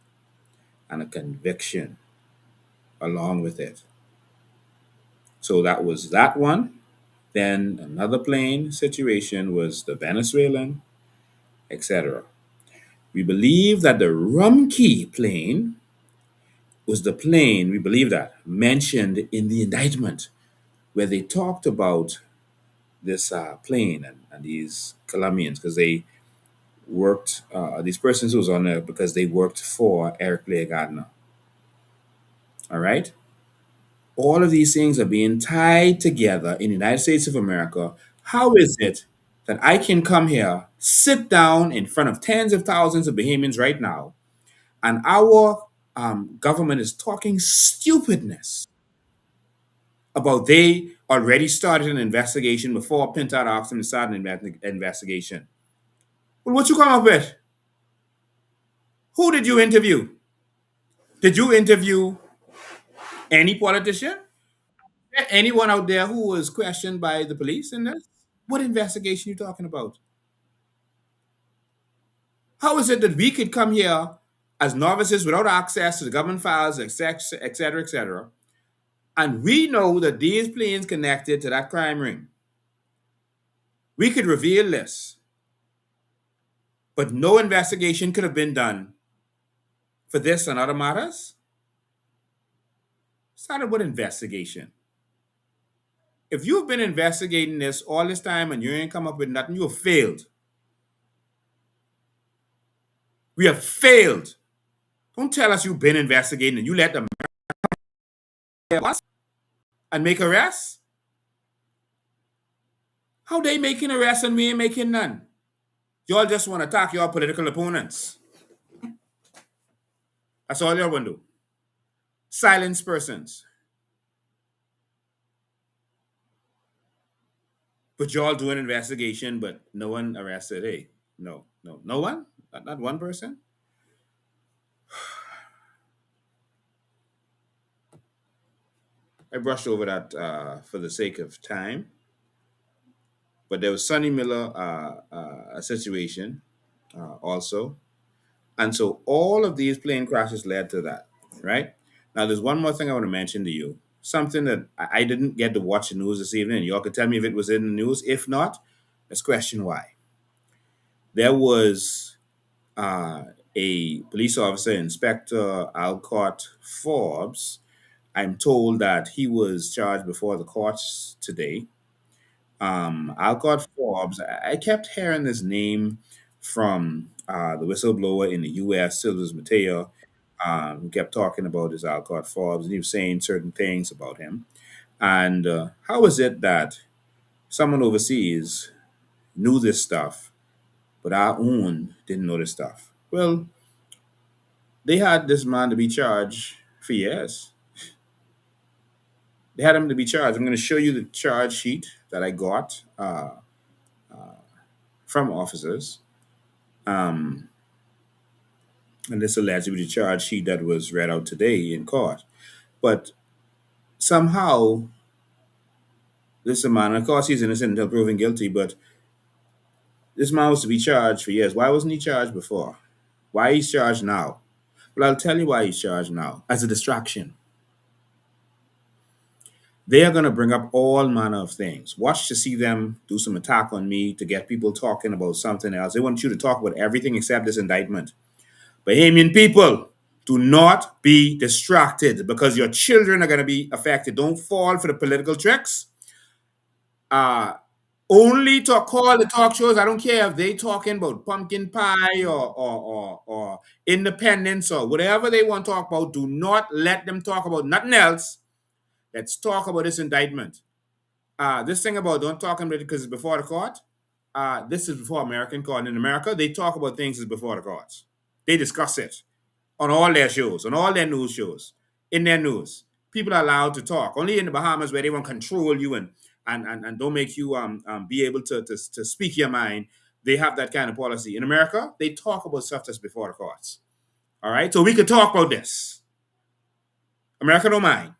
and a conviction along with it. So that was that one. Then another plane situation was the Venezuelan, etc. We believe that the Rumkey plane was the plane, we believe that, mentioned in the indictment where they talked about this plane and these Colombians because they worked, these persons who was on there because they worked for Eric Blair Gardner. All right? All of these things are being tied together in the United States of America. How is it that I can come here, sit down in front of tens of thousands of Bahamians right now, and our government is talking stupidness about they already started an investigation before Pintard asked them to start an investigation? Well, what you come up with? Who did you interview? Did you interview any politician? Anyone out there who was questioned by the police in this? What investigation you talking about? How is it that we could come here as novices without access to the government files, et cetera, and we know that these planes connected to that crime ring? We could reveal this, but no investigation could have been done for this and other matters? Started with investigation. If you've been investigating this all this time and you ain't come up with nothing, you have failed. We have failed. Don't tell us you've been investigating and you let them and make arrests. How they making arrests and we ain't making none? Y'all just want to attack your political opponents. That's all y'all want to do. Silence persons. But y'all do an investigation, but no one arrested. Hey, no one? Not one person? I brushed over that for the sake of time. But there was Sonny Miller a situation also. And so all of these plane crashes led to that, right? Now, there's one more thing I want to mention to you. Something that I didn't get to watch the news this evening. Y'all could tell me if it was in the news. If not, let's question why. There was a police officer, Inspector Alcott Forbes. I'm told that he was charged before the courts today. Alcott Forbes, I kept hearing this name from the whistleblower in the U.S., Silvers Mateo, who kept talking about this Alcott Forbes, and he was saying certain things about him. And how is it that someone overseas knew this stuff, but our own didn't know this stuff. Well, they had this man to be charged for years. They had him to be charged. I'm going to show you the charge sheet that I got from officers. And this allegedly the charge sheet that was read out today in court. But somehow, this man, of course, he's innocent until proven guilty, but this man was to be charged for years. Why wasn't he charged before? Why he's charged now? Well, I'll tell you why he's charged now. As a distraction. They are going to bring up all manner of things. Watch to see them do some attack on me to get people talking about something else. They want you to talk about everything except this indictment. Bahamian people, do not be distracted because your children are going to be affected. Don't fall for the political tricks. Only to call the talk shows. I don't care if they talking about pumpkin pie or independence or whatever they want to talk about. Do not let them talk about nothing else. Let's talk about this indictment. This thing about don't talk about it because it's before the court. This is before American court. In America, they talk about things as before the courts. They discuss it on all their shows, on all their news shows, in their news. People are allowed to talk. Only in the Bahamas where they want to control you and don't make you be able to speak your mind, they have that kind of policy. In America, they talk about stuff that's before the courts. All right? So we could talk about this. America don't mind.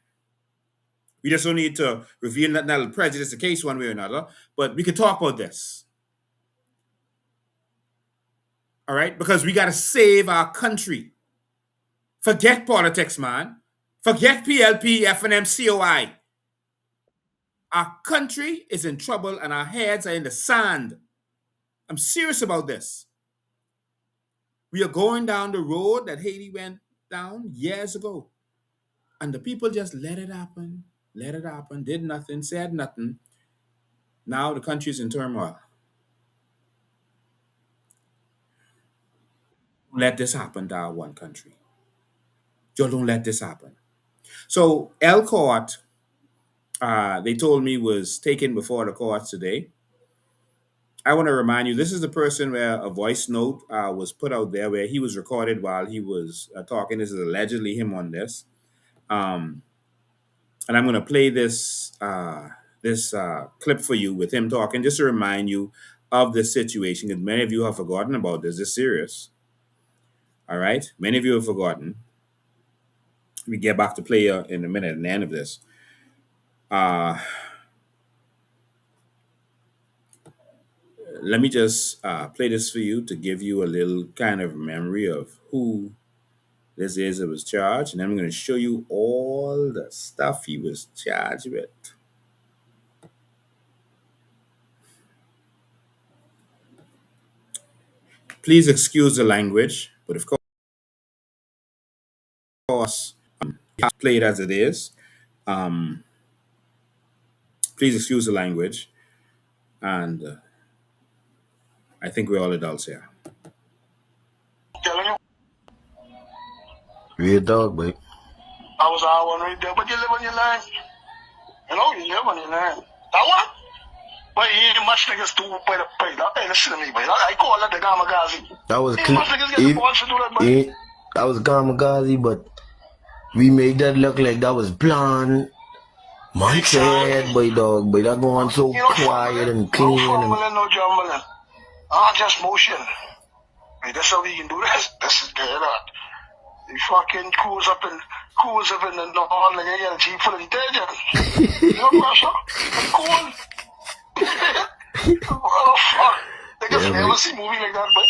We just don't need to reveal that that'll prejudice the case one way or another, but we could talk about this. All right? Because we got to save our country. Forget politics, man. Forget PLP, FNM, COI. Our country is in trouble and our heads are in the sand. I'm serious about this. We are going down the road that Haiti went down years ago. And the people just let it happen, did nothing, said nothing. Now the country's in turmoil. Let this happen to our one country. Just don't let this happen. So L Court, they told me was taken before the courts today. I want to remind you, this is the person where a voice note was put out there where he was recorded while he was talking. This is allegedly him on this. And I'm going to play this clip for you with him talking, just to remind you of the situation, because many of you have forgotten about this. It's serious. All right? Many of you have forgotten. We get back to play in a minute at the end of this. Let me just play this for you to give you a little kind of memory of who this is that was charged. And then I'm going to show you all the stuff he was charged with. Please excuse the language, but of course, play it as it is. Please excuse the language. And I think we're all adults here. Real dog, boy. I was our one right there, but you live on your land. You know, you live on your land. That one? But you ain't much niggas do by the pay. Hey, listen to me, boy. I call that the Gamagazi. That was much niggas get the balls to do that, boy. That was Gamagazi, but we made that look like that was blonde. Man said, boy, dog, boy, that going so quiet and clean. No fumbling, no jumbling. Just motion. Hey, that's how we can do this. This is good. You fucking cruise up in the north and you get a jeep full of detergent. You know, Russia? Cool. Oh, fuck. They just never see movie like that, but...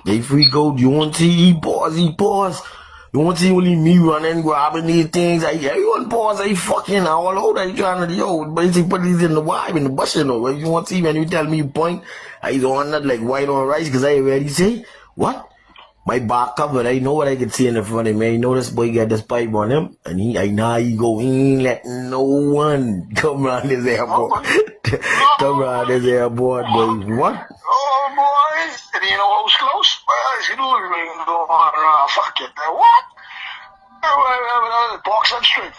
They freak out. You want to see he pause. You want to see only me running, grabbing these things. Everyone pause. Fucking all out. Trying to, basically put these in the vibe, in the bus, you know. You want to see when you tell me you point, I on that like white on rice, because I already say, what? My back covered, I know what I can see in the front of me. You know this boy got this pipe on him, and he ain't letting no one come around this airport. Come around this airport, boy. What? Oh, boy. And you know who's close? Well, you know we ain't going around. Fuck it. What? Box and straight.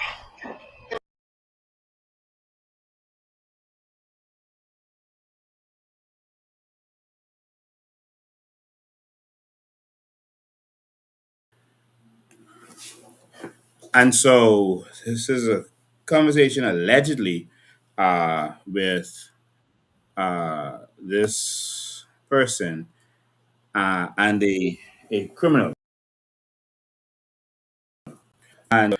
And so this is a conversation allegedly with this person and a criminal. And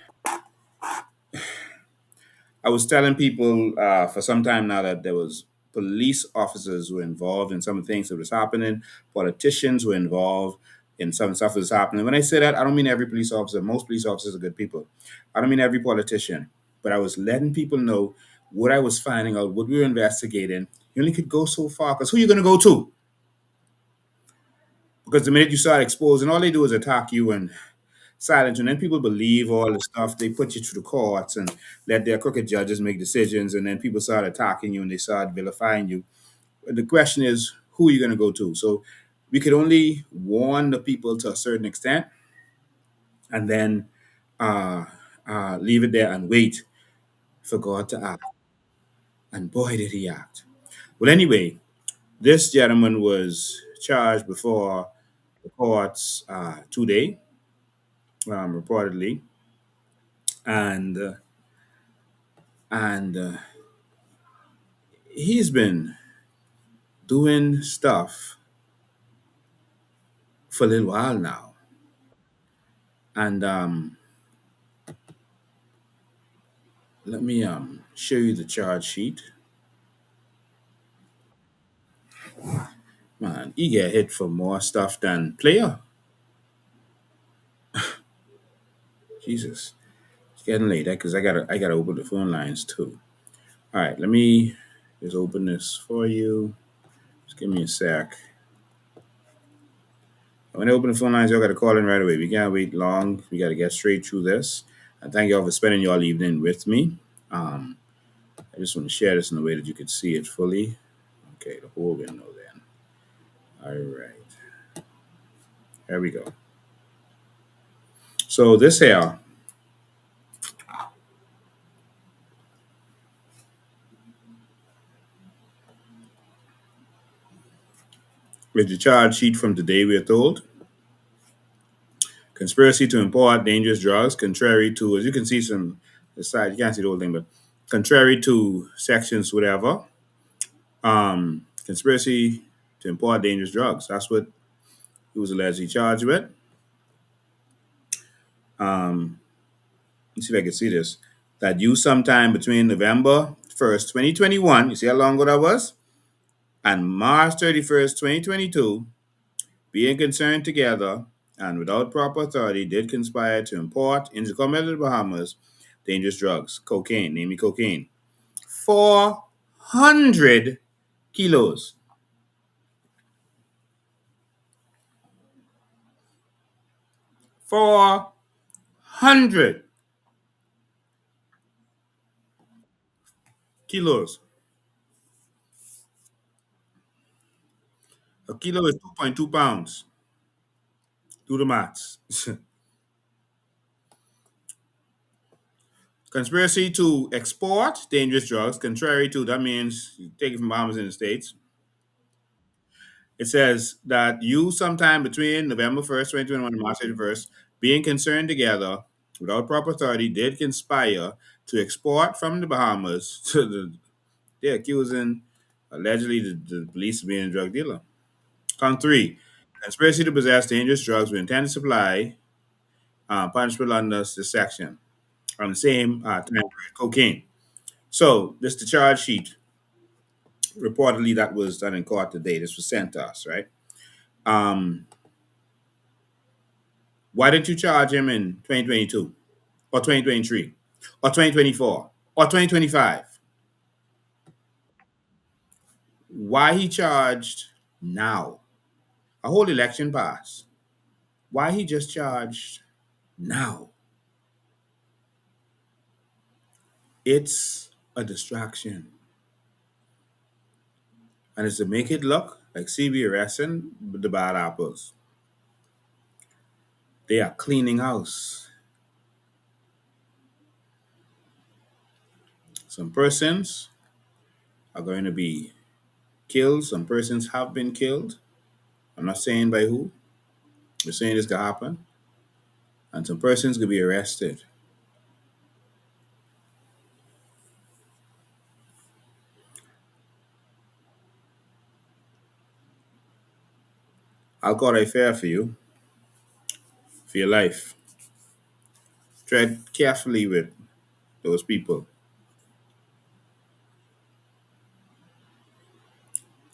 I was telling people for some time now that there was police officers who were involved in some of the things that was happening. Politicians were involved in some stuff that was happening. When I say that, I don't mean every police officer. Most police officers are good people. I don't mean every politician. But I was letting people know what I was finding out, what we were investigating. You only could go so far because who are you going to go to? Because the minute you start exposing, all they do is attack you and silence, and then people believe all the stuff. They put you through the courts and let their crooked judges make decisions, and then people start attacking you and they start vilifying you. But the question is, who are you going to go to? So we could only warn the people to a certain extent, and then uh, leave it there and wait for God to act. And boy, did he act. Well, anyway, this gentleman was charged before the courts today, reportedly, and and he's been doing stuff for a little while now. And let me show you the charge sheet. Man, he get hit for more stuff than player. Jesus. It's getting late because I gotta open the phone lines too. All right, let me just open this for you. Just give me a sec. When I open the phone lines, y'all gotta call in right away. We can't wait long. We gotta get straight through this. And thank y'all for spending y'all evening with me. I just want to share this in a way that you could see it fully. Okay, the whole window then. All right. There we go. So this here is the charge sheet from today, we are told. Conspiracy to import dangerous drugs, contrary to, as you can see some the side, you can't see the whole thing, but contrary to sections, whatever. Conspiracy to import dangerous drugs. That's what he was allegedly charged with. Let's see if I can see this. That you sometime between November 1st, 2021, you see how long ago that was? And March 31st, 2022, being concerned together and without proper authority, did conspire to import into the Commonwealth of the Bahamas dangerous drugs, cocaine, namely cocaine. 400 kilos. 400 kilos. A kilo is 2.2 pounds. Do the maths. Conspiracy to export dangerous drugs, contrary to, that means you take it from Bahamas in the States. It says that you sometime between November 1st, 2021 and March 31st, being concerned together without proper authority, did conspire to export from the Bahamas to they're accusing allegedly the police of being a drug dealer. Count three, conspiracy to possess dangerous drugs with intent to supply, punishable under this section on the same time period, cocaine. So this is the charge sheet. Reportedly, that was done in court today. This was sent to us, right? Um, Why didn't you charge him in 2022 or 2023 or 2024 or 2025? Why he charged now? A whole election passed. Why he just charged now? It's a distraction. And it's to make it look like CB arresting the bad apples. They are cleaning house. Some persons are going to be killed. Some persons have been killed. I'm not saying by who. We're saying this could happen. And some persons could be arrested. I'll call a fare for you, for your life. Tread carefully with those people.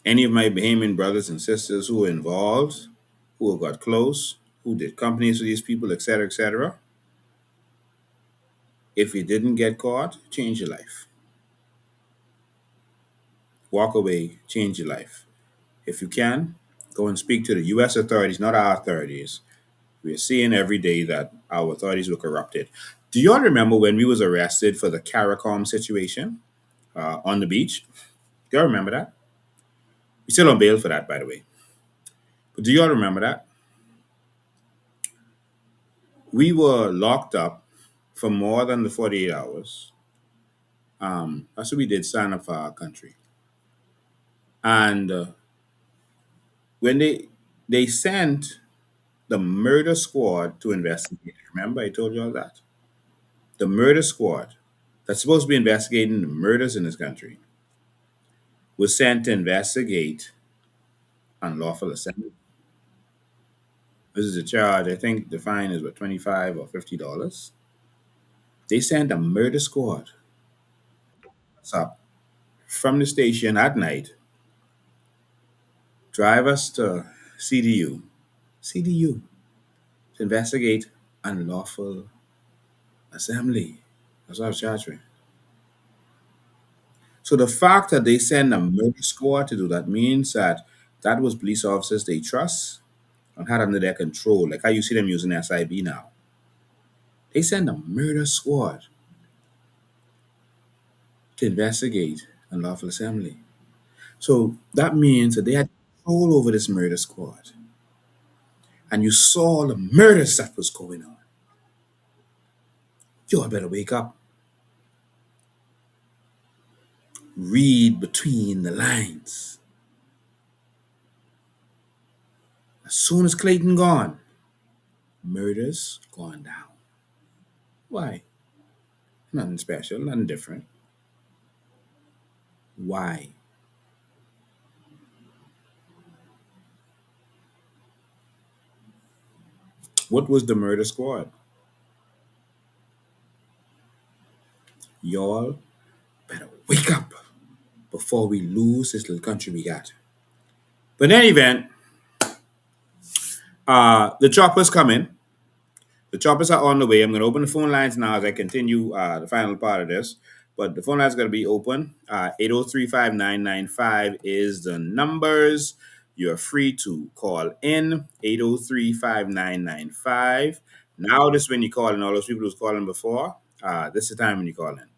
Any of my Bahamian brothers and sisters who were involved, who got close, who did companies with these people, etc., etc. If you didn't get caught, change your life. Walk away, change your life. If you can, go and speak to the U.S. authorities, not our authorities. We're seeing every day that our authorities were corrupted. Do y'all remember when we was arrested for the CARICOM situation on the beach? Do y'all remember that? We still on bail for that, by the way. But do y'all remember that? We were locked up for more than the 48 hours. That's what we did, stand up for our country. And when they sent the murder squad to investigate, remember I told you all that? The murder squad that's supposed to be investigating the murders in this country was sent to investigate unlawful assembly. This is a charge. I think the fine is what, $25 or $50. They sent a murder squad up from the station at night, drive us to CDU, to investigate unlawful assembly. That's what I was charged with. So the fact that they send a murder squad to do that means that that was police officers they trust and had under their control, like how you see them using SIB now. They send a murder squad to investigate unlawful assembly. So that means that they had control over this murder squad. And you saw the murders that was going on. You all better wake up. Read between the lines. As soon as Clayton gone, murders gone down. Why? Nothing special, nothing different. Why? What was the murder squad? Y'all better wake up before we lose this little country we got. But in any event, the choppers coming. The choppers are on the way. I'm going to open the phone lines now as I continue the final part of this. But the phone lines are going to be open. 803-5995 is the numbers. You're free to call in. 803-5995. Now this is when you call in. All those people who's calling before, this is the time when you call in.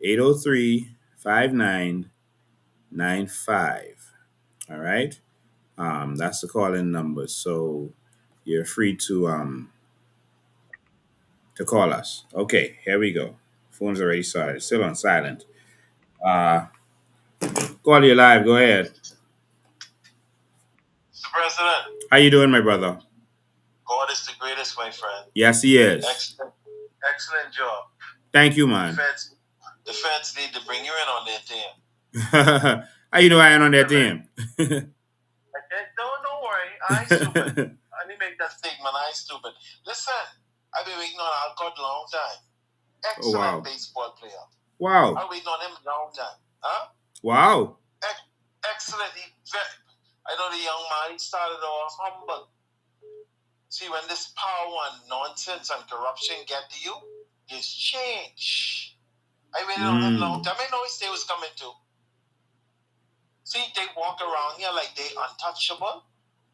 803-5995. All right? That's the call-in number. So you're free to call us. Okay, here we go. Phone's already started. Still on silent. Call you live. Go ahead. Mr. President, How you doing, my brother? God is the greatest, my friend. Yes, he is. Excellent job. Thank you, man. The feds need to bring you in on their team. How you know I ain't on that team? Don't worry. I ain't stupid. I didn't make that statement. I ain't stupid. Listen, I've been waiting on Alcott a long time. Excellent baseball player. Wow. I've been waiting on him a long time. Huh? Wow. Excellent. I know the young man, he started off humble. See, when this power and nonsense and corruption get to you, it's change. I waited on him a long time. I know his day was coming too. See, they walk around here like they untouchable.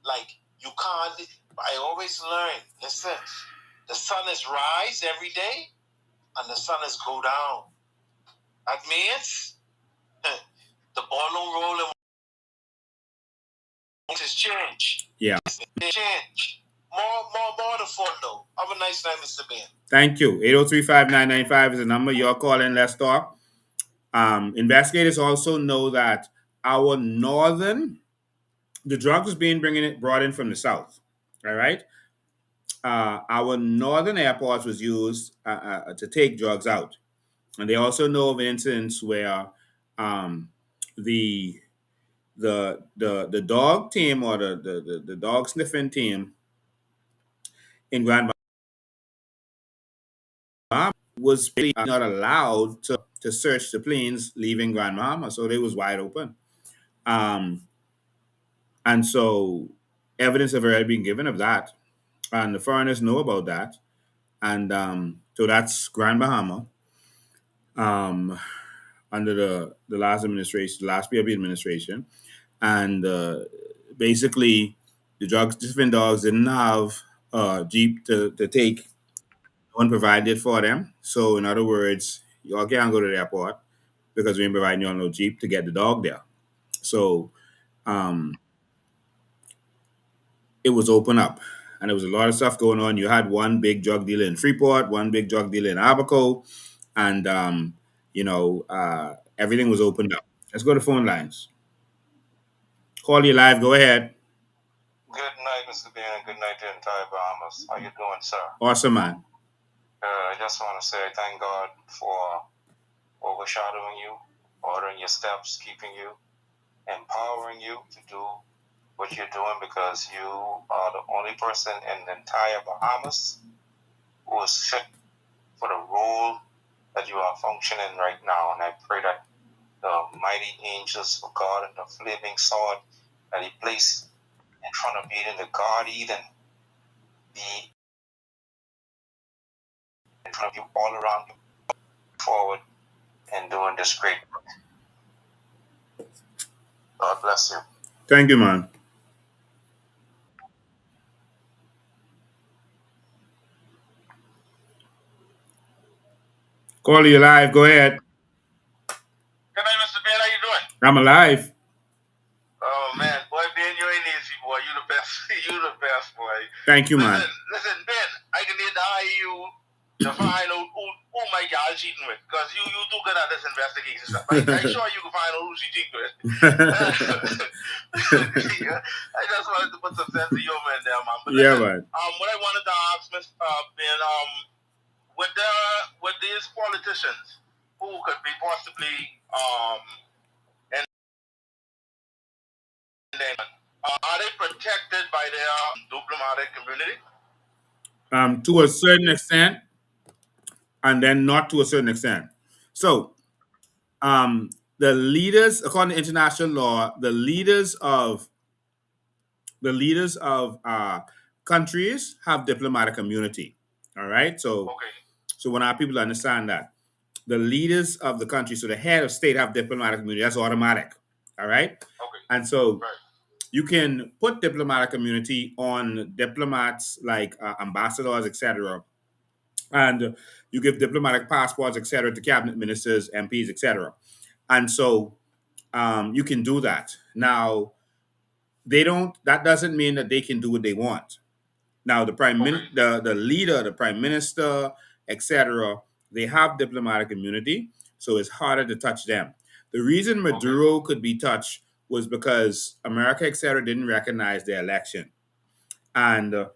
Like, you can't. I always learn, listen, the sun is rise every day and the sun is go down. That means the ball don't roll and it's change. Yeah. It's change. More to follow. Have a nice night, Mr. Ben. Thank you. 803-5995 is the number. You're calling. Let's talk. Investigators also know that our the drugs is being brought in from the south. All right. Our northern airports was used to take drugs out. And they also know of incidents where the the dog team or the dog sniffing team in Grand Bahama was really not allowed to search the planes leaving Grand Bahama, so they was wide open. Um, and so evidence have already been given of that, and the foreigners know about that, and so that's Grand Bahama. Um, under the last administration, the last PRB administration, and basically the drugs, different dogs didn't have a jeep to take. No one provided for them. So in other words, y'all can't go to the airport because we ain't providing y'all no jeep to get the dog there. So um, it was open up, and there was a lot of stuff going on. You had one big drug dealer in Freeport, one big drug dealer in Abaco, and everything was opened up. Let's go to phone lines. Call you live. Go ahead. Good night, Mr. Ben, and good night to the entire Bahamas. How you doing, sir? Awesome, man. I just want to say thank God for overshadowing you, ordering your steps, keeping you, empowering you to do what you're doing, because you are the only person in the entire Bahamas who is fit for the role that you are functioning right now. And I pray that the mighty angels of God and the flaming sword that He placed in front of you in the Garden Eden be in front of you, all around you, forward and doing this great work. God bless you. Thank you, man. Call you live. Go ahead. Good night, Mr. Ben. How you doing? I'm alive. Oh man, boy, Ben, you ain't easy, boy. You the best. You the best, boy. Thank you, man. Listen, Ben. I can need to hire you to find out who my girl cheating with, because you do good at this investigation stuff. I'm sure you can find out who she cheating with. I just wanted to put some sense of humor in there, man. But Yeah, listen, man. what I wanted to ask, Mr. Ben, with these politicians who could be possibly and then are they protected by their diplomatic community? To a certain extent, and then not to a certain extent. So, the leaders, according to international law, the leaders of countries have diplomatic immunity. All right. So, Okay. so when our people understand that the leaders of the country, so the head of state, have diplomatic immunity. That's automatic. All right. Okay. And so Right. you can put diplomatic immunity on diplomats like ambassadors, etc., and you give diplomatic passports, etc., to cabinet ministers, MPs, etc. And so you can do that. Now, they don't. That doesn't mean that they can do what they want. Now, the leader, the prime minister, etc., they have diplomatic immunity, so it's harder to touch them. The reason Maduro could be touched was because America, etc., didn't recognize the election, and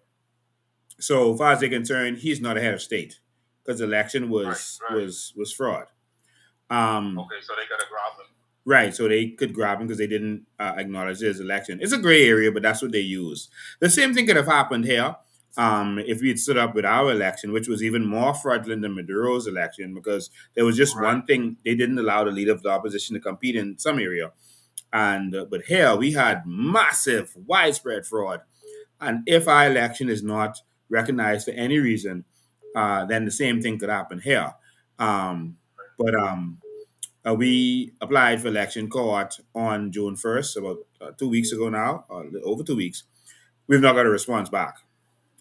so far as they're concerned, he's not a head of state because the election was fraud. Okay, so they gotta grab him. Right, so they could grab him because they didn't acknowledge his election. It's a gray area, but that's what they use. The same thing could have happened here if we had stood up with our election, which was even more fraudulent than Maduro's election, because there was just one thing: they didn't allow the leader of the opposition to compete in some area, and but here we had massive, widespread fraud. And if our election is not recognized for any reason, then the same thing could happen here. But we applied for election court on June 1st, about 2 weeks ago now, over 2 weeks. We've not got a response back.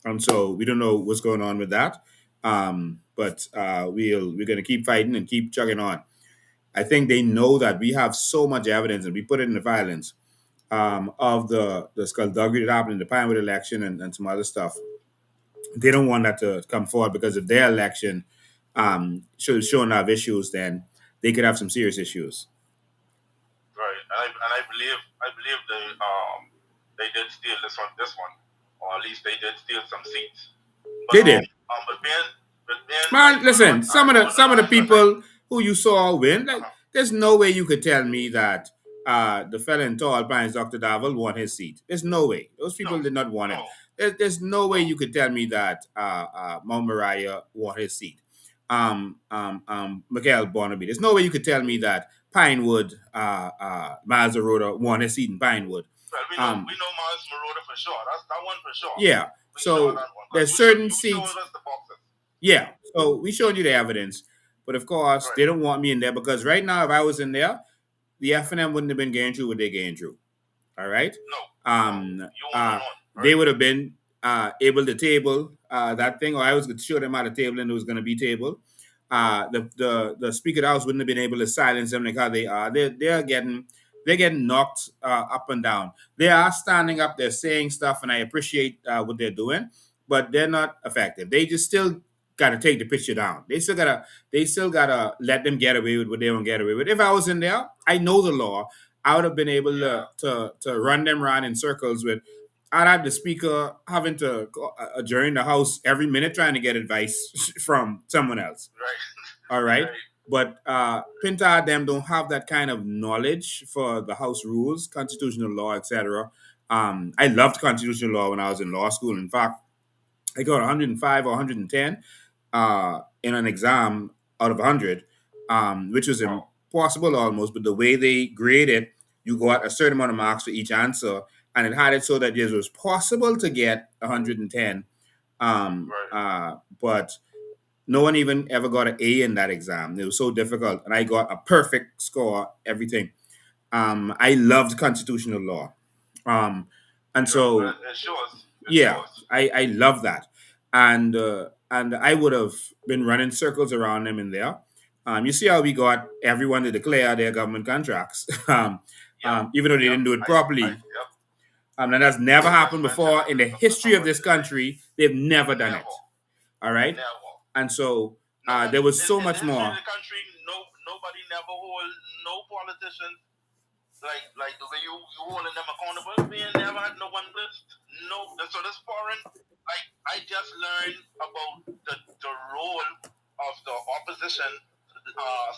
And so we don't know what's going on with that. But we're going to keep fighting and keep chugging on. I think they know that we have so much evidence, and we put it in the filings of the skullduggery that happened in the Pinewood election and some other stuff. They don't want that to come forward, because if their election showing have issues, then they could have some serious issues. Right, and I believe they did steal this one, or at least they did steal some seats. But, They did. But Ben, Man, listen, some of the people who you saw win, like, there's no way you could tell me that the fella in Tall Pines, Dr. Davel, want his seat. There's no way. Those people did not want him. There's no way you could tell me that Mount Moriah want his seat. Miguel Barnaby. There's no way you could tell me that Pinewood, Miles Aroda want his seat in Pinewood. Well, we know Miles Maroda for sure. That's that one for sure. Yeah. So there's certain seats. Yeah. So we showed you the evidence. But of course, they don't want me in there because right now, if I was in there, the FNM wouldn't have been going through what they're going through. All right? They would have been able to table that thing, or I was going to show them how to table and it was going to be tabled. The Speaker of the House wouldn't have been able to silence them like how they are. They're getting knocked up and down. They are standing up, they're saying stuff, and I appreciate what they're doing, but they're not effective. They just still gotta take the picture down. They still gotta let them get away with what they don't get away with. If I was in there, I know the law. I would have been able to run them around in circles with. I'd have the speaker having to adjourn the house every minute trying to get advice from someone else. Right. All right. But Pinta them don't have that kind of knowledge for the house rules, constitutional law, etc. I loved constitutional law when I was in law school. In fact, I got 105 or 110 in an exam out of 100, which was impossible almost. But the way they grade it, you got a certain amount of marks for each answer, and it had it so that it was possible to get 110. But no one even ever got an A in that exam. It was so difficult, and I got a perfect score, everything. I loved constitutional law, and so I love that, and I would have been running circles around them in there. You see how we got everyone to declare their government contracts, even though they didn't do it properly. And that's never happened before in the history of this country. They've never done it. All right, and so there was so much more. In the country, nobody never hold no politician like the way you holding them accountable. We ain't never had no one list. No, so this foreign. Like I just learned about the role of the opposition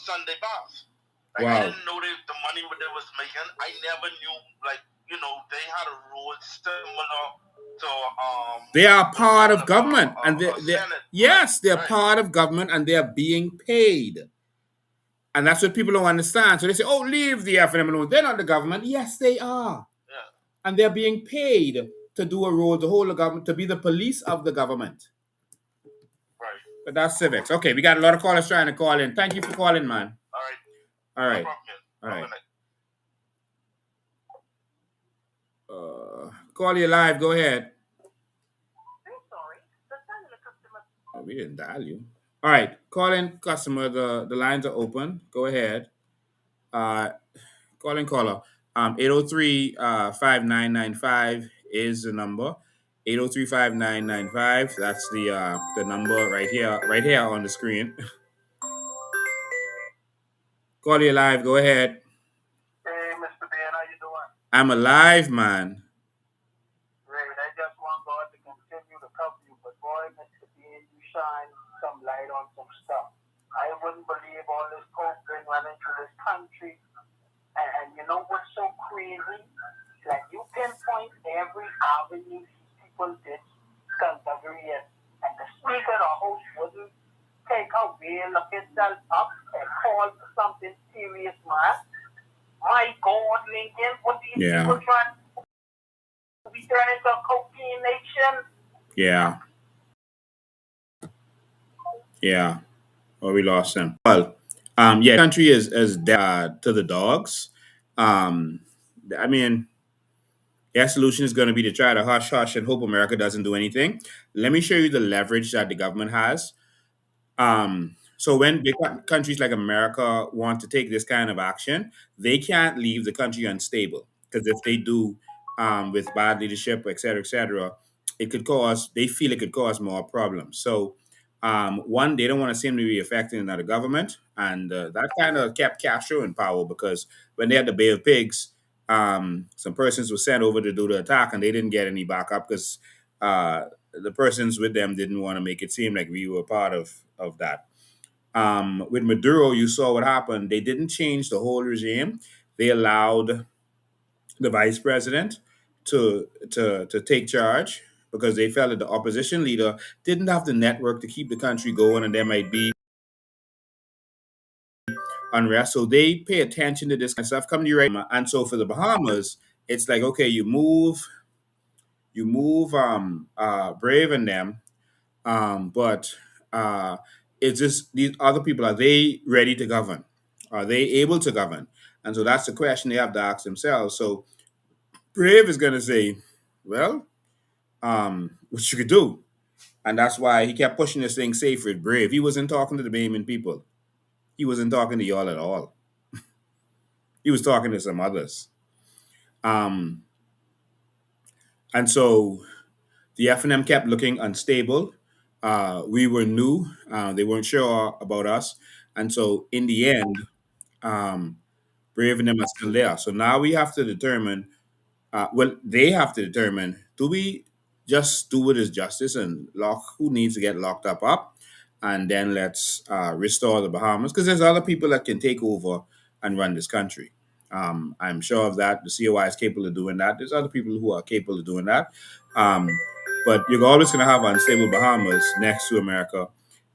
Sunday pass. Like I didn't know the money what they was making. I never knew they had a role similar to they are part of government, and they're part of government, and they're being paid. And that's what people don't understand. So they say, "Oh, leave the FNM alone. They're not the government." Yes, they are, and they're being paid to do a role, to hold the government, to be the police of the government. Right. But that's civics. Okay, we got a lot of callers trying to call in. Thank you for calling, man. All right. All right. Call you live. Go ahead. Oh, we didn't dial you. All right. Call in customer. The lines are open. Go ahead. Call in caller. 803-5995 is the number. 803-5995. That's the number right here on the screen. Call you live. Go ahead. Hey, Mr. Ben, how you doing? I'm alive, man. Great. I just want God to continue to cover you, but boy, Mr. Ben, you shine some light on some stuff. I wouldn't believe all this coke been running through this country. And you know what's so crazy? Like you pinpoint every avenue these people did skullduggery in, and the Speaker of the House wouldn't take a wheel, look itself up, and call for something serious, man. My God, Lincoln, what these people trying to be turned into a cocaine nation? Yeah. Yeah. Oh, we lost him. Well, country is dead to the dogs. I mean, their solution is going to be to try to hush and hope America doesn't do anything. Let me show you the leverage that the government has. So when big countries like America want to take this kind of action, they can't leave the country unstable, because if they do, with bad leadership, et cetera, they feel it could cause more problems. So one, they don't want to seem to be affecting another government, and that kind of kept Castro in power, because when they had the Bay of Pigs, some persons were sent over to do the attack, and they didn't get any backup because the persons with them didn't want to make it seem like we were part of that. With Maduro, you saw what happened. They didn't change the whole regime. they allowed the vice president to take charge because they felt that the opposition leader didn't have the network to keep the country going, and there might be unrest. So they pay attention to this kind of stuff. Come to you right now. And so for the Bahamas, it's like, okay, you move Brave and them, but it's just these other people, are they ready to govern? Are they able to govern? And so that's the question they have to ask themselves. So Brave is going to say, well, what you could do. And that's why he kept pushing this thing safe with Brave. He wasn't talking to the Bahamian people. He wasn't talking to y'all at all. He was talking to some others. Um, and so the F&M kept looking unstable. We were new. They weren't sure about us. And so in the end, Brave and them are still there. So now we have to determine, they have to determine, do we just do what is justice and lock who needs to get locked up? And then let's restore the Bahamas, because there's other people that can take over and run this country. I'm sure of that. The COI is capable of doing that. There's other people who are capable of doing that. Um, but you're always going to have unstable Bahamas next to America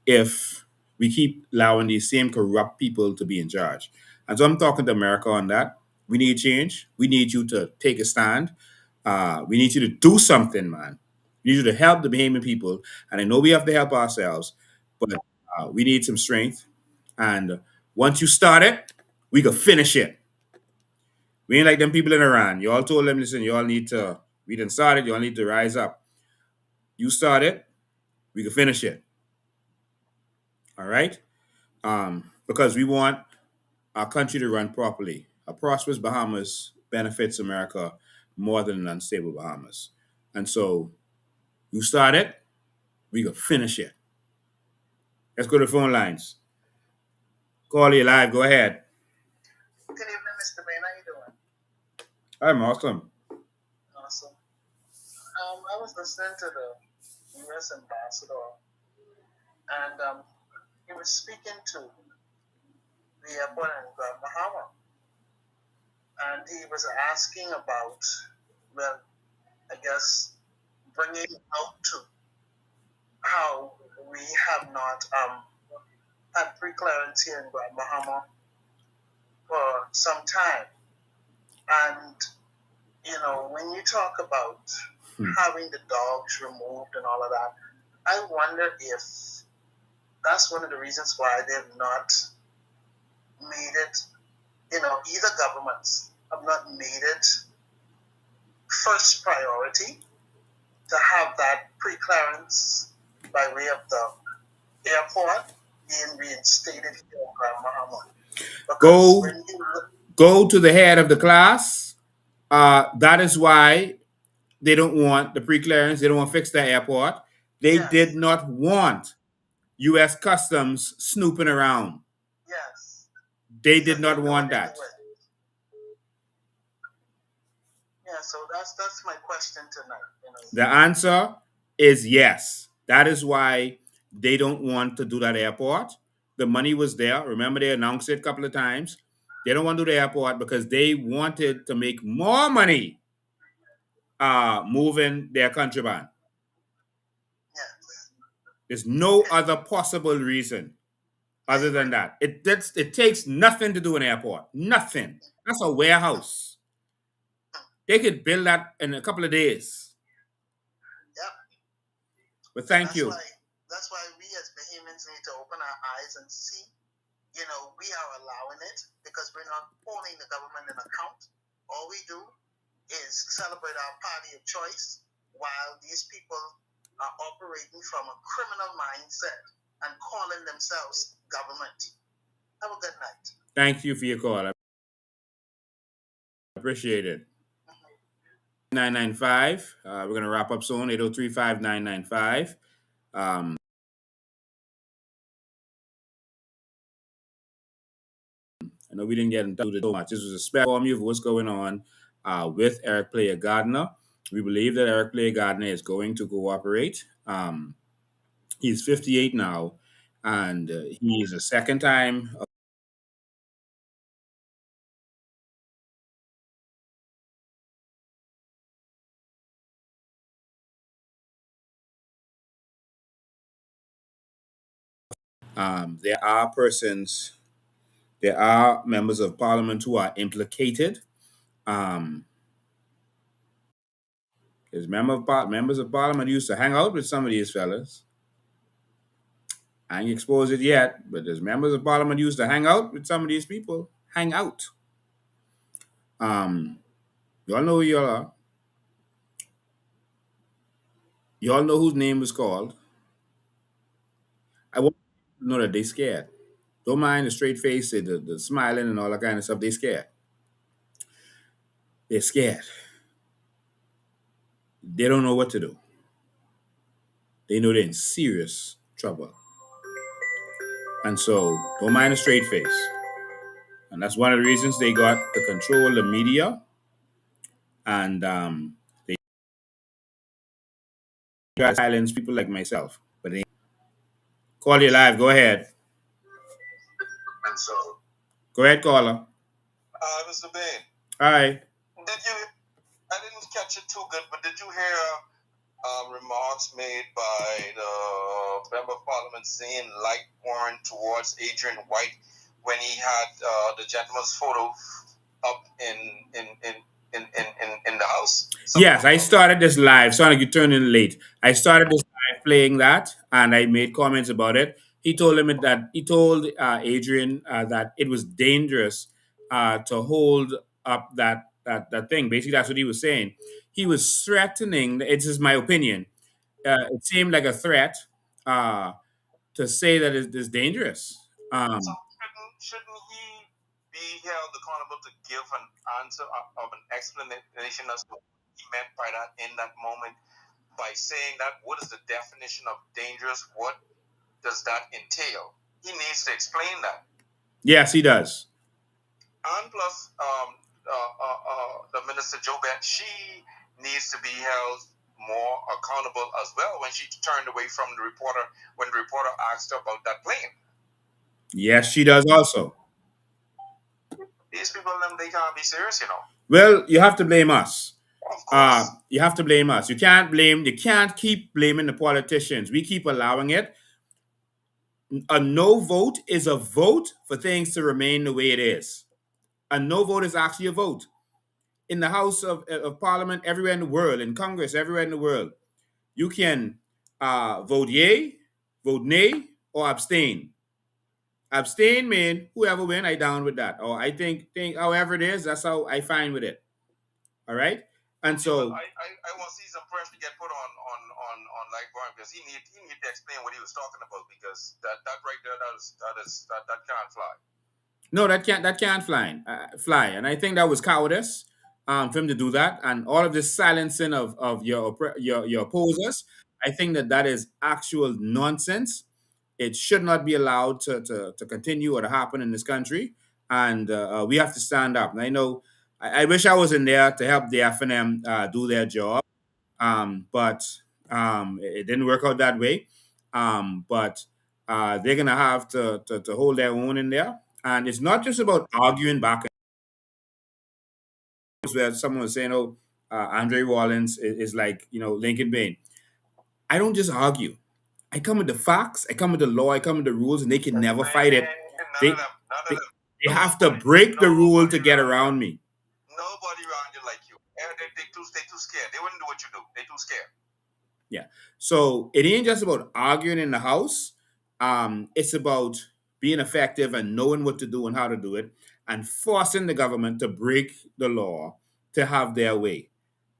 if we keep allowing these same corrupt people to be in charge. And so I'm talking to America on that. We need change. We need you to take a stand. We need you to do something, man. We need you to help the Bahamian people. And I know we have to help ourselves, but we need some strength. And once you start it, we can finish it. We ain't like them people in Iran. You all told them, listen, you all need to, we didn't start it, you all need to rise up. You start it, we can finish it. All right? Because we want our country to run properly. A prosperous Bahamas benefits America more than an unstable Bahamas. And so you start it, we can finish it. Let's go to the phone lines. Call you live. Go ahead. Good evening, Mr. Bain. How you doing? I'm awesome. Awesome. I was listening to the U.S. ambassador, and he was speaking to the airport in Bahama, and he was asking about, well, I guess, bringing out to how we have not had pre-clearance here in Bahama for some time. And, you know, when you talk about having the dogs removed and all of that, I wonder if that's one of the reasons why they've not made it, you know, either governments have not made it first priority to have that pre-clearance by way of the airport being reinstated here in Grand Bahama. Go to the head of the class. That is why they don't want the pre-clearance. They don't want to fix the airport. They did not want U.S. Customs snooping around. Yes. They did not want that. Yeah, so that's my question tonight. You know. The answer is yes. That is why they don't want to do that airport. The money was there. Remember, they announced it a couple of times. They don't want to do the airport because they wanted to make more money moving their contraband. Yes. There's no other possible reason other than that. It takes nothing to do an airport. Nothing. That's a warehouse. They could build that in a couple of days. Yep. But thank you. That's why we as Bahamians need to open our eyes and see, you know, we are allowing it because we're not holding the government in account. All we do is celebrate our party of choice while these people are operating from a criminal mindset and calling themselves government. Have a good night. Thank you for your call. I appreciate it. 995. We're going to wrap up soon. 803-5995. I know we didn't get into so much. This was a special overview of what's going on with Eric Player Gardiner. We believe that Eric Player Gardiner is going to cooperate. He's 58 now, and he is a second time There are persons, there are members of parliament who are implicated. Um, Because members of parliament used to hang out with some of these fellas. I ain't exposed it yet, but there's members of parliament used to hang out with some of these people. Hang out. Y'all know who y'all are. Y'all know whose name was called. I want you to know that they scared. Don't mind the straight face, the smiling and all that kind of stuff. They scared. They're scared. They don't know what to do. They know they're in serious trouble. And so don't mind the straight face. And that's one of the reasons they got to control the media. And they try to silence people like myself. But they call you live. Go ahead. And so, Go ahead, caller. Mr. Bain, Hi. did you? I didn't catch it too good, but did you hear remarks made by the member of parliament saying light warrant towards Adrian White when he had the gentleman's photo up in the house? Yes, I started this live. Sorry, you turned in late. I started this live playing that, and I made comments about it. He told Adrian that it was dangerous to hold up that thing. Basically, that's what he was saying. He was threatening. It's just my opinion. It seemed like a threat to say that it's dangerous. So shouldn't he be held accountable to give an answer of an explanation as to what he meant by that in that moment by saying that? What is the definition of dangerous? What does that entail? He needs to explain that. Yes, he does. And plus, the Minister Jobet, she needs to be held more accountable as well when she turned away from the reporter when the reporter asked her about that plane. Yes, she does also. These people, they can't be serious, you know. Well, you have to blame us. Of course. You have to blame us. You can't keep blaming the politicians. We keep allowing it. A no vote is a vote for things to remain the way it is. A no vote is actually a vote. In the House of Parliament, everywhere in the world, in Congress, everywhere in the world, you can vote yay, vote nay, or abstain. Abstain mean whoever win, I down with that. Or I think however it is, that's how I find with it. All right? And so I want to see some pressure get put on like Brian because he need to explain what he was talking about because that right there that can't fly. no, that can't fly. And I think that was cowardice for him to do that. And all of this silencing of your opposers, I think that is actual nonsense. It should not be allowed to continue or to happen in this country. And we have to stand up. And I know, I wish I was in there to help the FNM do their job. But it didn't work out that way. But they're going to have to hold their own in there. And it's not just about arguing back and forth where someone was saying, oh, Andre Rawlins is like, Lincoln Bain. I don't just argue. I come with the facts, I come with the law, I come with the rules, and they can never fight it. They have to break the rule to get around me. Nobody around you like you. They too scared. They wouldn't do what you do. They too scared. Yeah. So it ain't just about arguing in the house. It's about being effective and knowing what to do and how to do it and forcing the government to break the law to have their way.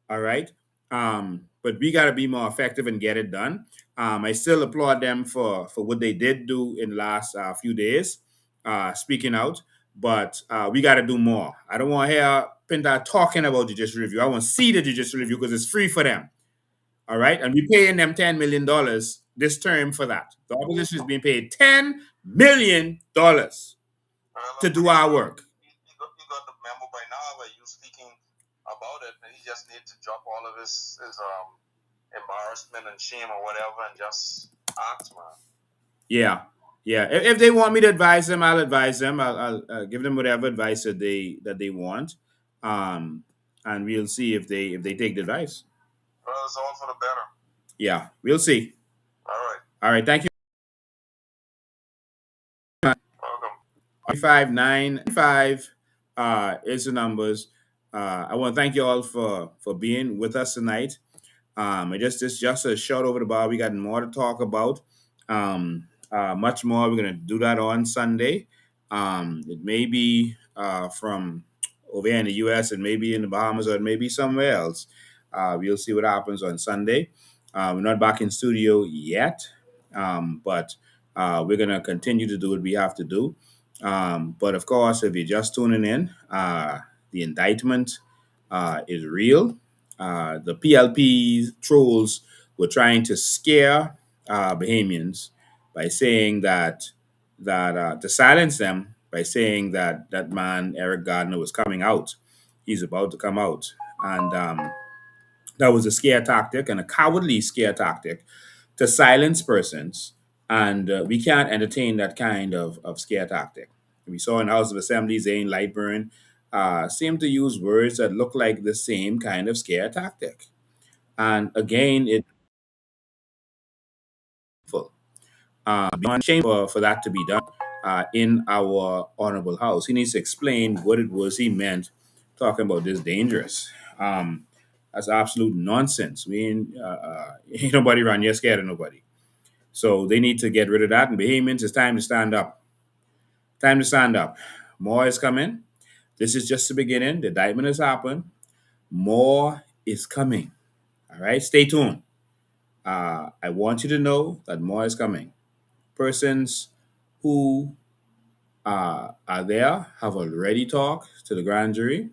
All right. But we got to be more effective and get it done. I still applaud them for what they did do in the last few days, speaking out. But we got to do more. I don't want to hear Pinta talking about judicial review. I want to see the judicial review because it's free for them. All right. And we're paying them $10 million this term for that. The opposition is being paid $10 million to do our work. You got the memo by now where you speaking about it, and he just needs to drop all of his embarrassment and shame or whatever and just act, man. Yeah. Yeah. If they want me to advise them, I'll advise them. I'll give them whatever advice that they want. And we'll see if they take the advice. Well, it's all for the better. Yeah, we'll see. All right. All right. Thank you. 595 is the numbers. I want to thank you all for being with us tonight. It's just a short over the bar. We got more to talk about. Much more. We're gonna do that on Sunday. It may be from over here in the U.S. It may be in the Bahamas, or it may be somewhere else. We'll see what happens on Sunday. We're not back in studio yet, but we're gonna continue to do what we have to do. But of course, if you're just tuning in, the indictment is real. The PLP trolls were trying to scare Bahamians by saying that to silence them by saying that that man Eric Gardiner was coming out. He's about to come out, and that was a scare tactic and a cowardly scare tactic to silence persons. And we can't entertain that kind of scare tactic. We saw in the House of Assembly, Zane Lightburn seemed to use words that look like the same kind of scare tactic. And again, it's beyond shame for that to be done in our honorable house. He needs to explain what it was he meant talking about this dangerous. That's absolute nonsense. We ain't nobody around here scared of nobody. So they need to get rid of that. And Bahamians, it's time to stand up. Time to stand up. More is coming. This is just the beginning. The indictment has happened. More is coming. All right, stay tuned. I want you to know that more is coming. Persons who are there have already talked to the grand jury.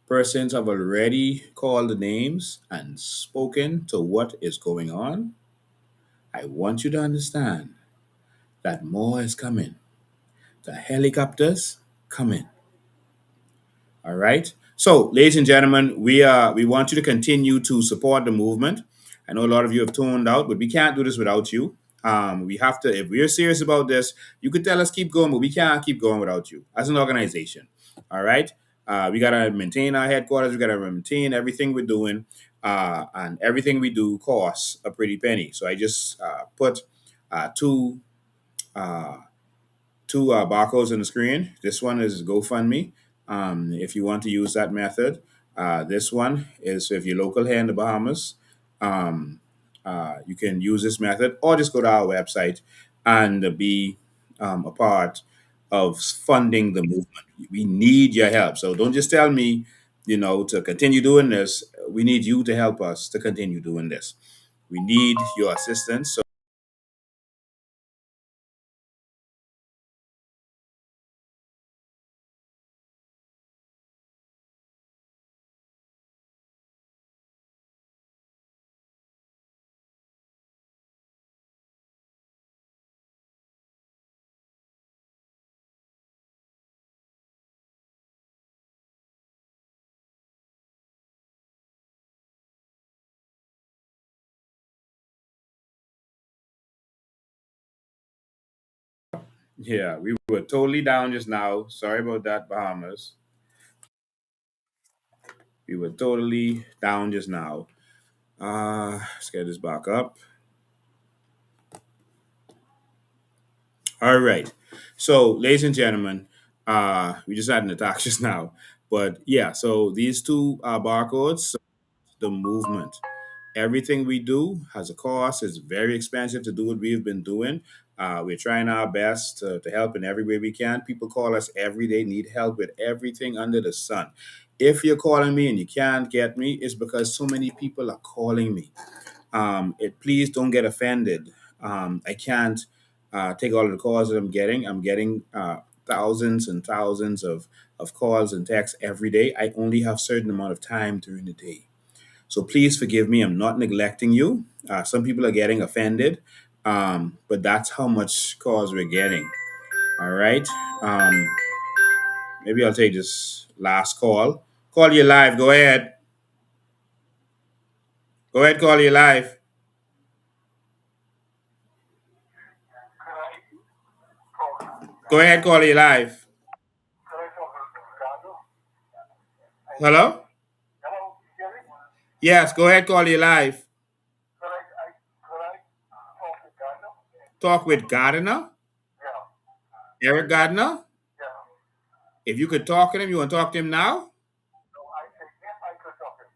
Persons have already called the names and spoken to what is going on. I want you to understand that more is coming. The helicopters coming. All right. So, ladies and gentlemen, we want you to continue to support the movement. I know a lot of you have tuned out, but we can't do this without you. We have to, if we're serious about this, you could tell us keep going, but we can't keep going without you as an organization. All right. We gotta maintain our headquarters. We gotta maintain everything we're doing, and everything we do costs a pretty penny. So I just put two barcodes on the screen. This one is GoFundMe. If you want to use that method, this one is if you're local here in the Bahamas. You can use this method, or just go to our website and be a part of funding the movement. We need your help. So don't just tell me, to continue doing this. We need you to help us to continue doing this. We need your assistance. So yeah, we were totally down just now. Sorry about that, Bahamas. We were totally down just now. Let's get this back up. All right. So, ladies and gentlemen, we just had an attack just now. But yeah, so these two barcodes, the movement. Everything we do has a cost. It's very expensive to do what we've been doing. We're trying our best to help in every way we can. People call us every day, need help with everything under the sun. If you're calling me and you can't get me, it's because so many people are calling me. Please don't get offended. I can't take all of the calls that I'm getting. I'm getting thousands and thousands of calls and texts every day. I only have certain amount of time during the day. So please forgive me. I'm not neglecting you. Some people are getting offended, but that's how much calls we're getting. All right. Um, Maybe I'll take this last call. Call you live. Go ahead. Go ahead. Call you live. Go ahead. Call you live. Hello. Yes. Go ahead. Call you live. Talk with Gardiner. Eric Gardner? Yeah. If you could talk to him, you want to talk to him now? No, I said if I could talk to him.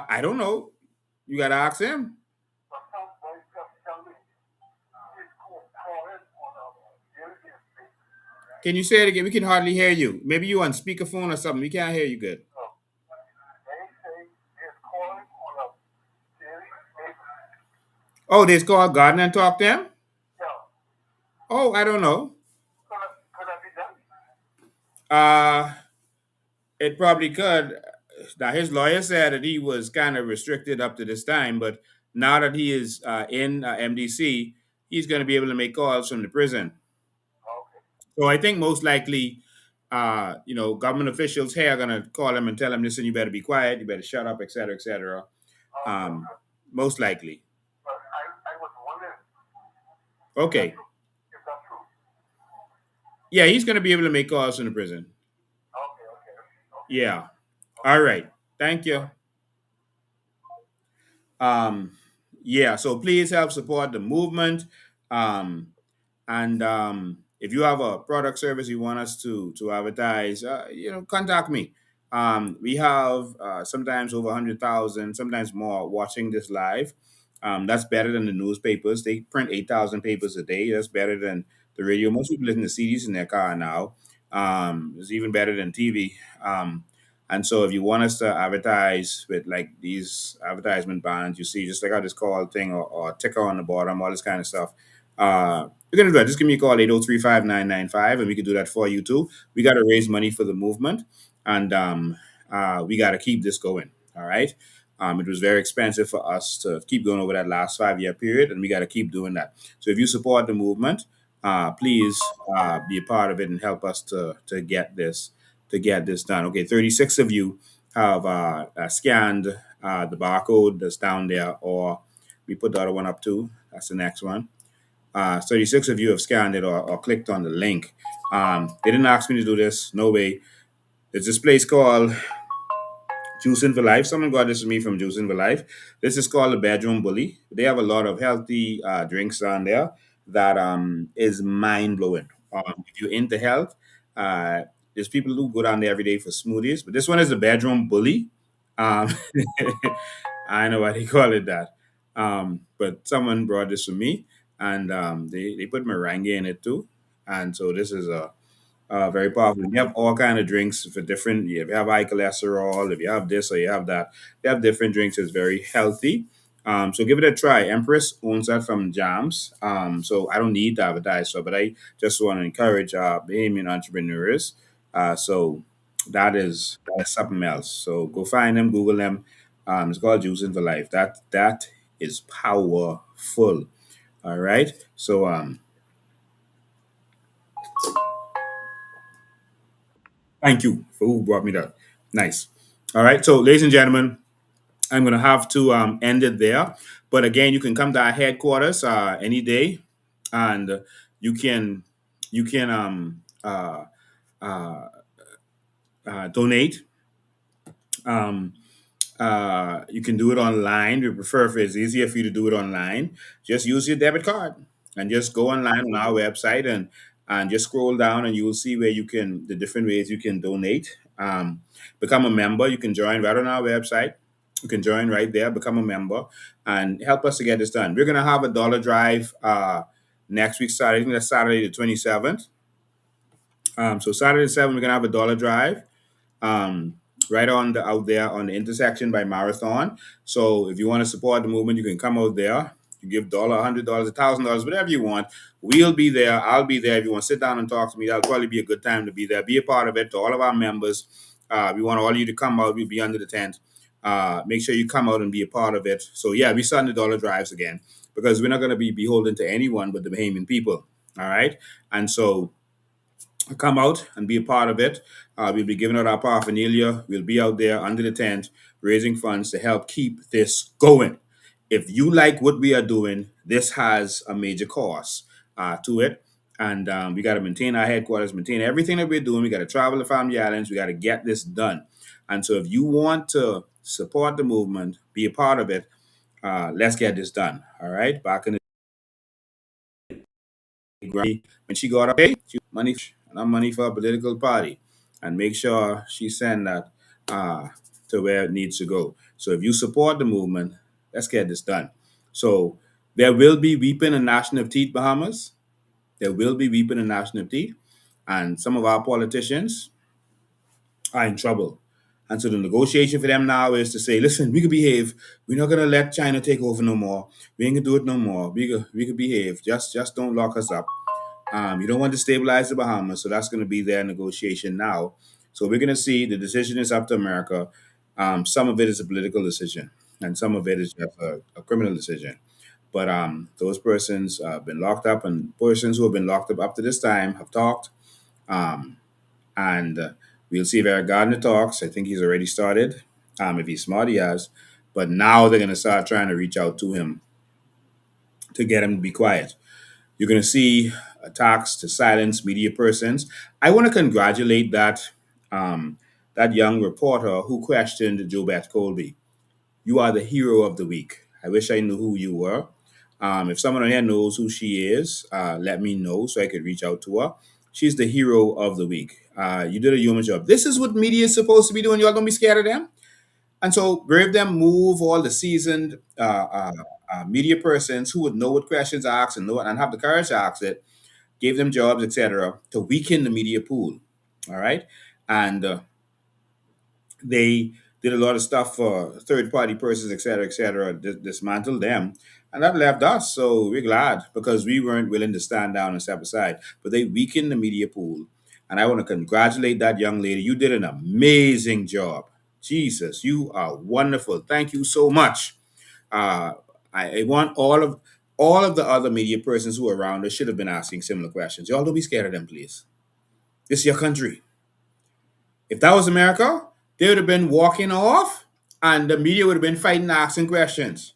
I don't know. You got to ask him. But some boys just tell me he's calling on a daily basis. Can you say it again? We can hardly hear you. Maybe you on speakerphone or something. We can't hear you good. So they say he's calling on a daily basis. Oh, they call Gardner and talk to him? Yeah. Oh, I don't know. Could that be done? It probably could. Now, his lawyer said that he was kind of restricted up to this time, but now that he is in MDC, he's going to be able to make calls from the prison. Okay. So I think most likely, government officials here are going to call him and tell him, listen, you better be quiet, you better shut up, et cetera, et cetera. Most likely. But I was wondering Okay. if that's true. Yeah, he's going to be able to make calls from the prison. Okay. Yeah. All right. Thank you. Yeah, so please help support the movement. Um, and if you have a product service you want us to advertise, contact me. We have sometimes over 100,000, sometimes more, watching this live. That's better than the newspapers. They print 8,000 papers a day. That's better than the radio. Most people listen to CDs in their car now. It's even better than TV. And so if you want us to advertise with like these advertisement bands, you see, just like how this call thing or ticker on the bottom, all this kind of stuff, you're going to do that. Just give me a call, 803-5995, and we can do that for you too. We got to raise money for the movement, and we got to keep this going. All right. It was very expensive for us to keep going over that last 5-year period, and we got to keep doing that. So if you support the movement, please be a part of it and help us to get this done. Okay, 36 of you have scanned the barcode that's down there, or we put the other one up too. That's the next one. 36 of you have scanned it or clicked on the link. They didn't ask me to do this. No way. There's this place called Juicing for Life. Someone got this to me from Juicing for Life. This is called the Bedroom Bully. They have a lot of healthy drinks on there that is mind blowing. If you're into health, there's people who go down there every day for smoothies, but this one is the Bedroom Bully. Um, I know why they call it that. But someone brought this to me, and they put meringue in it too. And so this is a very powerful. You have all kind of drinks for different. If you have high cholesterol, if you have this or you have that, they have different drinks. It's very healthy. So give it a try. Empress owns that from Jams. So I don't need to advertise for, but I just want to encourage Bahamian entrepreneurs. So that is something else. So go find them, Google them. It's called Juicing for Life. That is powerful. All right. So thank you for who brought me that. Nice. All right. So, ladies and gentlemen, I'm going to have to end it there. But again, you can come to our headquarters any day, and you can donate. Um, you can do it online. We prefer if it's easier for you to do it online. Just use your debit card and just go online on our website and just scroll down and you will see where you can the different ways you can donate. Become a member. You can join right on our website. You can join right there. Become a member and help us to get this done. We're gonna have a dollar drive next week Saturday. I think that's Saturday the 27th. So Saturday the 7th, we're gonna have a dollar drive um, right on out there on the intersection by Marathon. So if you want to support the movement, you can come out there. You give $1, $100, $1,000, whatever you want. We'll be there. I'll be there. If you want to sit down and talk to me, that'll probably be a good time to be there. Be a part of it. To all of our members, we want all of you to come out. We'll be under the tent. Make sure you come out and be a part of it. So yeah, we're starting the dollar drives again because we're not going to be beholden to anyone but the Bahamian people. All right, and so come out and be a part of it. We'll be giving out our paraphernalia. We'll be out there under the tent raising funds to help keep this going. If you like what we are doing, this has a major cost to it. And we got to maintain our headquarters, maintain everything that we're doing. We got to travel to Family Islands. We got to get this done. And so if you want to support the movement, be a part of it, let's get this done. All right. Back in the when she got up, hey, money, not money for a political party, and make sure she send that to where it needs to go. So if you support the movement, let's get this done. So there will be weeping and gnashing of teeth, Bahamas. There will be weeping and gnashing of teeth, and some of our politicians are in trouble. And so the negotiation for them now is to say, listen, we could behave. We're not gonna let China take over no more. We ain't gonna do it no more. We could behave. Just don't lock us up. You don't want to stabilize the Bahamas, so that's gonna be their negotiation now. So we're gonna see the decision is up to America. Some of it is a political decision, and some of it is just a criminal decision. But those persons have been locked up, and persons who have been locked up to this time have talked. Um, and we'll see if Eric Gardner talks. I think he's already started. If he's smart, he has. But now they're going to start trying to reach out to him to get him to be quiet. You're going to see attacks to silence media persons. I want to congratulate that young reporter who questioned Jobette Colby. You are the hero of the week. I wish I knew who you were. If someone on here knows who she is, let me know so I could reach out to her. She's the hero of the week. You did a human job. This is what media is supposed to be doing. Y'all don't be scared of them. And so brave them move all the seasoned media persons who would know what questions to ask and know and have the courage to ask it, gave them jobs, etc., to weaken the media pool. All right. And they did a lot of stuff for third party persons, et cetera, dismantled them. And that left us. So we're glad because we weren't willing to stand down and step aside. But they weakened the media pool. And I want to congratulate that young lady. You did an amazing job. Jesus, you are wonderful. Thank you so much. Uh, I want all of the other media persons who are around us should have been asking similar questions. Y'all don't be scared of them, please. This is your country. If that was America, they would have been walking off and the media would have been fighting, asking questions.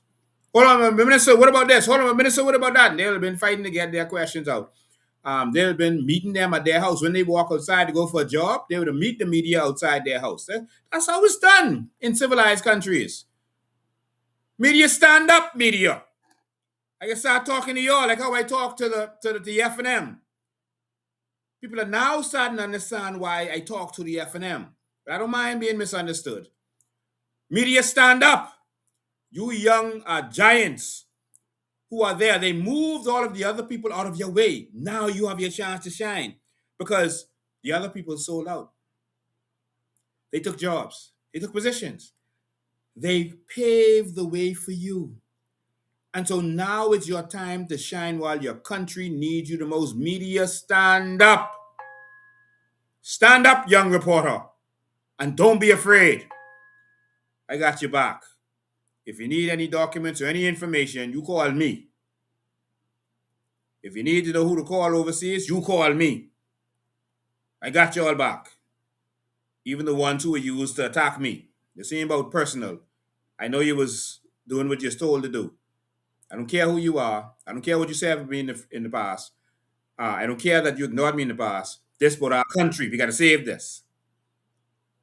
Hold on, Minister, what about this? Hold on, Minister, what about that? And they would have been fighting to get their questions out. They would have been meeting them at their house. When they walk outside to go for a job, they would have meet the media outside their house. That's how it's done in civilized countries. Media stand up, media. I can start talking to y'all like how I talk to the F&M. People are now starting to understand why I talk to the F&M. But I don't mind being misunderstood. Media stand up. You young giants who are there, they moved all of the other people out of your way. Now you have your chance to shine because the other people sold out. They took jobs. They took positions. They paved the way for you. And so now it's your time to shine while your country needs you the most. Media, stand up. Stand up, young reporter. And don't be afraid. I got your back. If you need any documents or any information, you call me. If you need to know who to call overseas, you call me. I got you all back. Even the ones who were used to attack me. This ain't about personal. I know you was doing what you're told to do. I don't care who you are. I don't care what you said of me in the past. I don't care that you ignored me in the past. This about our country. We got to save this.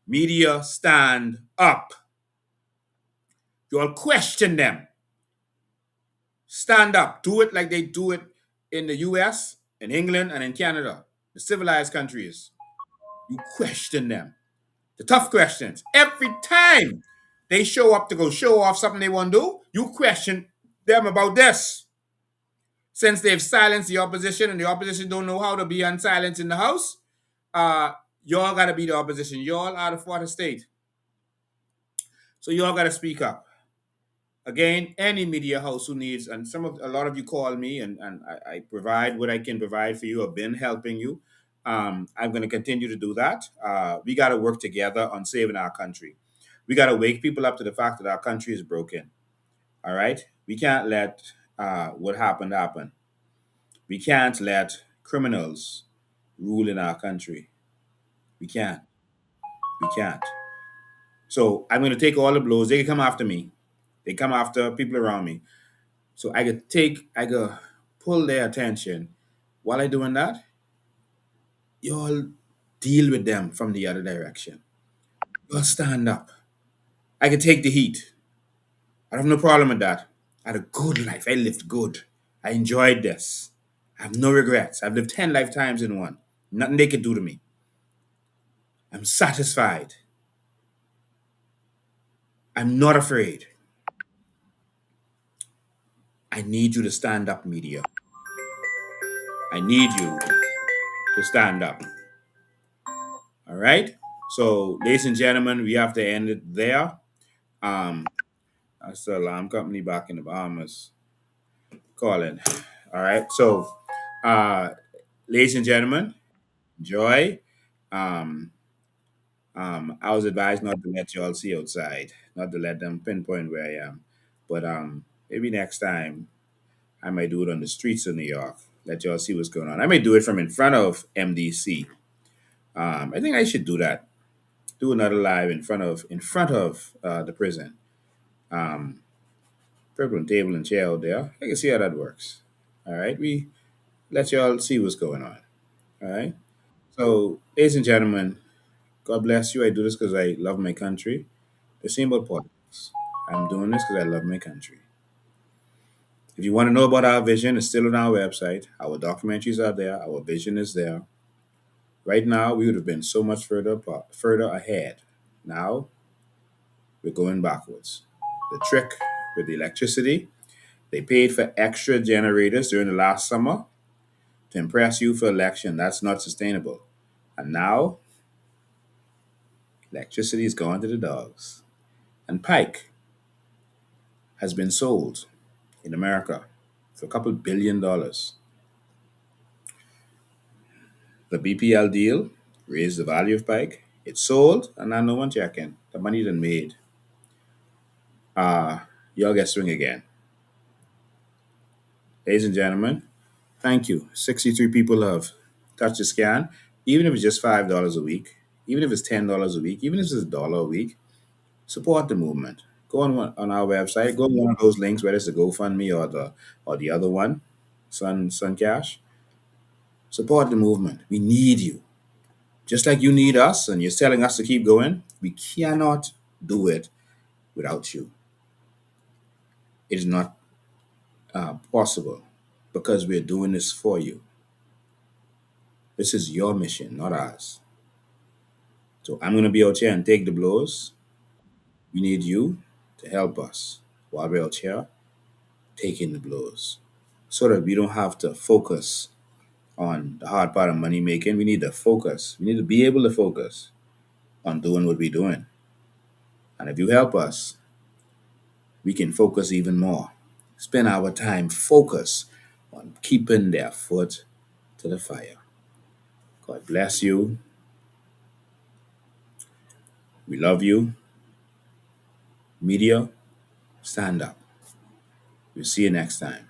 Media, stand up. You all question them. Stand up. Do it like they do it in the US, in England, and in Canada. The civilized countries. You question them. The tough questions. Every time they show up to go show off something they want to do, you question them about this. Since they've silenced the opposition and the opposition don't know how to be unsilenced in the House, y'all got to be the opposition. Y'all are the fourth estate. So y'all got to speak up. Again, any media house who needs, and a lot of you call me and I provide what I can provide for you. I've been helping you. I'm going to continue to do that. We got to work together on saving our country. We got to wake people up to the fact that our country is broken. All right? We can't let what happened happen. We can't let criminals rule in our country. We can't. We can't. So I'm going to take all the blows. They can come after me. They come after people around me. So I could pull their attention. While I doing that, y'all deal with them from the other direction. Y'all stand up. I could take the heat. I have no problem with that. I had a good life. I lived good. I enjoyed this. I have no regrets. I've lived 10 lifetimes in one. Nothing they can do to me. I'm satisfied. I'm not afraid. I need you to stand up, media. I need you to stand up. All right? So, ladies and gentlemen, we have to end it there. That's the alarm company back in the Bahamas calling. All right. So, uh, ladies and gentlemen, enjoy. Um, I was advised not to let y'all see outside, not to let them pinpoint where I am. But maybe next time I might do it on the streets of New York. Let y'all see what's going on. I may do it from in front of MDC. I think I should do that. Do another live in front of the prison. Purple table and chair out there. I can see how that works. All right. We let y'all see what's going on. All right. So, ladies and gentlemen, God bless you. I do this because I love my country. The same about politics. I'm doing this because I love my country. If you want to know about our vision, it's still on our website. Our documentaries are there. Our vision is there. Right now, we would have been so much further ahead. Now, we're going backwards. The trick with the electricity, they paid for extra generators during the last summer to impress you for election. That's not sustainable. And now, electricity is gone to the dogs. And Pike has been sold in America for a couple $1 billion. The BPL deal raised the value of Pike. It sold, and now no one checking. The money done made. Y'all get swing again. Ladies and gentlemen, thank you. 63 people have touched the scan. Even if it's just $5 a week, even if it's $10 a week, even if it's $1 a week, support the movement. Go on our website. Go on one of those links, whether it's the GoFundMe or the other one, Sun Cash. Support the movement. We need you. Just like you need us and you're telling us to keep going, we cannot do it without you. It is not possible because we're doing this for you. This is your mission, not ours. So I'm going to be out here and take the blows. We need you to help us while we're out here taking the blows so that we don't have to focus on the hard part of money making. We need to focus. We need to be able to focus on doing what we're doing. And if you help us, we can focus even more. Spend our time focus on keeping their foot to the fire. God bless you. We love you. Media, stand up. We'll see you next time.